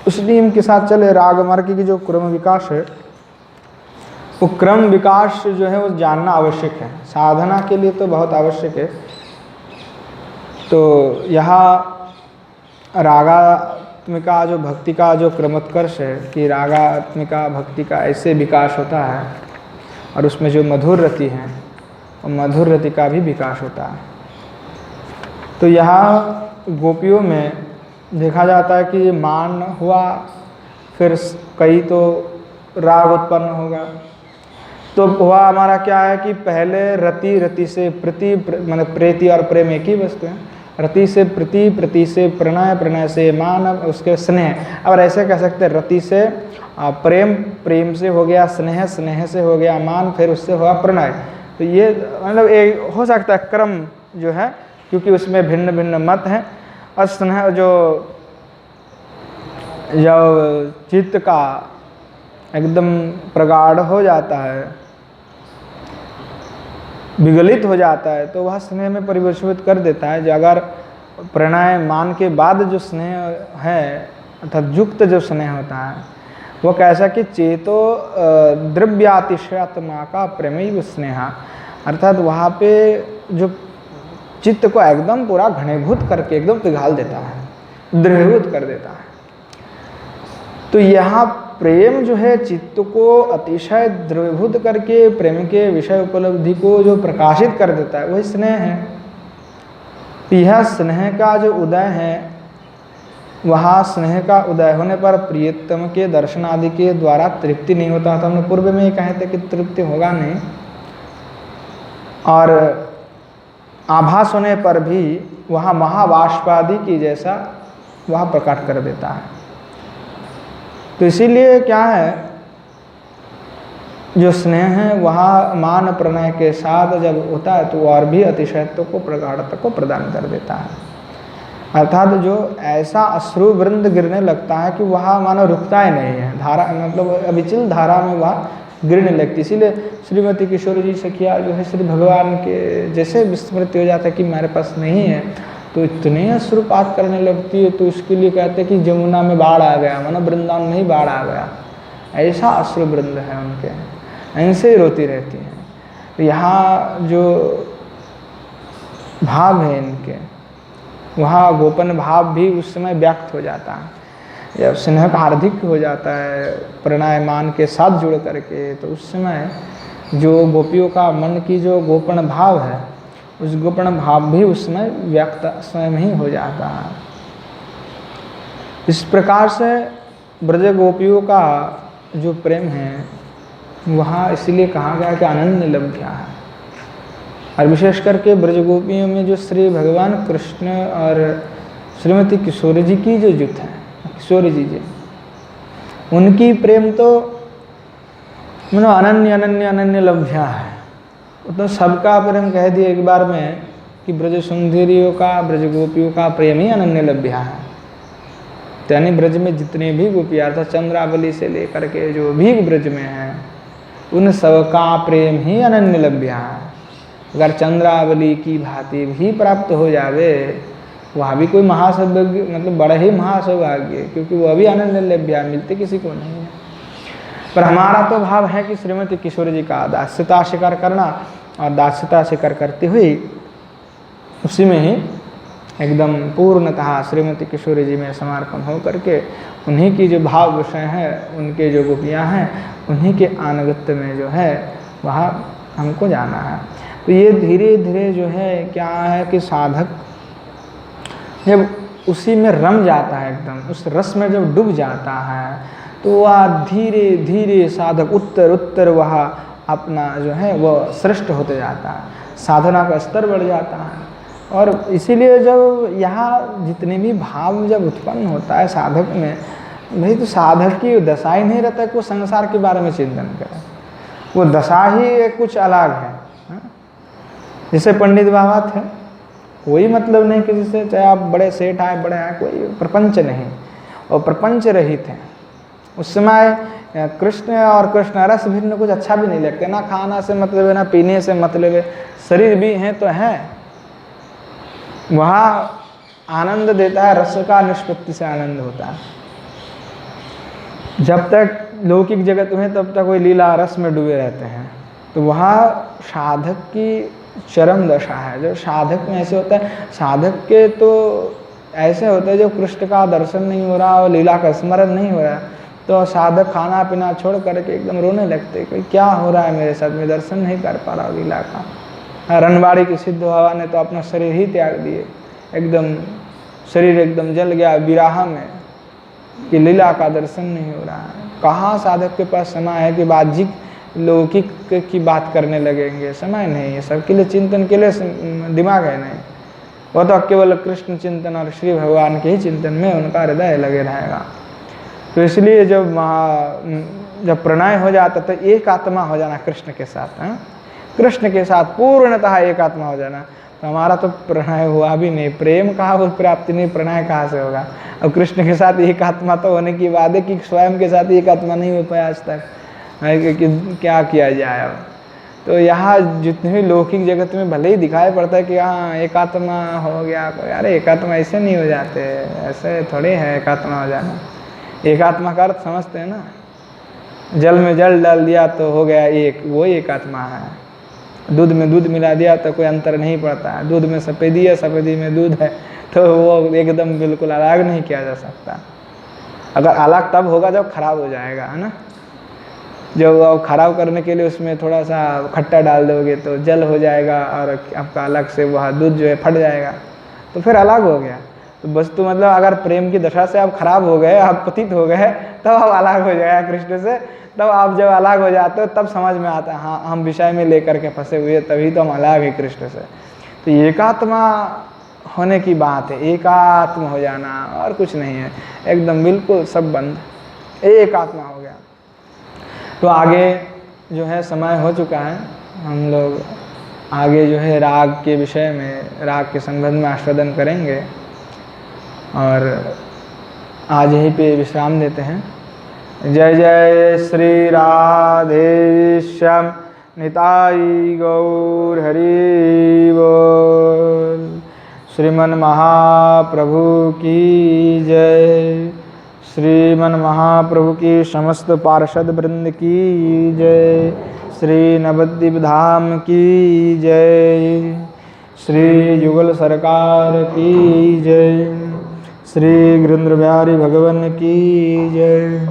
उस नियम के साथ चले। राग मार्ग की जो क्रम विकास है वो क्रम विकास जो है वो जानना आवश्यक है, साधना के लिए तो बहुत आवश्यक है। तो यहाँ रागात्मिका जो भक्ति का जो क्रमोत्कर्ष है कि रागात्मिका भक्ति का ऐसे विकास होता है, और उसमें जो मधुर रति है और मधुर रति का भी विकास होता है। तो यहाँ गोपियों में देखा जाता है कि मान हुआ, फिर कई तो राग उत्पन्न होगा। तो हुआ हमारा क्या है कि पहले रति, रति से प्रति, माने प्रीति और प्रेम एक ही वस्तु है। रति से प्रति, प्रति से प्रणय, प्रणय से मान, उसके स्नेह। और ऐसे कह सकते हैं रति से प्रेम, प्रेम से हो गया स्नेह, स्नेह से हो गया मान, फिर उससे हुआ प्रणय। तो ये मतलब एक हो सकता है क्रम जो है, क्योंकि उसमें भिन्न भिन्न मत हैं। और स्नेह जो चित्त का एकदम प्रगाढ़ हो जाता है, विगलित हो जाता है, तो वह स्नेह में परिवर्तित कर देता है। जो अगर प्रणय मान के बाद जो स्नेह है अर्थात युक्त जो स्नेह होता है वो कैसा कि चेतो द्रव्यातिशयात्मा का प्रेमैव स्नेह, अर्थात वहाँ पे जो चित्त को एकदम पूरा घनीभूत करके एकदम पिघाल देता है, द्रवीभूत कर देता है। तो यहाँ प्रेम जो है चित्त को अतिशय द्रवीभूत करके प्रेम के विषय उपलब्धि को जो प्रकाशित कर देता है वही स्नेह है। तो यह स्नेह का जो उदय है, वहाँ स्नेह का उदय होने पर प्रियतम के दर्शन आदि के द्वारा तृप्ति नहीं होता था। हमने पूर्व में ही कहे थे कि तृप्ति होगा नहीं, और आभास होने पर भी वहाँ महाबाष्पादि की जैसा वह प्रकट कर देता है। तो इसीलिए क्या है, जो स्नेह है वहाँ मान प्रणय के साथ जब होता है तो और भी अतिशयत्व को प्रगाढ़ता को प्रदान कर देता है। अर्थात जो ऐसा अश्रु वृंद गिरने लगता है कि वहाँ मानो रुकता ही नहीं है, धारा मतलब अविचल धारा में वह गिरने लगती। इसीलिए श्रीमती किशोर जी सखिया जो है श्री भगवान के जैसे विस्मृति हो जाता है कि मेरे पास नहीं है, तो इतने अश्रुपात करने लगती है। तो इसके लिए कहते हैं कि जमुना में बाढ़ आ गया, मानो वृंदावन में ही बाढ़ आ गया, ऐसा अश्रु वृंद है उनके, ऐसे ही रोती रहती हैं। तो यहाँ जो भाव है इनके, वहाँ गोपन भाव भी उस समय व्यक्त हो जाता है। जब स्नेह का हार्दिक हो जाता है प्रणयमान के साथ जुड़ करके, तो उस समय जो गोपियों का मन की जो गोपन भाव है, उस गोपन भाव भी उस समय व्यक्त स्वयं ही हो जाता है। इस प्रकार से ब्रज गोपियों का जो प्रेम है वहाँ इसलिए कहा गया कि अनन्य लभ्या है। और विशेष करके ब्रज गोपियों में जो श्री भगवान कृष्ण और श्रीमती किशोर जी की जो जुट है, किशोर जी उनकी प्रेम तो मतलब अनन्य अनन्य अनन्य लभ्या है। तो सबका प्रेम कह दिया एक बार में कि ब्रज सुंदरियों का, ब्रज गोपियों का प्रेम ही अनन्य लभ्या है। यानी ब्रज में जितने भी गोपियाँ अर्थात चंद्रावली से लेकर के जो भी ब्रज में हैं, उन सबका प्रेम ही अनन्य लभ्या है। अगर चंद्रावली की भांति भी प्राप्त हो जावे, वह भी कोई महासौभाग्य, मतलब बड़ा ही महासौभाग्य, क्योंकि वह भी अनन्य लभ्या, मिलते किसी को नहीं है। पर हमारा तो भाव है कि श्रीमती किशोर जी का दास्यता स्वीकार करना, और दास्यता स्वीकार करते हुए उसी में ही एकदम पूर्णतः श्रीमती किशोर जी में समर्पण हो करके उन्हीं की जो भाव विषय है, उनके जो गोपियाँ हैं, उन्हीं के आनुगत्य में जो है वहाँ हमको जाना है। तो ये धीरे धीरे जो है क्या है कि साधक जब उसी में रम जाता है, एकदम उस रस में जब डूब जाता है, तो वह धीरे धीरे साधक उत्तर उत्तर वह अपना जो है वह श्रेष्ठ होते जाता है, साधना का स्तर बढ़ जाता है। और इसीलिए जब यहाँ जितने भी भाव जब उत्पन्न होता है साधक में, भाई तो साधक की दशा ही नहीं रहता कि वो संसार के बारे में चिंतन करे, वो दशा ही कुछ अलग है। जैसे पंडित बाबा थे, कोई मतलब नहीं कि जिससे चाहे आप बड़े सेठ आए बड़े आए, कोई प्रपंच नहीं, और प्रपंच रहित हैं। उस समय कृष्ण और कृष्ण रस भिन्न कुछ अच्छा भी नहीं लगते, ना खाना से मतलब है ना पीने से मतलब है, शरीर भी हैं तो हैं। वहाँ आनंद देता है रस का, निष्पत्ति से आनंद होता है। जब तक लौकिक जगत में तब तक वही लीला रस में डूबे रहते हैं। तो वहाँ साधक की चरम दशा है। जो साधक में ऐसे होता है, साधक के तो ऐसे होते हैं जो कृष्ण का दर्शन नहीं हो रहा और लीला का स्मरण नहीं हो रहा, तो साधक खाना पीना छोड़ करके एकदम रोने लगते, कोई क्या हो रहा है मेरे साथ, मैं दर्शन नहीं कर पा रहा लीला का। रणबाड़ी की सिद्ध बाबा ने तो अपना शरीर ही त्याग दिए, एकदम शरीर एकदम जल गया विराह में कि लीला का दर्शन नहीं हो रहा है। कहाँ साधक के पास समय है कि बाह्यिक लौकिक की बात करने लगेंगे, समय नहीं है। सबके लिए चिंतन के लिए दिमाग है नहीं, वो तो केवल कृष्ण चिंतन और श्री भगवान के ही चिंतन में उनका हृदय लगे रहेगा। तो इसलिए जब प्रणय हो जाता तो एक आत्मा हो जाना कृष्ण के साथ, है कृष्ण के साथ पूर्णतः एक आत्मा हो जाना। तो हमारा तो प्रणय हुआ भी नहीं, प्रेम कहाँ हो, प्राप्ति नहीं, प्रणय कहाँ से होगा। और कृष्ण के साथ एक आत्मा तो होने की बात है कि स्वयं के साथ एक आत्मा नहीं हो पाया आज तक, कि क्या किया जाए। अब तो यहाँ जितने भी लौकिक जगत में भले ही दिखाई पड़ता है कि हाँ एक आत्मा हो गया, अरे एक आत्मा ऐसे नहीं हो जाते, ऐसे थोड़े है एक आत्मा हो जाना। एक आत्मा का अर्थ समझते हैं ना, जल में जल डाल दिया तो हो गया एक, वो एक आत्मा है। दूध में दूध मिला दिया तो कोई अंतर नहीं पड़ता है, दूध में सफ़ेदी है सफ़ेदी में दूध है, तो वो एकदम बिल्कुल अलग नहीं किया जा सकता। अगर अलग तब होगा जब खराब हो जाएगा, है ना। जब खराब करने के लिए उसमें थोड़ा सा खट्टा डाल दोगे तो जल हो जाएगा और आपका अलग से वह दूध जो है फट जाएगा। तो फिर अलग हो गया। तो वस्तु मतलब अगर प्रेम की दशा से आप खराब हो गए, आप पतित हो गए, तब आप अलग हो जाएगा कृष्ण से। तब आप जब अलग हो जाते हो तब समझ में आता है हाँ हम विषय में लेकर के फंसे हुए, तभी तो हम अलग है कृष्ण से। तो एकात्मा होने की बात है, एकात्म हो जाना और कुछ नहीं है, एकदम बिल्कुल सब बंद, एकात्मा हो गया। तो आगे जो है समय हो चुका है, हम लोग आगे जो है राग के विषय में, राग के संबंध में आस्वादन करेंगे और आज यहीं पे विश्राम देते हैं। जय जय श्री राधे श्याम निताई गौर हरि बोल। श्रीमन महाप्रभु की जय, श्रीमन महाप्रभु की समस्त पार्षद वृंद की जय, श्री नवद्वीप धाम की जय, श्री युगल सरकार की जय, श्री गिरिंद्र बिहारी भगवान की जय,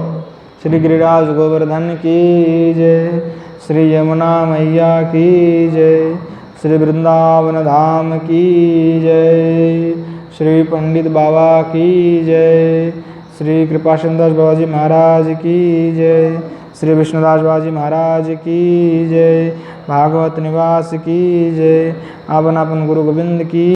श्री गिरिराज गोवर्धन की जय, श्री यमुना मैया की जय, श्री वृंदावन धाम की जय, श्री पंडित बाबा की जय, श्री कृपाशंदास बाबा जी महाराज की जय, श्री विष्णुदास बाबा जी महाराज की जय, भागवत निवास की जय, आपन आपन गुरु गोविंद की